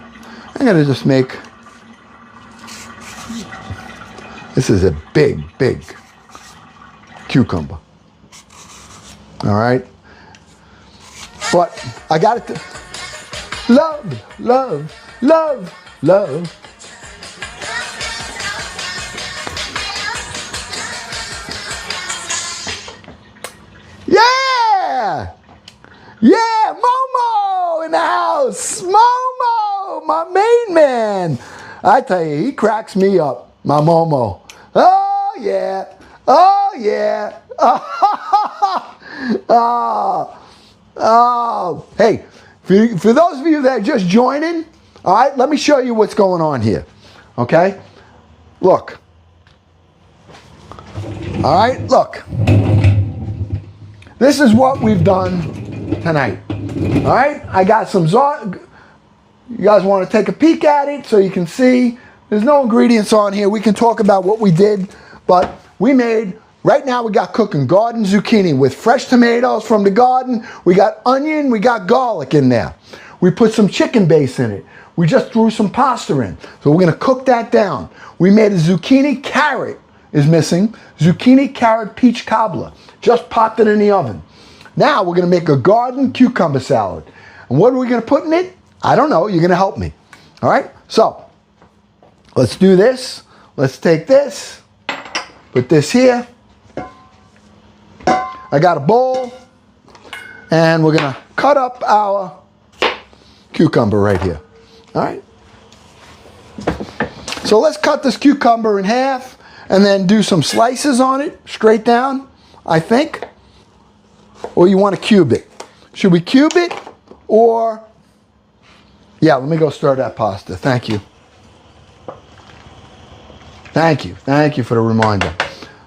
Speaker 1: I'm going to just make, this is a big cucumber. All right? But I got it to, love. Yeah, Momo in the house. Momo, my main man. I tell you, he cracks me up, my Momo. Oh, yeah. Oh, yeah. Oh, oh. Hey, for those of you that are just joining, all right, let me show you what's going on here. Okay? Look. All right, look. This is what we've done tonight. All right, I got some you guys want to take a peek at it so you can see. There's no ingredients on here. We can talk about what we did, but we made, right now we got cooking garden zucchini with fresh tomatoes from the garden. We got onion, we got garlic in there. We put some chicken base in it. We just threw some pasta in. So we're gonna cook that down. We made a zucchini carrot is missing. Zucchini carrot peach cobbler. Just popped it in the oven. Now we're gonna make a garden cucumber salad. And what are we gonna put in it? I don't know, you're gonna help me. All right, so let's do this. Let's take this, put this here. I got a bowl, and we're gonna cut up our cucumber right here. All right. So let's cut this cucumber in half and then do some slices on it, straight down, I think. Or you want to cube it. Should we cube it or... Yeah, let me go stir that pasta. Thank you. Thank you. Thank you for the reminder.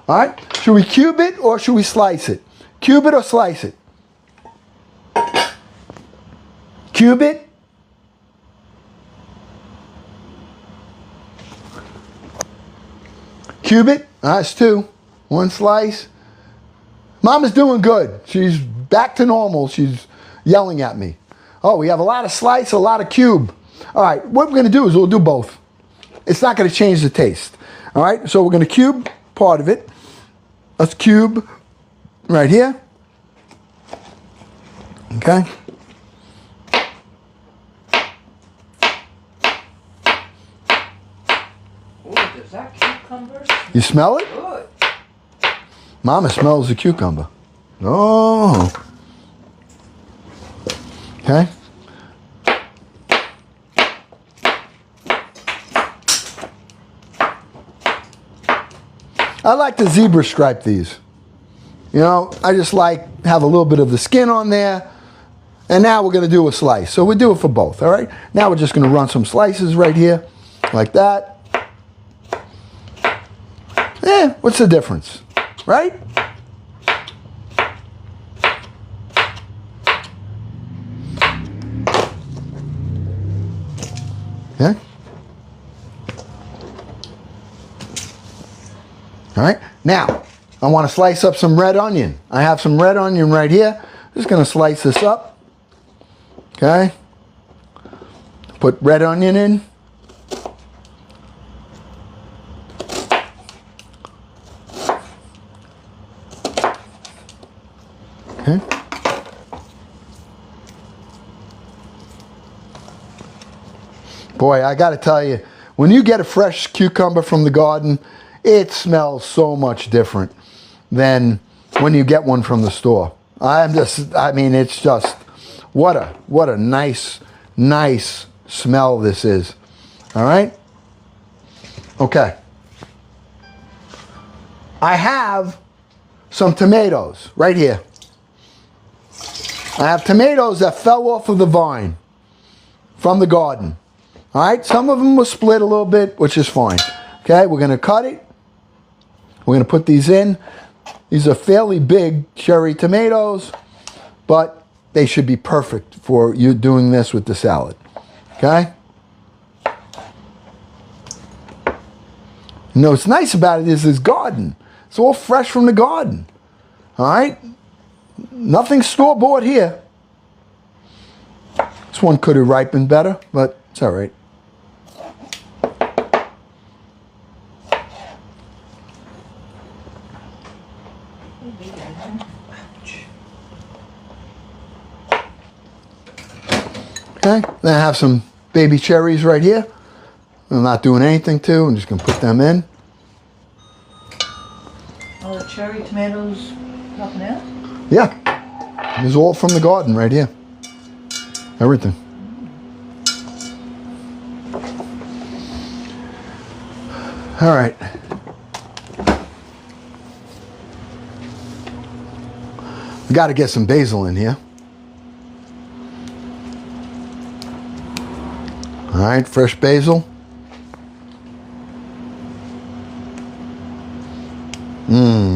Speaker 1: All right. Should we cube it or should we slice it? Cube it or slice it? Cube it. Cube it. That's two. One slice. Mama's doing good. She's back to normal. She's yelling at me. Oh, we have a lot of slice, a lot of cube. All right, what we're going to do is we'll do both. It's not going to change the taste. All right, so we're going to cube part of it. Let's cube right here. Okay.
Speaker 2: Ooh, does that cucumber smell
Speaker 1: You smell it?
Speaker 2: good?
Speaker 1: Mama smells the cucumber. Oh. Okay. I like to zebra stripe these. You know, I just like have a little bit of the skin on there. And now we're going to do a slice. So we'll do it for both, all right? Now we're just going to run some slices right here, like that. What's the difference, right? Okay. All right, now I want to slice up some red onion. I have some red onion right here. Just going to slice this up. Okay. Put red onion in. Okay. Boy, I got to tell you, when you get a fresh cucumber from the garden, it smells so much different than when you get one from the store. I mean, it's just, what a nice smell this is. All right? Okay. I have some tomatoes right here. I have tomatoes that fell off of the vine from the garden. All right, some of them were split a little bit, which is fine. Okay, we're going to cut it. We're going to put these in. These are fairly big cherry tomatoes, but they should be perfect for you doing this with the salad. Okay? You know, what's nice about it is this garden. It's all fresh from the garden. All right? Nothing store-bought here. This one could have ripened better, but it's all right. Okay, then I have some baby cherries right here. I'm not doing anything to. I'm just going to put them in.
Speaker 2: Oh, the cherry tomatoes popping out?
Speaker 1: Yeah. It's all from the garden right here. Everything. All right. We got to get some basil in here. All right, fresh basil.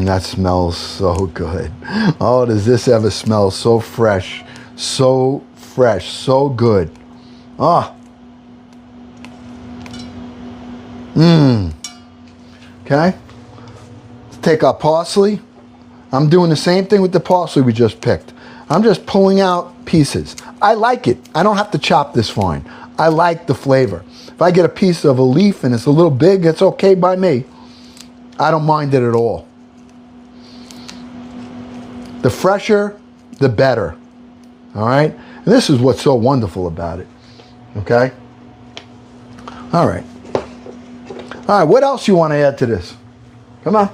Speaker 1: That smells so good. Oh, does this ever smell so fresh, so good. Ah. Okay. Let's take our parsley. I'm doing the same thing with the parsley we just picked. I'm just pulling out pieces. I like it. I don't have to chop this fine. I like the flavor. If I get a piece of a leaf and it's a little big, it's okay by me. I don't mind it at all. The fresher, the better. All right? And this is what's so wonderful about it. Okay? All right. All right, what else you want to add to this? Come on.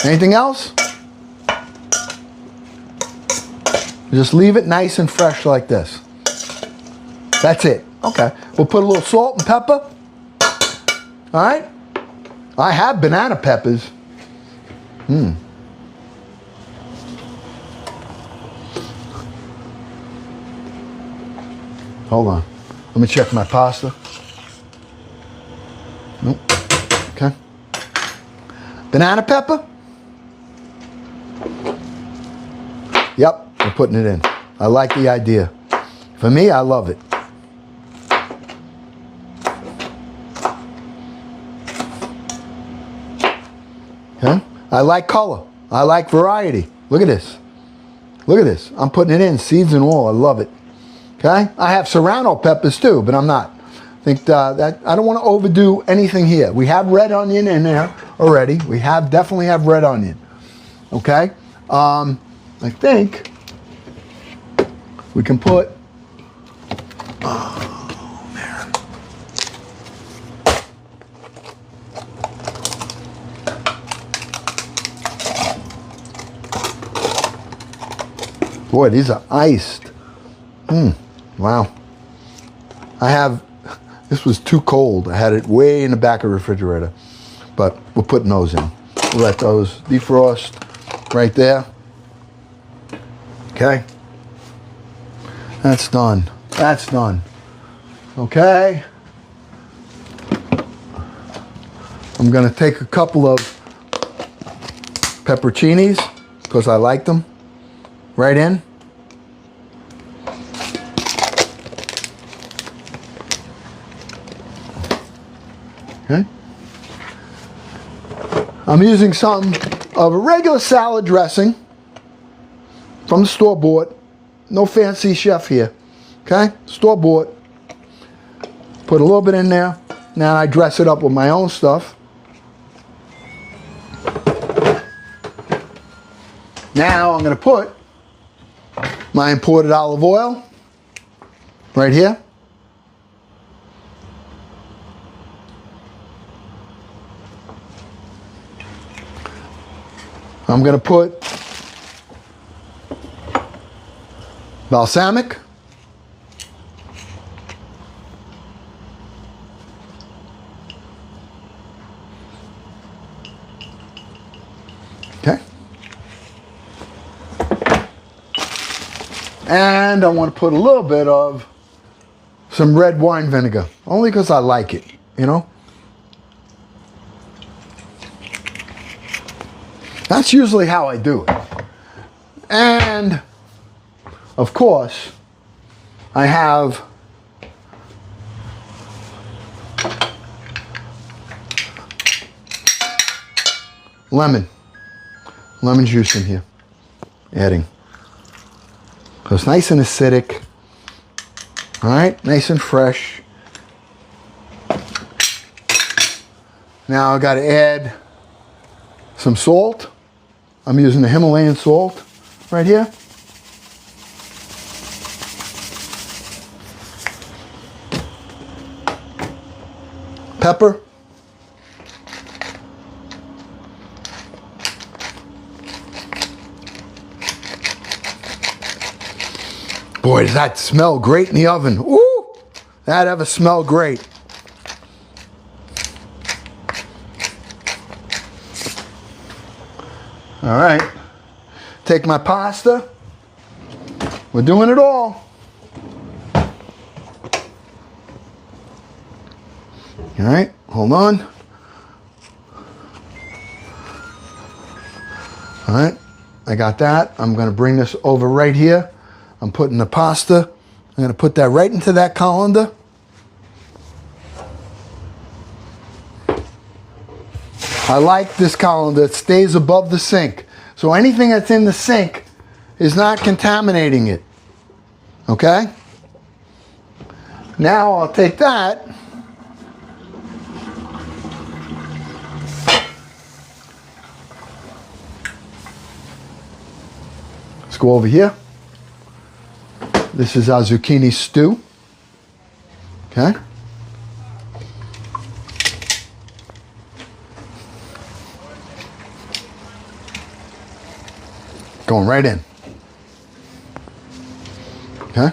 Speaker 1: Anything else? Just leave it nice and fresh like this. That's it. Okay. We'll put a little salt and pepper. All right? I have banana peppers. Hold on. Let me check my pasta. Nope. Okay. Banana pepper? Yep, we're putting it in. I like the idea. For me, I love it. Okay. I like color. I like variety. Look at this. Look at this. I'm putting it in, seeds and all. I love it. Okay. I have serrano peppers too, but I'm not. I think that I don't want to overdo anything here. We have red onion in there already. We definitely have red onion. Okay. I think we can put. Oh man. Boy, these are iced. Wow. This was too cold. I had it way in the back of the refrigerator. But we're putting those in. We'll let those defrost right there. Okay. That's done. That's done. Okay. I'm going to take a couple of pepperoncinis because I like them. Right in. Okay. I'm using some of a regular salad dressing from the store-bought. No fancy chef here. Okay? Store-bought. Put a little bit in there. Now I dress it up with my own stuff. Now I'm going to put my imported olive oil right here. I'm going to put balsamic. Okay. And I want to put a little bit of some red wine vinegar, only because I like it, you know. That's usually how I do it. And, of course, I have lemon juice in here, adding. So it's nice and acidic. All right, nice and fresh. Now I got to add some salt. I'm using the Himalayan salt right here. Pepper. Boy, does that smell great in the oven. Ooh, that ever smell great. All right, take my pasta. We're doing it all. All right, hold on. All right, I got that. I'm going to bring this over right here. I'm putting the pasta. I'm going to put that right into that colander. I like this colander. It stays above the sink. So anything that's in the sink is not contaminating it. Okay? Now I'll take that. Let's go over here. This is our zucchini stew. Okay? Going right in. Okay?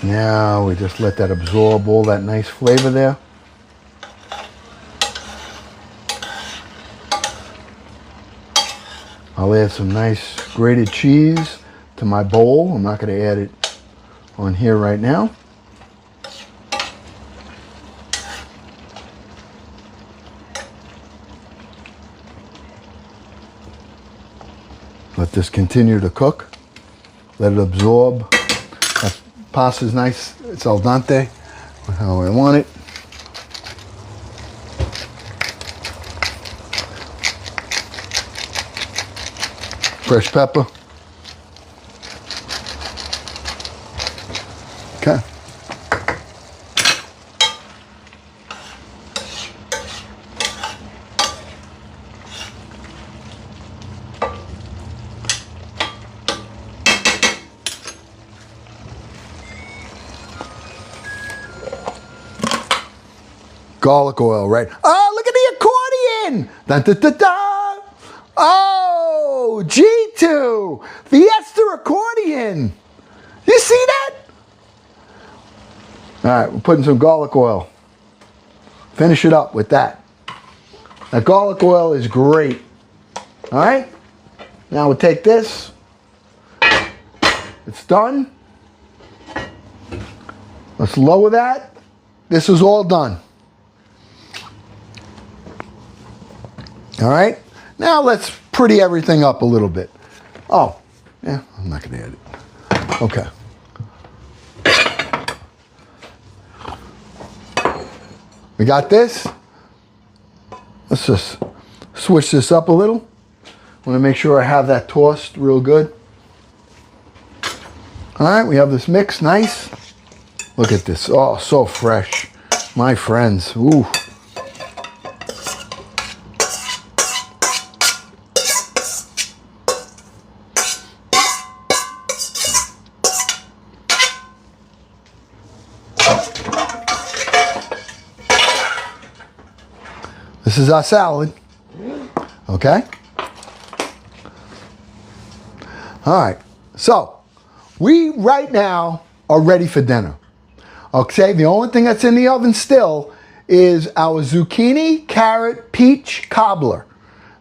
Speaker 1: Now we just let that absorb all that nice flavor there. I'll add some nice grated cheese to my bowl. I'm not going to add it on here right now. Let this continue to cook. Let it absorb. That pasta's nice. It's al dente, how I want it. Fresh pepper. Okay. Garlic oil, right? Oh, look at the accordion! Dun, dun, dun, dun. Oh, G2 Fiesta accordion. You see that? All right, we're putting some garlic oil. Finish it up with that. That garlic oil is great. All right? Now we'll take this. It's done. Let's lower that. This is all done. All right? Now let's pretty everything up a little bit. Oh, yeah, I'm not going to add it. Okay. We got this. Let's just switch this up a little. I want to make sure I have that tossed real good. All right, we have this mix, nice. Look at this, oh, so fresh. My friends, ooh. This is our salad, okay? All right, so we right now are ready for dinner. Okay, the only thing that's in the oven still is our zucchini, carrot, peach cobbler.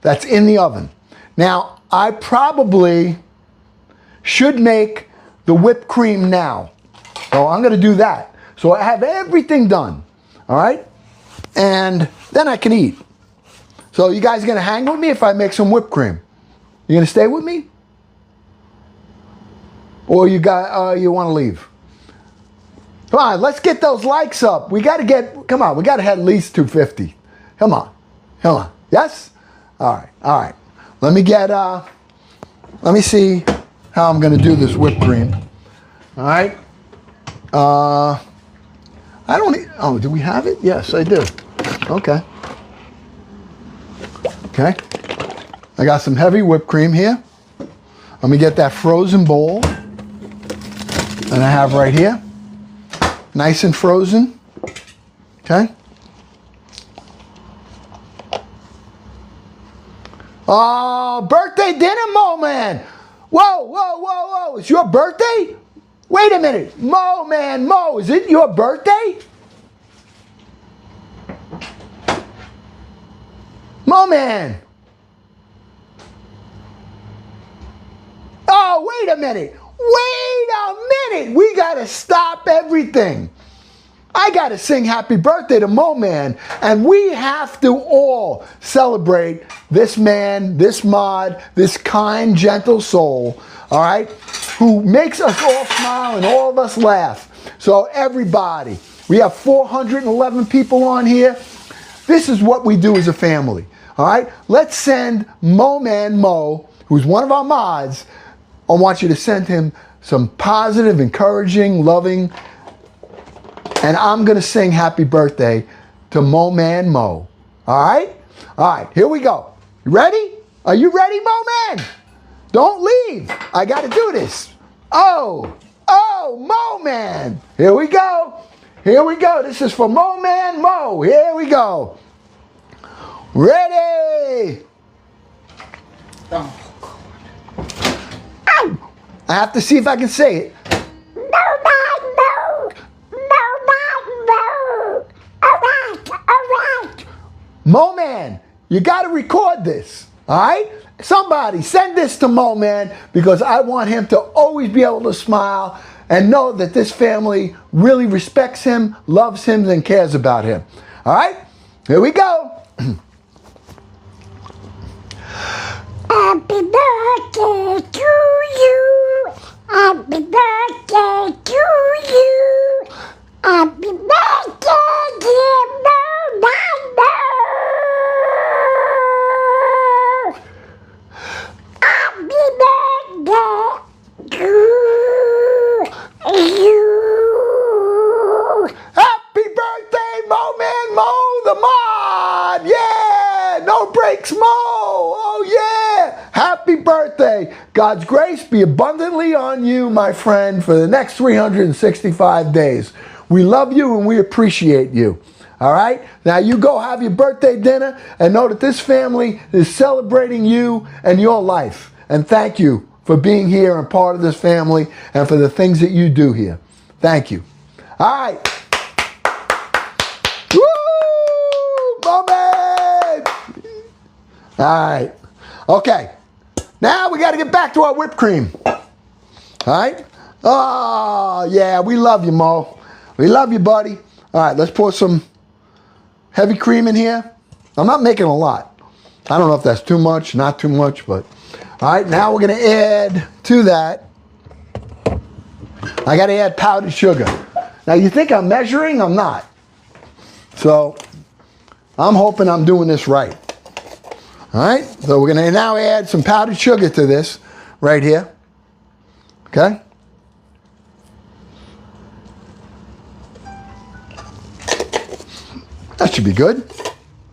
Speaker 1: That's in the oven. Now, I probably should make the whipped cream now. So I'm gonna do that. So I have everything done, all right? And then I can eat. So you guys gonna hang with me if I make some whipped cream? You gonna stay with me? Or you wanna leave? Come on, let's get those likes up. We gotta get, come on, we gotta have at least 250. Come on, come on, yes? All right. Let me see how I'm gonna do this whipped cream. All right. I don't need, oh, do we have it? Yes, I do. Okay. Okay. I got some heavy whipped cream here. Let me get that frozen bowl that I have right here. Nice and frozen. Okay. Oh, birthday dinner, Mo Man. Whoa, whoa, whoa, whoa. It's your birthday? Wait a minute. Mo Man, Mo, is it your birthday? Mo Man. Oh, wait a minute. Wait a minute. We got to stop everything. I got to sing happy birthday to Mo Man, and we have to all celebrate this man, this mod, this kind, gentle soul, all right, who makes us all smile and all of us laugh. So everybody, we have 411 people on here. This is what we do as a family, all right? Let's send Mo Man Mo, who's one of our mods. I want you to send him some positive, encouraging, loving, and I'm going to sing happy birthday to Mo Man Mo. All right? All right, here we go. You ready? Are you ready, Mo Man? Don't leave. I got to do this. Oh, Mo Man. Here we go. Here we go. This is for Mo Man Mo. Here we go. Ready?
Speaker 2: Oh,
Speaker 1: Ow. I have to see if I can say it. Mo Man, you got to record this, all right? Somebody send this to Mo Man because I want him to always be able to smile and know that this family really respects him, loves him, and cares about him. All right? Here we go.
Speaker 3: Happy birthday to you. Happy birthday to you. Happy birthday, dear Mo Man Mo. Happy birthday to you.
Speaker 1: Happy birthday, Mo Man Mo, the mod. Yeah, no breaks, Mo. Oh, yeah. Happy birthday. God's grace be abundantly on you, my friend, for the next 365 days. We love you and we appreciate you. All right? Now you go have your birthday dinner and know that this family is celebrating you and your life. And thank you for being here and part of this family and for the things that you do here. Thank you. All right. Woo! Moment! All right. Okay. Now we got to get back to our whipped cream. All right? Oh, yeah, we love you, Mo. We love you, buddy. All right, let's pour some heavy cream in here. I'm not making a lot. I don't know if that's too much, not too much, but all right, now we're going to add to that. I got to add powdered sugar. Now, you think I'm measuring? I'm not. So, I'm hoping I'm doing this right. All right, so we're going to now add some powdered sugar to this right here. Okay? That should be good.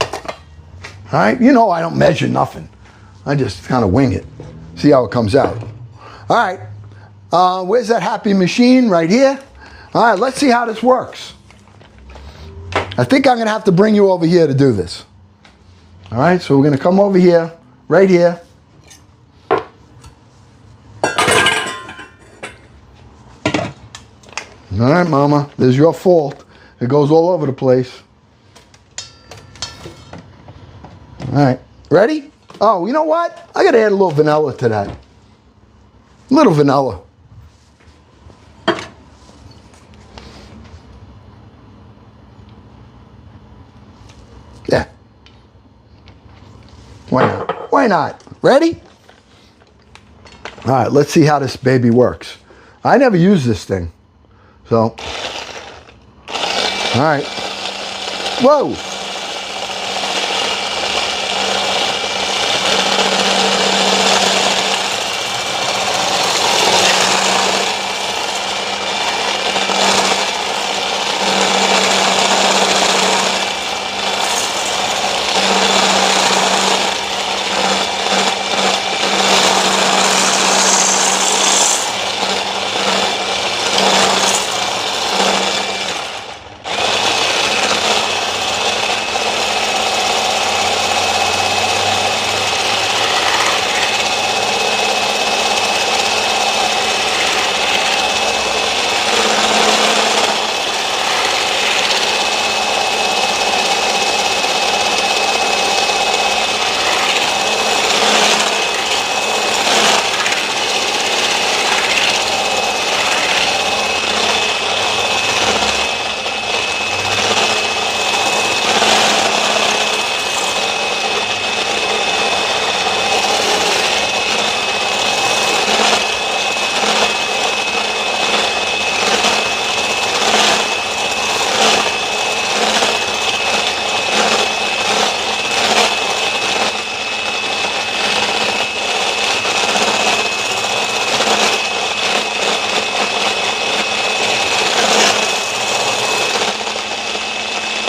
Speaker 1: All right, you know I don't measure nothing. I just kind of wing it. See how it comes out. All right, where's that happy machine? Right here. All right, let's see how this works. I think I'm going to have to bring you over here to do this. All right, so we're going to come over here, right here. All right, Mama, this is your fault. It goes all over the place. All right, ready? Oh, you know what? I got to add a little vanilla to that. A little vanilla. Yeah. Why not? Why not? Ready? All right, let's see how this baby works. I never use this thing. So, all right. Whoa.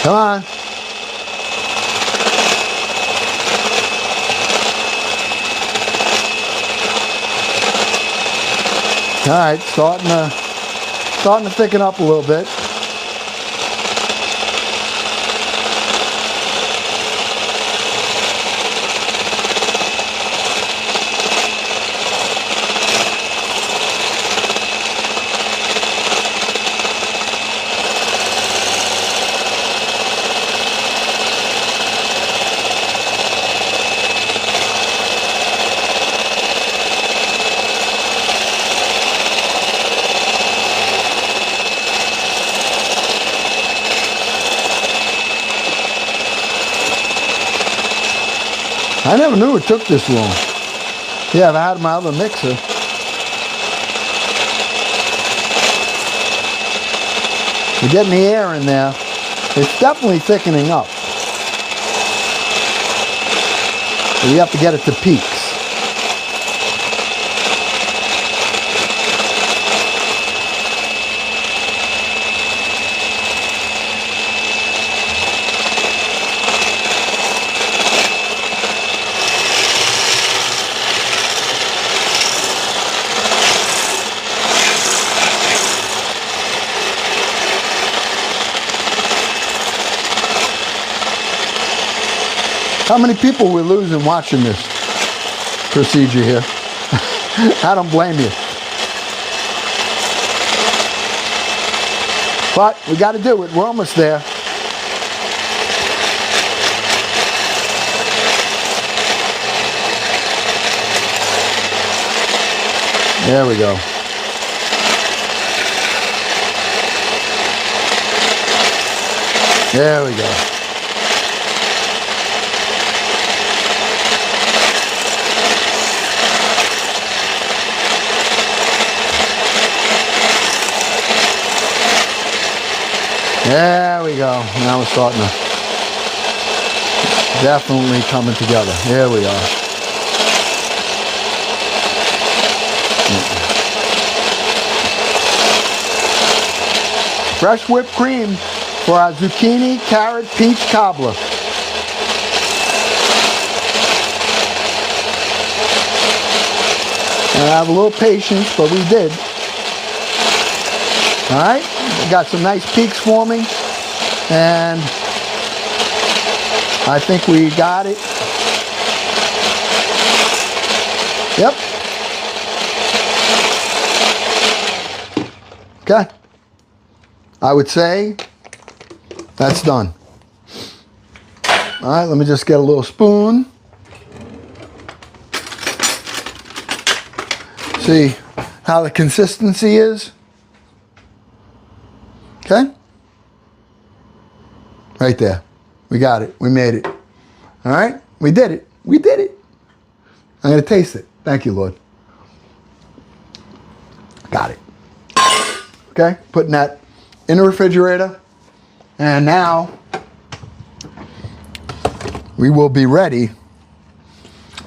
Speaker 1: Come on. All right, starting to thicken up a little bit. I never knew it took this long. Yeah, if I had my other mixer. We're getting the air in there. It's definitely thickening up. But you have to get it to peaks. How many people we're losing watching this procedure here? I don't blame you. But we got to do it. We're almost there. There we go. There we go. There we go. Now we're starting to definitely coming together. Here we are. Fresh whipped cream for our zucchini, carrot, peach cobbler. And I have a little patience, but we did. All right. We got some nice peaks forming, and I think we got it. Yep. Okay. I would say that's done. All right, let me just get a little spoon. See how the consistency is. Okay? Right there. We got it. We made it. All right? We did it. We did it. I'm going to taste it. Thank you, Lord. Got it. Okay? Putting that in the refrigerator. And now we will be ready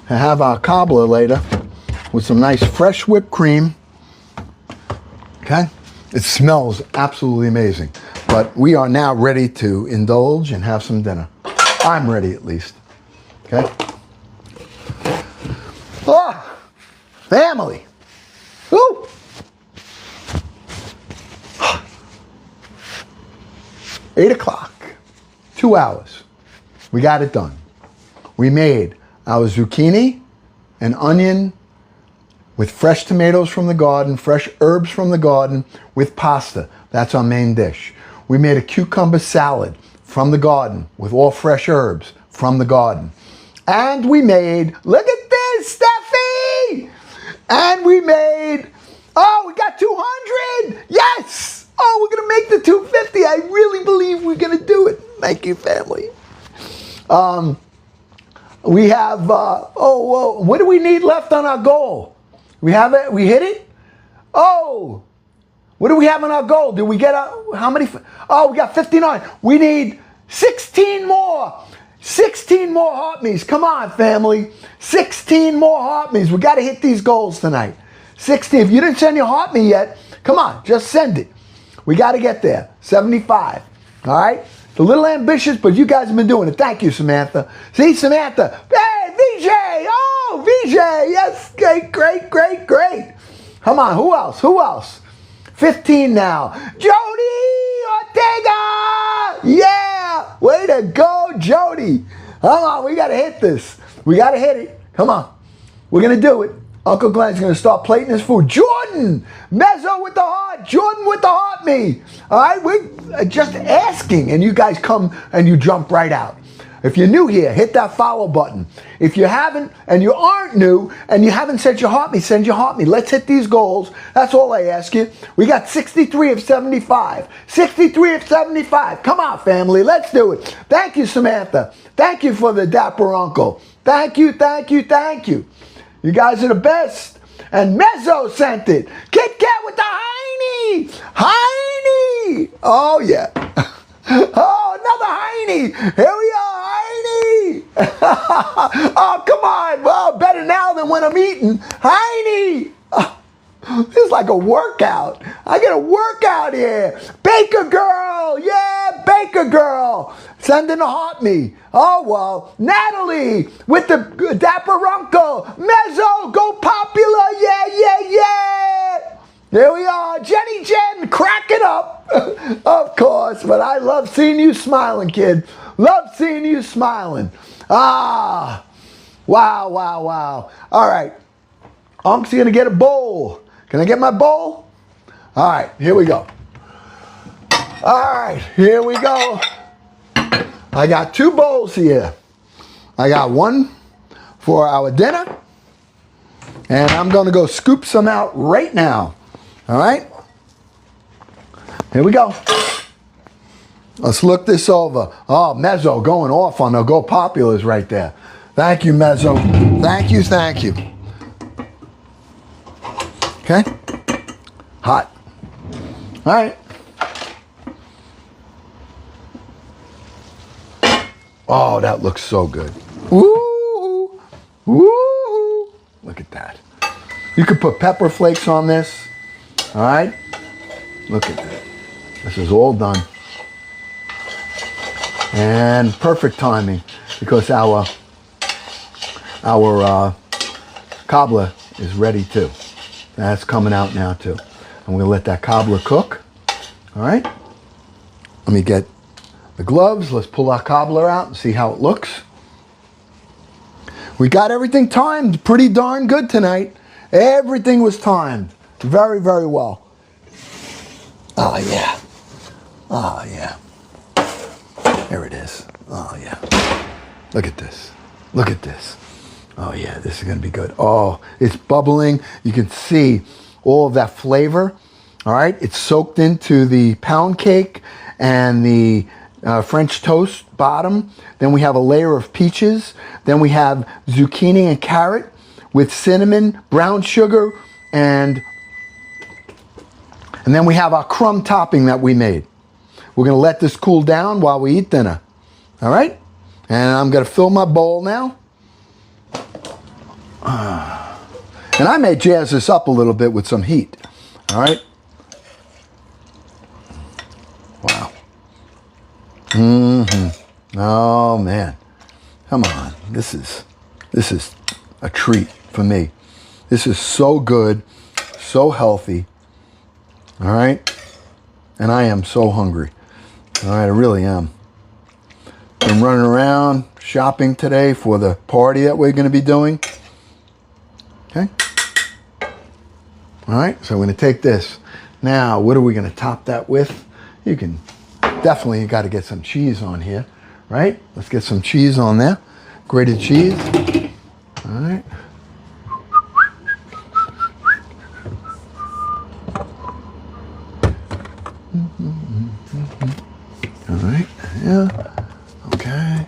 Speaker 1: to have our cobbler later with some nice fresh whipped cream. Okay? It smells absolutely amazing. But we are now ready to indulge and have some dinner. I'm ready at least. Okay? Oh! Family! Woo! 8 o'clock. 2 hours. We got it done. We made our zucchini and onion with fresh tomatoes from the garden, fresh herbs from the garden, with pasta. That's our main dish. We made a cucumber salad from the garden with all fresh herbs from the garden. And we made, look at this, Steffi! And we made, oh, we got 200! Yes! Oh, we're going to make the 250. I really believe we're going to do it. Thank you, family. We have, what do we need left on our goal? We have it? We hit it? Oh, what do we have on our goal? Did we get how many? Oh, we got 59. We need 16 more. 16 more heart me's. Come on, family. 16 more heart me's. We got to hit these goals tonight. 16. If you didn't send your heart me yet, come on, just send it. We got to get there. 75. All right? A little ambitious, but you guys have been doing it. Thank you, Samantha. See, Samantha. Hey, VJ. Oh, VJ. Yes, great, great, great, great. Come on, who else? Who else? 15 now. Jody Ortega. Yeah. Way to go, Jody. Come on, we got to hit this. We got to hit it. Come on. We're going to do it. Uncle Glenn's going to start plating his food. Jordan! Mezzo with the heart. Jordan with the heart me. All right? We're just asking. And you guys come and you jump right out. If you're new here, hit that follow button. If you haven't and you aren't new and you haven't sent your heart me, send your heart me. Let's hit these goals. That's all I ask you. We got 63 of 75. 63 of 75. Come on, family. Let's do it. Thank you, Samantha. Thank you for the dapper uncle. Thank you, thank you, thank you. You guys are the best. And Mezzo sent it. Kit Kat with the Heine. Heine. Oh, yeah. Oh, another Heine. Here we are, Heine. Oh, come on. Well, better now than when I'm eating. Heine. This is like a workout. I get a workout here. Baker girl. Yeah, Baker girl. Sending a heart me. Oh, well. Natalie with the dapper uncle. Mezzo, go popular. Yeah, yeah, yeah. There we are. Jenny Jen, crack it up. Of course, but I love seeing you smiling, kid. Love seeing you smiling. Ah. Wow, wow, wow. All right. Unc's going to get a bowl. Can I get my bowl? All right, here we go. All right, here we go. I got 2 bowls here. I got one for our dinner, and I'm going to go scoop some out right now. All right? Here we go. Let's look this over. Oh, Mezzo going off on the Go Populars right there. Thank you, Mezzo. Thank you, thank you. Okay? Hot. All right. Oh, that looks so good. Woo! Woo! Look at that. You could put pepper flakes on this. All right? Look at that. This is all done. And perfect timing because our cobbler is ready too. That's coming out now too. I'm going to let that cobbler cook. All right. Let me get the gloves. Let's pull our cobbler out and see how it looks. We got everything timed pretty darn good tonight. Everything was timed very, very well. Oh, yeah. Oh, yeah. There it is. Oh, yeah. Look at this. Look at this. Oh, yeah, this is going to be good. Oh, it's bubbling. You can see all of that flavor. All right, it's soaked into the pound cake and the French toast bottom. Then we have a layer of peaches. Then we have zucchini and carrot with cinnamon, brown sugar, and then we have our crumb topping that we made. We're going to let this cool down while we eat dinner. All right? And I'm going to fill my bowl now. And I may jazz this up a little bit with some heat. All right? Wow. Oh, man. Come on. This is a treat for me. This is so good, so healthy. All right? And I am so hungry. All right, I really am. Been running around shopping today for the party that we're going to be doing. Okay? All right, so I'm going to take this. Now, what are we going to top that with? You can definitely got to get some cheese on here, right? Let's get some cheese on there. Grated cheese. All right. All right, yeah, okay.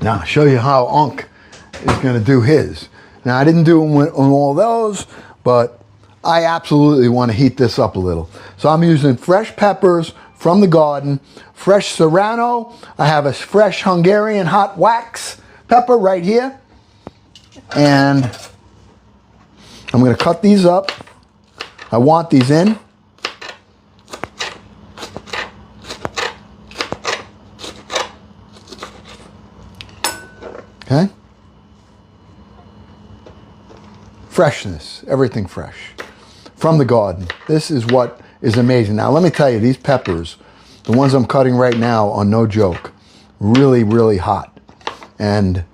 Speaker 1: Now, I'll show you how Unc is going to do his. Now, I didn't do them on all those, but I absolutely want to heat this up a little. So I'm using fresh peppers from the garden, fresh serrano. I have a fresh Hungarian hot wax pepper right here. And I'm going to cut these up. I want these in. Okay. Freshness, everything fresh from the garden. This is what is amazing. Now, let me tell you, these peppers, the ones I'm cutting right now, are no joke. Really, really hot. And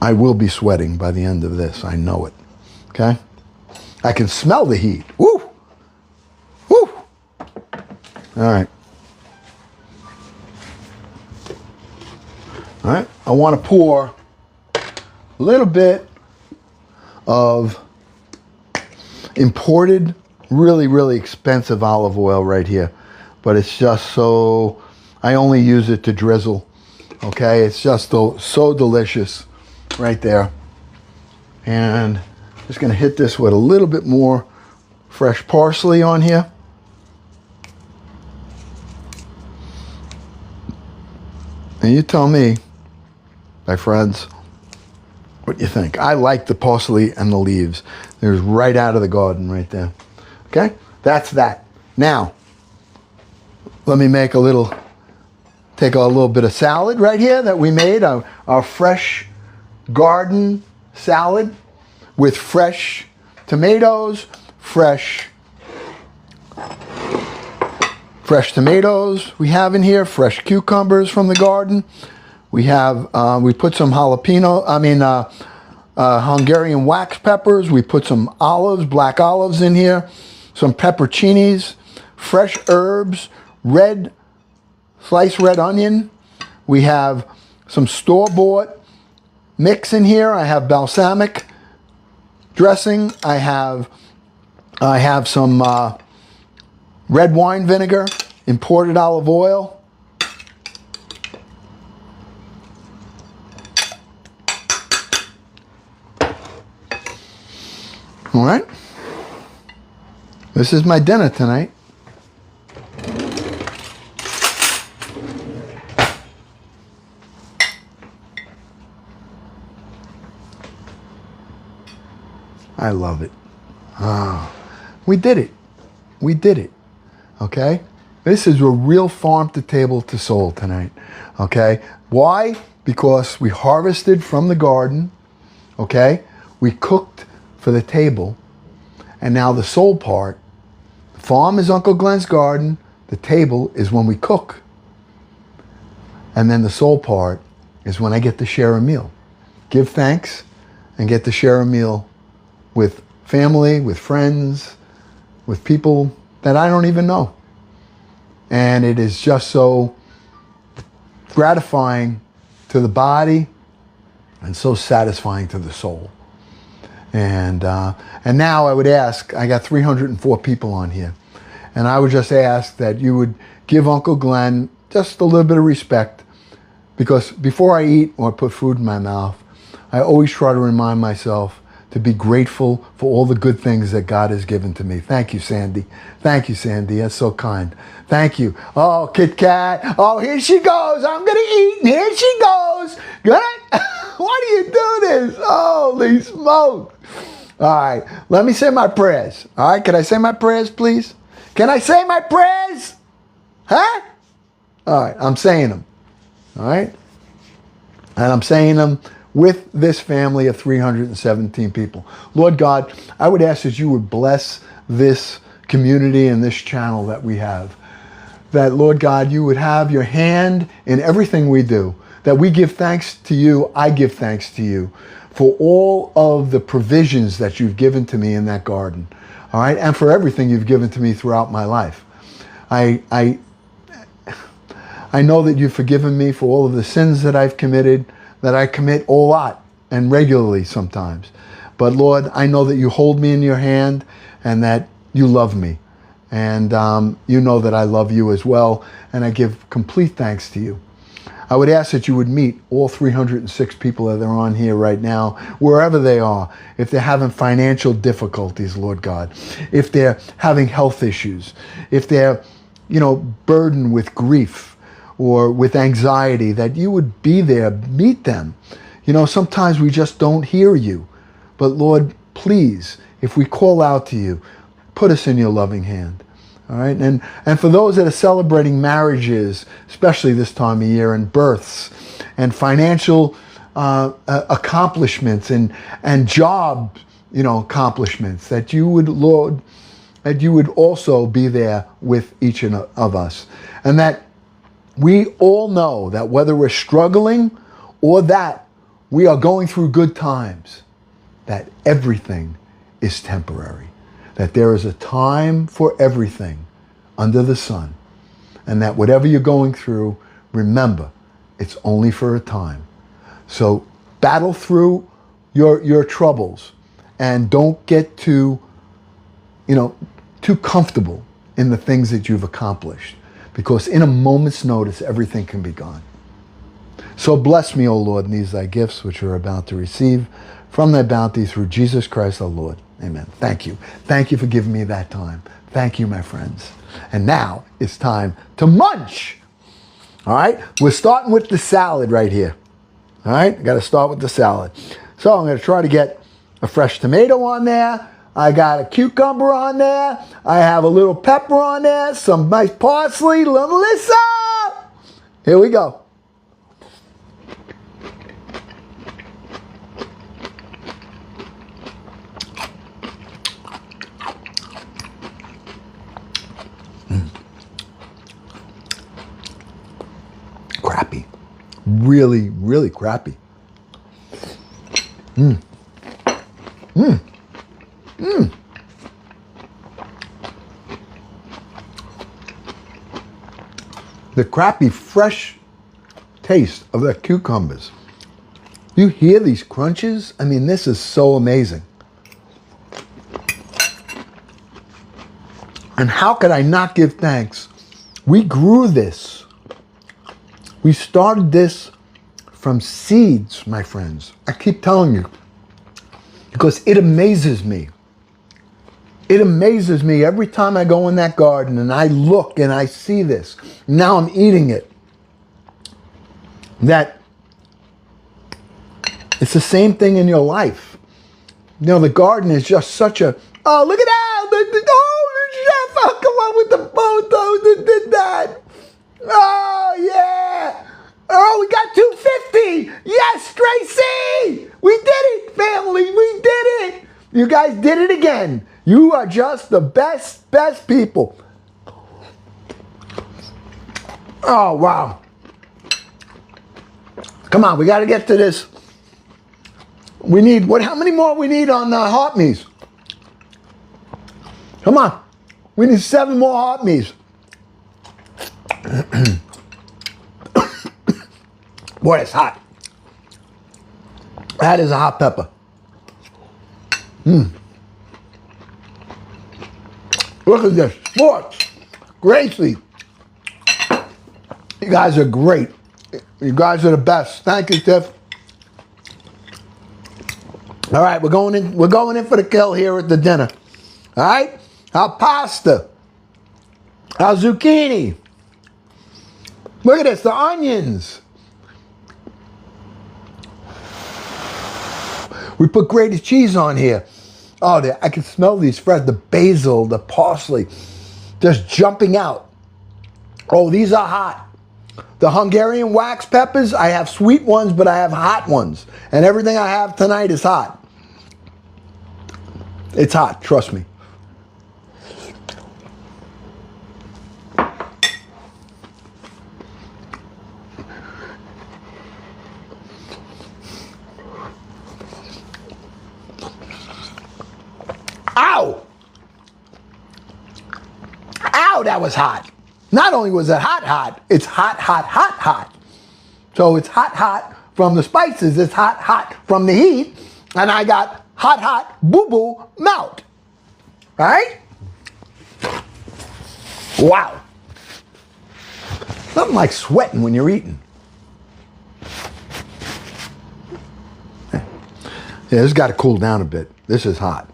Speaker 1: I will be sweating by the end of this. I know it. Okay? I can smell the heat. Woo! Woo! All right. All right. I want to pour a little bit of imported, really, really expensive olive oil right here. But it's just so, I only use it to drizzle. Okay? It's just so delicious right there. And just going to hit this with a little bit more fresh parsley on here. And you tell me, my friends, what you think. I like the parsley and the leaves. There's right out of the garden right there. Okay? That's that. Now, let me take a little bit of salad right here that we made, our fresh garden salad with fresh tomatoes, fresh tomatoes we have in here, fresh cucumbers from the garden. We have, we put some Hungarian wax peppers. We put some olives, black olives in here, some pepperoncinis, fresh herbs, sliced red onion. We have some store-bought mix in here. I have balsamic dressing. I have some red wine vinegar, imported olive oil. All right. This is my dinner tonight. I love it. We did it. We did it. Okay? This is a real farm to table to soul tonight. Okay? Why? Because we harvested from the garden. Okay? We cooked for the table. And now the soul part, the farm is Uncle Glenn's garden. The table is when we cook. And then the soul part is when I get to share a meal. Give thanks and get to share a meal with family, with friends, with people that I don't even know. And it is just so gratifying to the body and so satisfying to the soul. And now I would ask, I got 304 people on here, and I would just ask that you would give Uncle Glenn just a little bit of respect, because before I eat or put food in my mouth, I always try to remind myself to be grateful for all the good things that God has given to me. Thank you, Sandy. Thank you, Sandy. That's so kind. Thank you. Oh, Kit Kat. Oh, here she goes. I'm going to eat, and here she goes. Good. Why do you do this? Holy smoke. All right. Let me say my prayers. All right. Can I say my prayers, please? Can I say my prayers? Huh? All right. I'm saying them. All right. And I'm saying them with this family of 317 people. Lord God, I would ask that you would bless this community and this channel that we have. That, Lord God, you would have your hand in everything we do. That we give thanks to you, I give thanks to you for all of the provisions that you've given to me in that garden. All right? And for everything you've given to me throughout my life. I know that you've forgiven me for all of the sins that I've committed, that I commit a lot and regularly sometimes. But Lord, I know that you hold me in your hand and that you love me. And you know that I love you as well. And I give complete thanks to you. I would ask that you would meet all 306 people that are on here right now, wherever they are. If they're having financial difficulties, Lord God. If they're having health issues. If they're, burdened with grief. or with anxiety, that you would be there, meet them. You know, sometimes we just don't hear you. But Lord, please, if we call out to you, put us in your loving hand. All right? And for those that are celebrating marriages, especially this time of year, and births, and financial accomplishments, and job, accomplishments, that you would, Lord, that you would also be there with each of us. And that we all know that whether we're struggling or that we are going through good times, that everything is temporary. That there is a time for everything under the sun. And that whatever you're going through, remember, it's only for a time. So battle through your troubles and don't get too comfortable in the things that you've accomplished. Because in a moment's notice, everything can be gone. So bless me, O Lord, in these thy gifts, which we're about to receive from thy bounty through Jesus Christ our Lord. Amen. Thank you. Thank you for giving me that time. Thank you, my friends. And now it's time to munch. All right? We're starting with the salad right here. All right? Got to start with the salad. So I'm going to try to get a fresh tomato on there. I got a cucumber on there. I have a little pepper on there. Some nice parsley. Melissa! Here we go. Crappy. Really, really crappy. The crappy, fresh taste of the cucumbers. You hear these crunches? I mean, this is so amazing. And how could I not give thanks? We grew this. We started this from seeds, my friends. I keep telling you, because it amazes me. It amazes me every time I go in that garden and I look and I see this. Now I'm eating it. That it's the same thing in your life. You know, the garden is just such a, oh, look at that. Oh, come on with the photos that did that. Oh, yeah. Oh, we got 250. Yes, Tracy. We did it, family. We did it. You guys did it again. You are just the best people. Oh, wow. Come on, we got to get to this. We need, how many more we need on hot meats? Come on. We need 7 more hot meats. Boy, it's hot. That is a hot pepper. Look at this. Sports. Gracie. You guys are great. You guys are the best. Thank you, Tiff. All right, we're going in for the kill here at the dinner. All right? Our pasta. Our zucchini. Look at this, the onions. We put grated cheese on here. Oh, I can smell these fresh, the basil, the parsley, just jumping out. Oh, these are hot. The Hungarian wax peppers, I have sweet ones, but I have hot ones. And everything I have tonight is hot. It's hot, trust me. Ow! Ow, that was hot. Not only was it hot, it's hot. So it's hot from the spices. It's hot from the heat. And I got hot, boo-boo melt. Right? Wow. Nothing like sweating when you're eating. Yeah, this has got to cool down a bit. This is hot.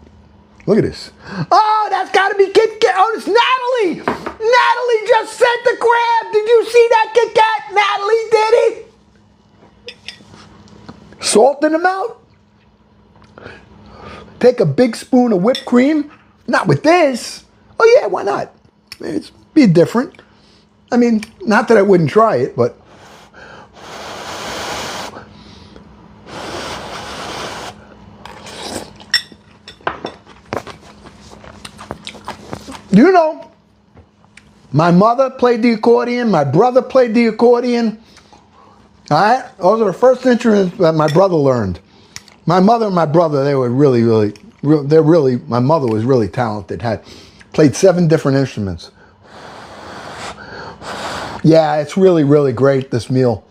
Speaker 1: Look at this. Oh, that's got to be Kit Kat. Oh, it's Natalie. Natalie just sent the crab. Did you see that, Kit Kat? Salt in the mouth? Take a big spoon of whipped cream? Not with this. Oh yeah, why not? It's be different. I mean, not that I wouldn't try it, but you know, my mother played the accordion, my brother played the accordion. All right, those are the first instruments that my brother learned. My mother and my brother, they were my mother was really talented, played 7 different instruments. Yeah, it's really, really great, this meal.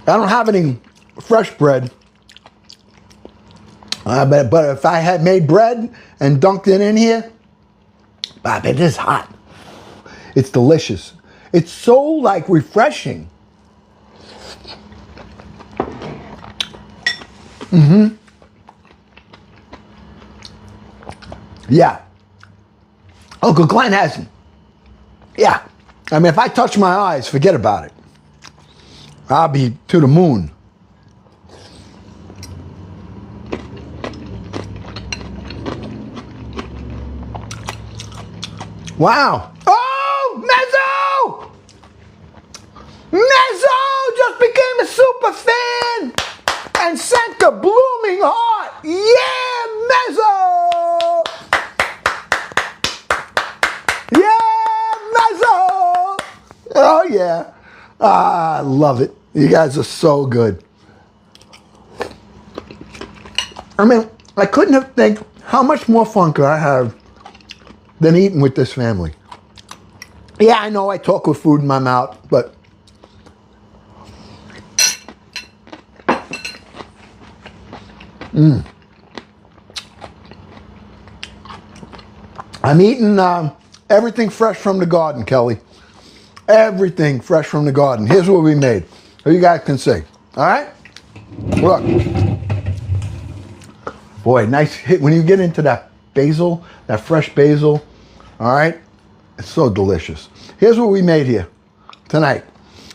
Speaker 1: I don't have any fresh bread. But if I had made bread and dunked it in here, Bob, it is hot. It's delicious. It's so like refreshing. Yeah. Uncle Glenn hasn't. Yeah. I mean, if I touch my eyes, forget about it. I'll be to the moon. Wow. Oh, Mezzo! Mezzo just became a super fan and sent a blooming heart. Yeah, Mezzo! Yeah, Mezzo! Oh, yeah. I love it. You guys are so good. I mean, I couldn't have think how much more fun could I have than eating with this family. Yeah, I know I talk with food in my mouth, but I'm eating everything fresh from the garden, Kelly. Everything fresh from the garden. Here's what we made, so you guys can see. All right? Look. Boy, nice hit. When you get into that basil, that fresh basil, all right? It's so delicious. Here's what we made here tonight.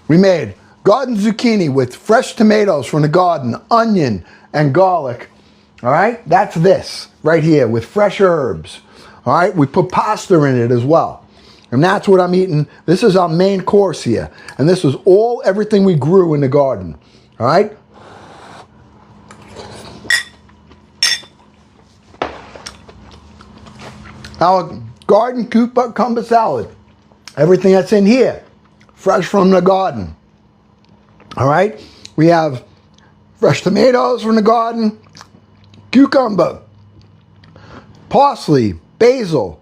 Speaker 1: We made garden zucchini with fresh tomatoes from the garden, onion, and garlic. All right? That's this right here with fresh herbs. All right? We put pasta in it as well. And that's what I'm eating. This is our main course here. And this is everything we grew in the garden. All right? Our garden cucumber salad. Everything that's in here, fresh from the garden. All right? We have fresh tomatoes from the garden, cucumber, parsley, basil.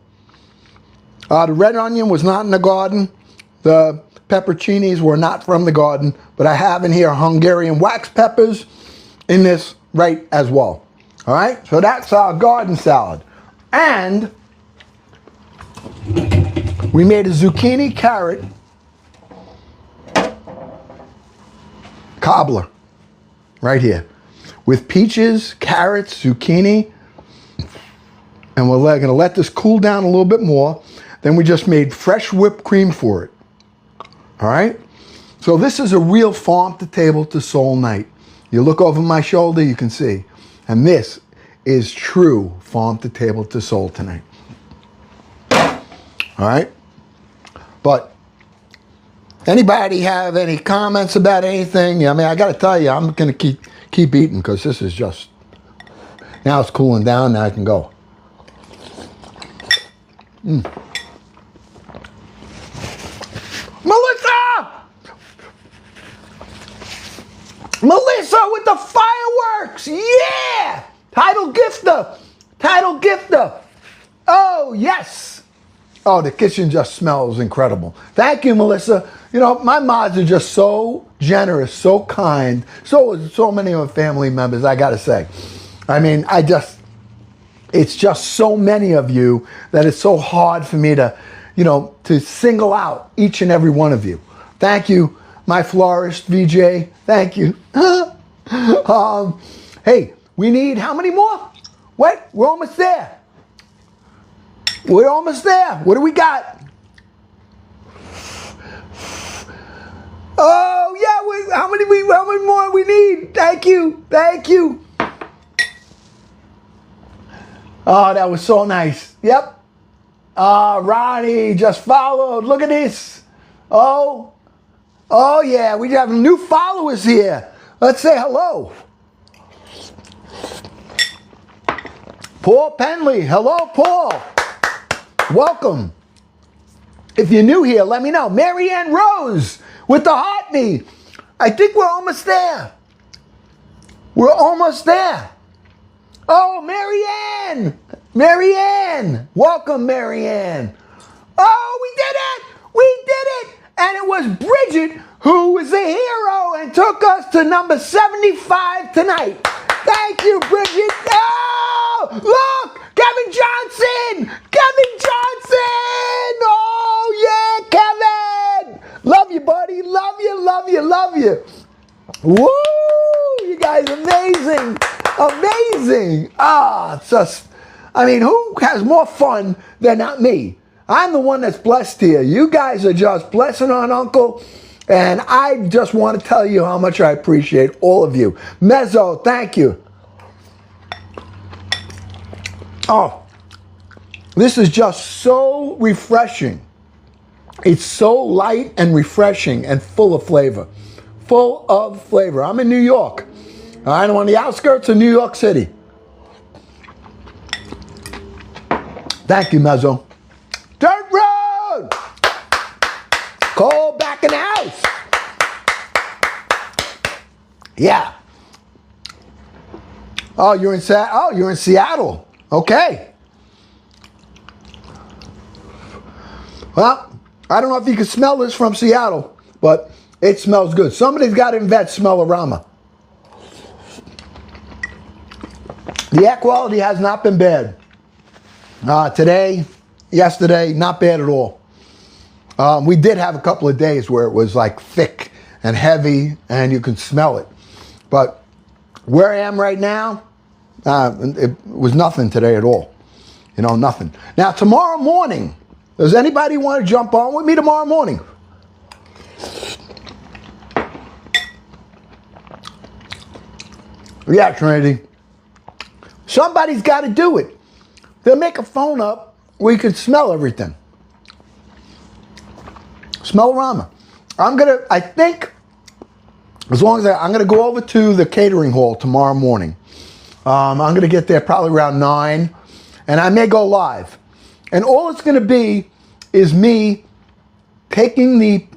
Speaker 1: The red onion was not in the garden. The pepperoncinis were not from the garden, but I have in here Hungarian wax peppers in this right as well. All right? So that's our garden salad. And we made a zucchini carrot cobbler right here with peaches, carrots, zucchini. And we're going to let this cool down a little bit more. Then we just made fresh whipped cream for it. All right? So this is a real farm to table to soul night. You look over my shoulder, you can see. And this is true farm to table to soul tonight. All right? But anybody have any comments about anything? I mean, I got to tell you, I'm going to keep eating because this is just, now it's cooling down, now I can go. Melissa with the fireworks! Yeah! Title gifter! Oh, yes! Oh, the kitchen just smells incredible. Thank you, Melissa. You know, my mods are just so generous, so kind. So many of our family members, I gotta say. I mean, it's just so many of you that it's so hard for me to, to single out each and every one of you. Thank you, my florist, VJ. Thank you. Hey, we need how many more? What? We're almost there. We're almost there. What do we got? Oh yeah, how many more we need? Thank you. Oh, that was so nice. Yep. Ronnie just followed. Look at this. Oh yeah, we have new followers here. Let's say hello. Paul Penley. Hello, Paul. Welcome. If you're new here, let me know. Marianne Rose with the heart me. I think we're almost there. We're almost there. Oh, Marianne. Marianne. Welcome, Marianne. Oh, we did it. We did it. And it was Bridget who was a hero and took us to number 75 tonight. Thank you, Bridget. Oh, look, Kevin Johnson. Kevin Johnson. Oh, yeah, Kevin. Love you, buddy. Love you, love you, love you. Woo, you guys amazing. Amazing. It's just, I mean, who has more fun than not me? I'm the one that's blessed here. You guys are just blessing on Uncle. And I just want to tell you how much I appreciate all of you. Mezzo, thank you. Oh, this is just so refreshing. It's so light and refreshing and full of flavor. Full of flavor. I'm in New York. I'm on the outskirts of New York City. Thank you, Mezzo. Dirt Road! Cole back in the house. Yeah. Oh, you're in Seattle. Okay. Well, I don't know if you can smell this from Seattle, but it smells good. Somebody's got to invent Smell-O-Rama. The air quality has not been bad. Today, yesterday, not bad at all. We did have a couple of days where it was like thick and heavy and you can smell it. But where I am right now, it was nothing today at all. You know, nothing. Now, tomorrow morning, does anybody want to jump on with me tomorrow morning? Yeah, Trinity. Somebody's got to do it. They'll make a phone up where you can smell everything. Smell-O-Rama. I think, as long as I'm going to go over to the catering hall tomorrow morning. I'm going to get there probably around 9, and I may go live. And all it's going to be is me taking the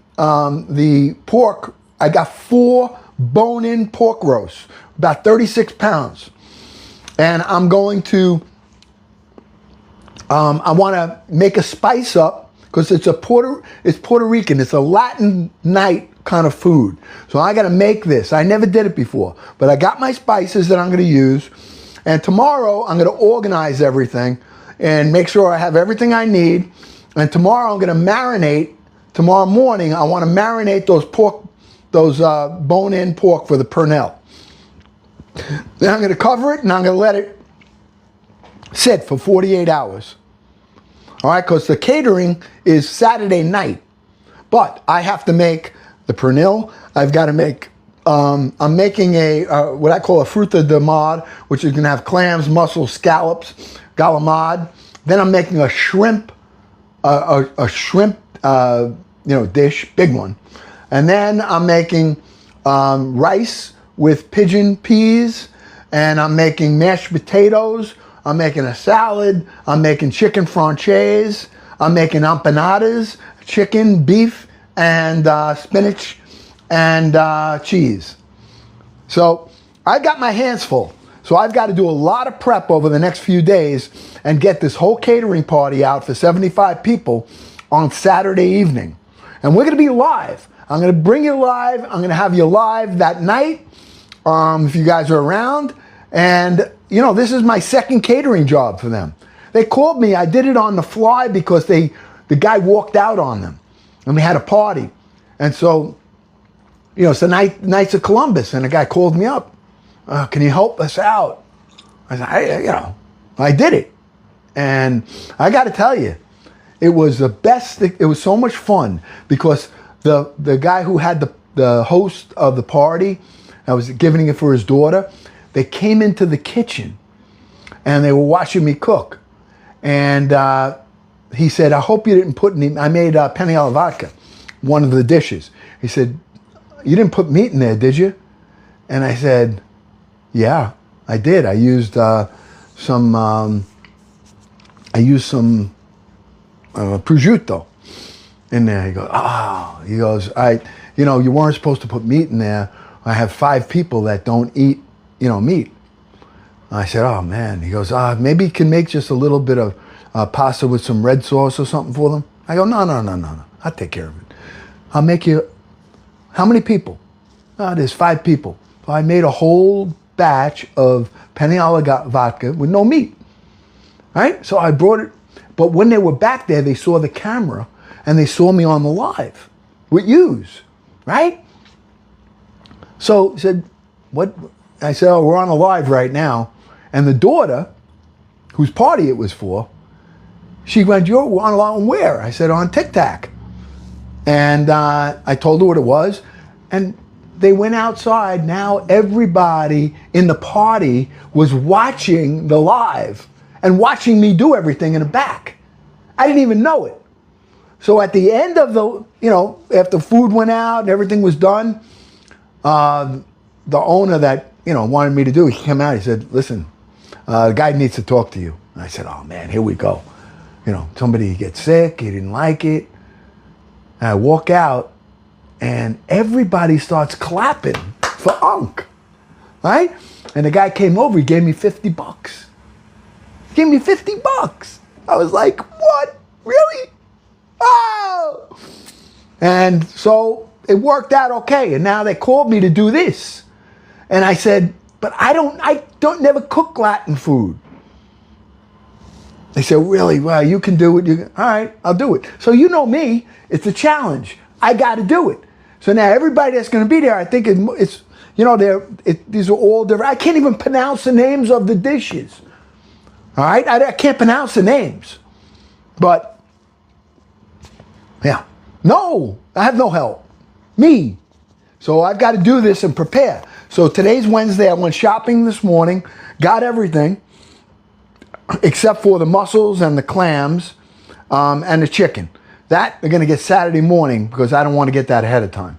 Speaker 1: pork. I got 4 bone-in pork roasts, about 36 pounds. And I'm going to, I want to make a spice up because it's Puerto Rican. It's a Latin night kind of food. So I got to make this. I never did it before, but I got my spices that I'm going to use. And tomorrow I'm going to organize everything and make sure I have everything I need. And tomorrow I'm going to marinate. Tomorrow morning I want to marinate those bone-in pork for the Pernell. Then I'm going to cover it and I'm going to let it sit for 48 hours. All right, because the catering is Saturday night. But I have to make the pernil. I've got to make, I'm making what I call a fruta de mar, which is going to have clams, mussels, scallops, galamad. Then I'm making a shrimp, dish, big one. And then I'm making rice with pigeon peas, and I'm making mashed potatoes. I'm making a salad. I'm making chicken francaise. I'm making empanadas, chicken, beef, and spinach and cheese. So I got my hands full. So I've got to do a lot of prep over the next few days and get this whole catering party out for 75 people on Saturday evening. And we're going to be live. I'm going to bring you live. I'm going to have you live that night if you guys are around. And, you know, this is my second catering job for them. They called me. I did it on the fly because the guy walked out on them. And we had a party. And so, you know, it's the Knights of Columbus. And the guy called me up. Can you help us out? I said, I did it. And I got to tell you, it was the best thing. It was so much fun because the guy who had the host of the party, I was giving it for his daughter. They came into the kitchen and they were watching me cook. And he said, I hope you didn't put any, I made penne alla vodka, one of the dishes. He said, you didn't put meat in there, did you? And I said, yeah, I did. I used some prosciutto in there. He goes, oh, he goes, you weren't supposed to put meat in there. I have 5 people that don't eat, meat. I said, oh man. He goes, maybe you can make just a little bit of pasta with some red sauce or something for them. I go, no. I'll take care of it. I'll make you, how many people? There's 5 people. So I made a whole batch of penne alla vodka with no meat. Right? So I brought it. But when they were back there, they saw the camera and they saw me on the live with yous. Right? So he said, what? I said, oh, we're on a live right now. And the daughter, whose party it was for, she went, you're on a live where? I said, on TikTok. And I told her what it was. And they went outside. Now everybody in the party was watching the live and watching me do everything in the back. I didn't even know it. So at the end of the, after food went out and everything was done, the owner that, wanted me to do, he came out, he said, listen, the guy needs to talk to you. And I said, oh man, here we go. Somebody gets sick, he didn't like it. And I walk out and everybody starts clapping for Unc, right? And the guy came over, he gave me $50. He gave me $50. I was like, what? Really? Oh! And so it worked out okay. And now they called me to do this. And I said, but I don't never cook Latin food. They said, really? Well, you can do it. All right, I'll do it. So you know me, it's a challenge. I got to do it. So now everybody that's going to be there, I think it's these are all different. I can't even pronounce the names of the dishes. All right, I can't pronounce the names. But yeah, no, I have no help. Me. So I've got to do this and prepare. So today's Wednesday. I went shopping this morning, got everything except for the mussels and the clams and the chicken. That they're going to get Saturday morning because I don't want to get that ahead of time.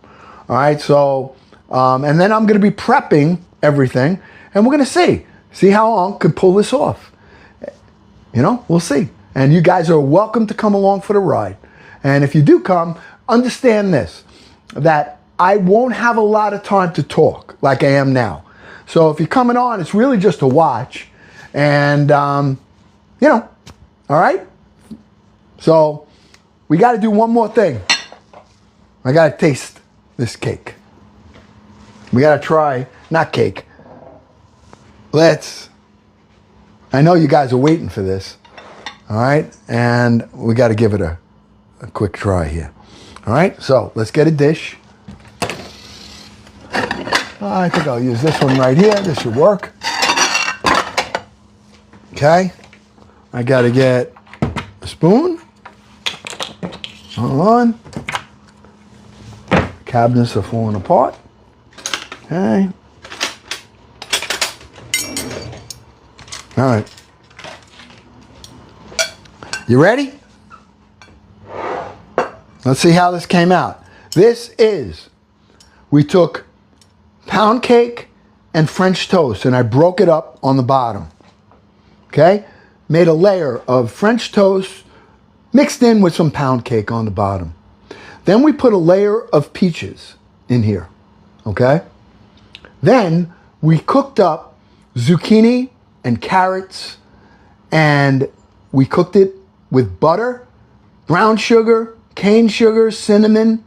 Speaker 1: All right, so, and then I'm going to be prepping everything, and we're going to see how Unc can pull this off. We'll see. And you guys are welcome to come along for the ride. And if you do come, understand this, that I won't have a lot of time to talk like I am now. So if you're coming on, it's really just to watch. And, all right? So we got to do one more thing. I got to taste this cake. We got to try, not cake. I know you guys are waiting for this. All right? And we got to give it a quick try here. All right? So let's get a dish. I think I'll use this one right here. This should work. Okay. I got to get a spoon. Hold on. Cabinets are falling apart. Okay. All right. You ready? Let's see how this came out. We took pound cake and French toast, and I broke it up on the bottom. Okay? Made a layer of French toast mixed in with some pound cake on the bottom. Then we put a layer of peaches in here. Okay? Then we cooked up zucchini and carrots, and we cooked it with butter, brown sugar, cane sugar, cinnamon,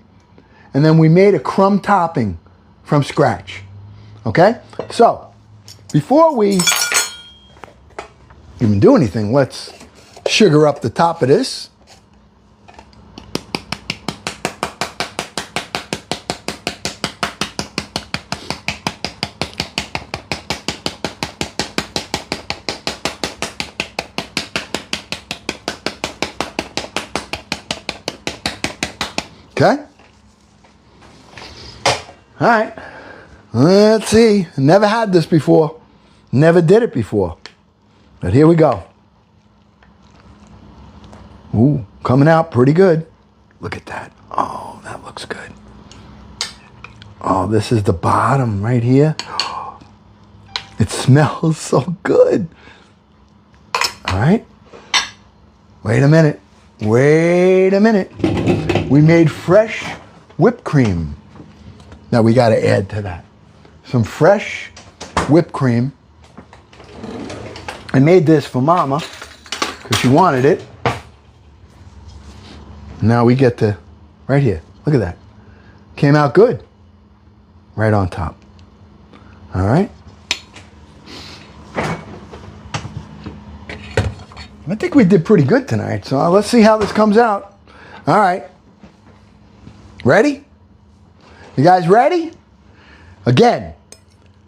Speaker 1: and then we made a crumb topping from scratch. Okay? So, before we even do anything, let's sugar up the top of this. Okay? All right. Let's see. Never had this before. Never did it before. But here we go. Ooh, coming out pretty good. Look at that. Oh, that looks good. Oh, this is the bottom right here. It smells so good. All right. Wait a minute. Wait a minute. We made fresh whipped cream. Now we got to add to that some fresh whipped cream. I made this for Mama because she wanted it. Now we get to, right here. Look at that. Came out good. Right on top. All right. I think we did pretty good tonight. So let's see how this comes out. All right. Ready? You guys ready? Again,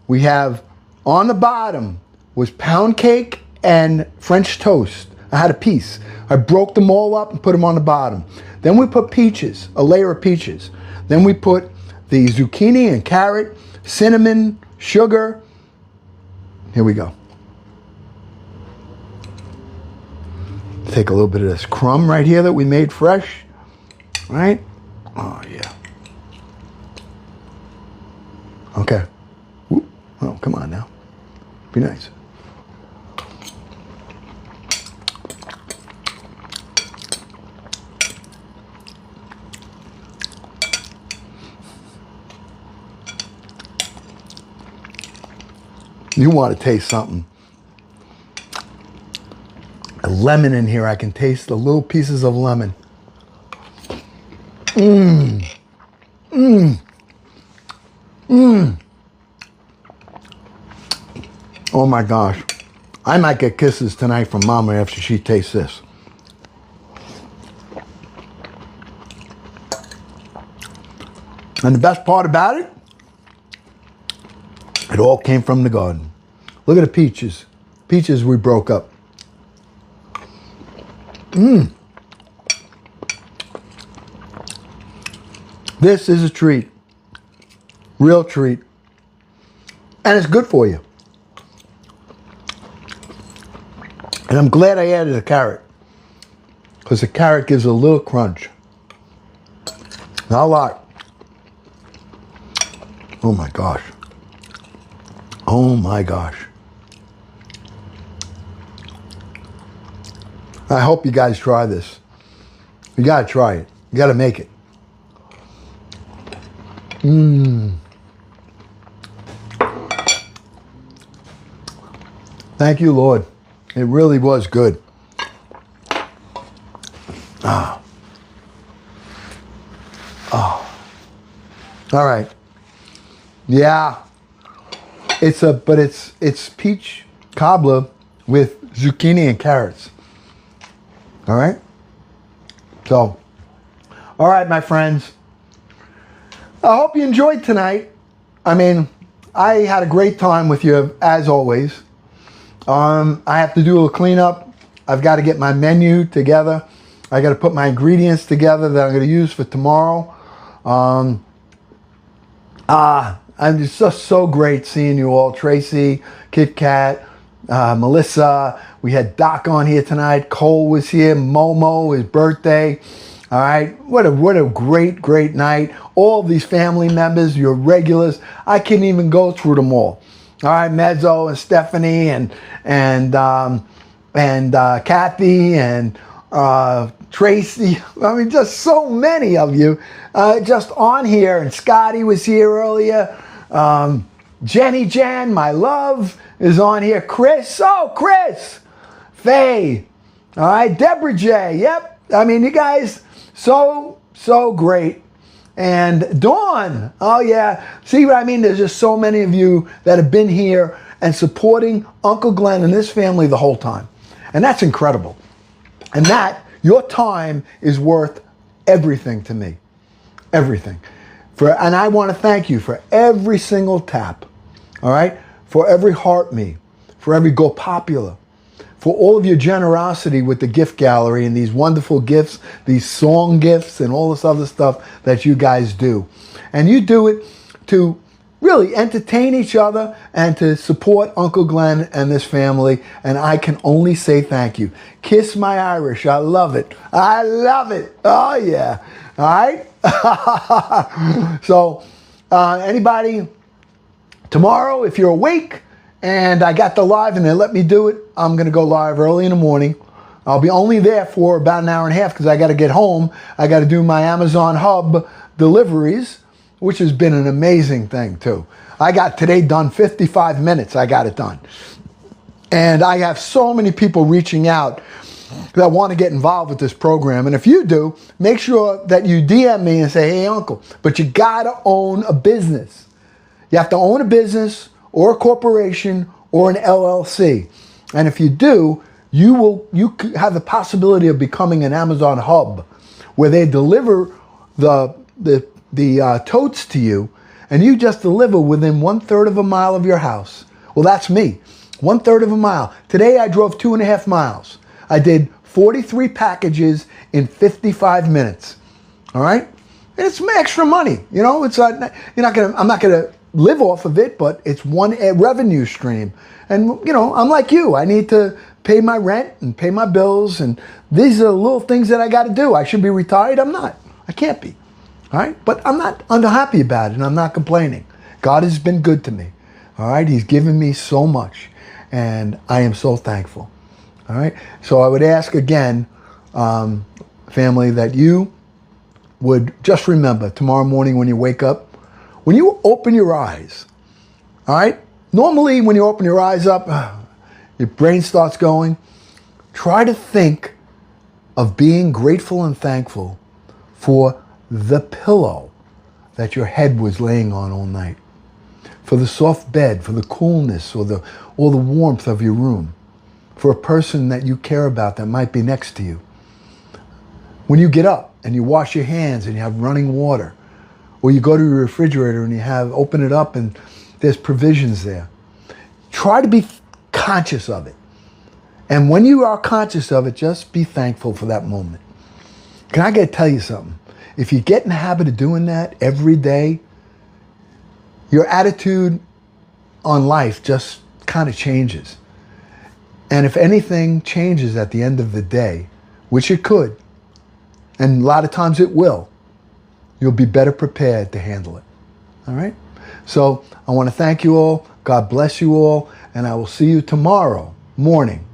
Speaker 1: we have on the bottom was pound cake and French toast. I had a piece. I broke them all up and put them on the bottom. Then we put peaches, a layer of peaches. Then we put the zucchini and carrot, cinnamon, sugar. Here we go. Take a little bit of this crumb right here that we made fresh. Right? Oh, yeah. Okay. Whoop. Oh, come on now. Be nice. You want to taste something. A lemon in here. I can taste the little pieces of lemon. Mmm. Mmm. Mmm. Oh my gosh. I might get kisses tonight from Mama after she tastes this. And the best part about it, it all came from the garden. Look at the peaches. Peaches we broke up. Mmm. This is a treat. Real treat. And it's good for you. And I'm glad I added a carrot. Because the carrot gives a little crunch. Not a lot. Oh my gosh. Oh my gosh. I hope you guys try this. You gotta try it. You gotta make it. Mmm. Thank you, Lord. It really was good. Ah. Oh. All right. Yeah. It's peach cobbler with zucchini and carrots. All right? So, all right, my friends. I hope you enjoyed tonight. I mean, I had a great time with you, as always. I have to do a cleanup. I've got to get my menu together. I got to put my ingredients together that I'm going to use for tomorrow. It's just so great seeing you all. Tracy, Kit Kat, Melissa. We had Doc on here tonight. Cole was here. Momo, his birthday. All right. What a great, great night. All these family members, your regulars. I can't even go through them all. All right. Mezzo and Stephanie and Kathy and Tracy. I mean, just so many of you just on here. And Scotty was here earlier. Jenny Jan, my love, is on here. Chris. Oh, Chris. Faye. All right. Deborah J. Yep. I mean, you guys, so great. And Dawn. Oh, yeah. See what I mean? There's just so many of you that have been here and supporting Uncle Glenn and his family the whole time. And that's incredible. And that, your time is worth everything to me. Everything. And I want to thank you for every single tap. All right? For every heart me. For every go popular. For all of your generosity with the gift gallery and these wonderful gifts, these song gifts and all this other stuff that you guys do. And you do it to really entertain each other and to support Uncle Glenn and this family. And I can only say thank you. Kiss my Irish. I love it. I love it. Oh, yeah. All right. So anybody, tomorrow, if you're awake and I got the live and they let me do it, I'm going to go live early in the morning. I'll be only there for about an hour and a half because I got to get home. I got to do my Amazon Hub deliveries, which has been an amazing thing too. I got today done 55 minutes. I got it done. And I have so many people reaching out that want to get involved with this program. And if you do, make sure that you DM me and say, hey, Uncle, but you got to own a business. You have to own a business or a corporation or an LLC. And if you do, you have the possibility of becoming an Amazon hub where they deliver the totes to you, and you just deliver within 1/3 of a mile of your house. Well, that's me. 1/3 of a mile. Today I drove 2.5 miles. I did 43 packages in 55 minutes. All right? And it's some extra money. You know, I'm not gonna live off of it, but it's one revenue stream. And you know, I'm like you. I need to pay my rent and pay my bills, and these are little things that I got to do. I should be retired. I'm not. I can't be. All right? But I'm not unhappy about it, and I'm not complaining. God has been good to me. All right? He's given me so much, and I am so thankful. All right? So I would ask again, family, that you would just remember tomorrow morning when you wake up, when you open your eyes, all right? Normally when you open your eyes up, your brain starts going. Try to think of being grateful and thankful for the pillow that your head was laying on all night, for the soft bed, for the coolness or the warmth of your room, for a person that you care about that might be next to you. When you get up and you wash your hands and you have running water, or you go to your refrigerator and open it up and there's provisions there, try to be conscious of it. And when you are conscious of it, just be thankful for that moment. Can I tell you something? If you get in the habit of doing that every day, your attitude on life just kind of changes. And if anything changes at the end of the day, which it could, and a lot of times it will, you'll be better prepared to handle it. All right? So I want to thank you all. God bless you all. And I will see you tomorrow morning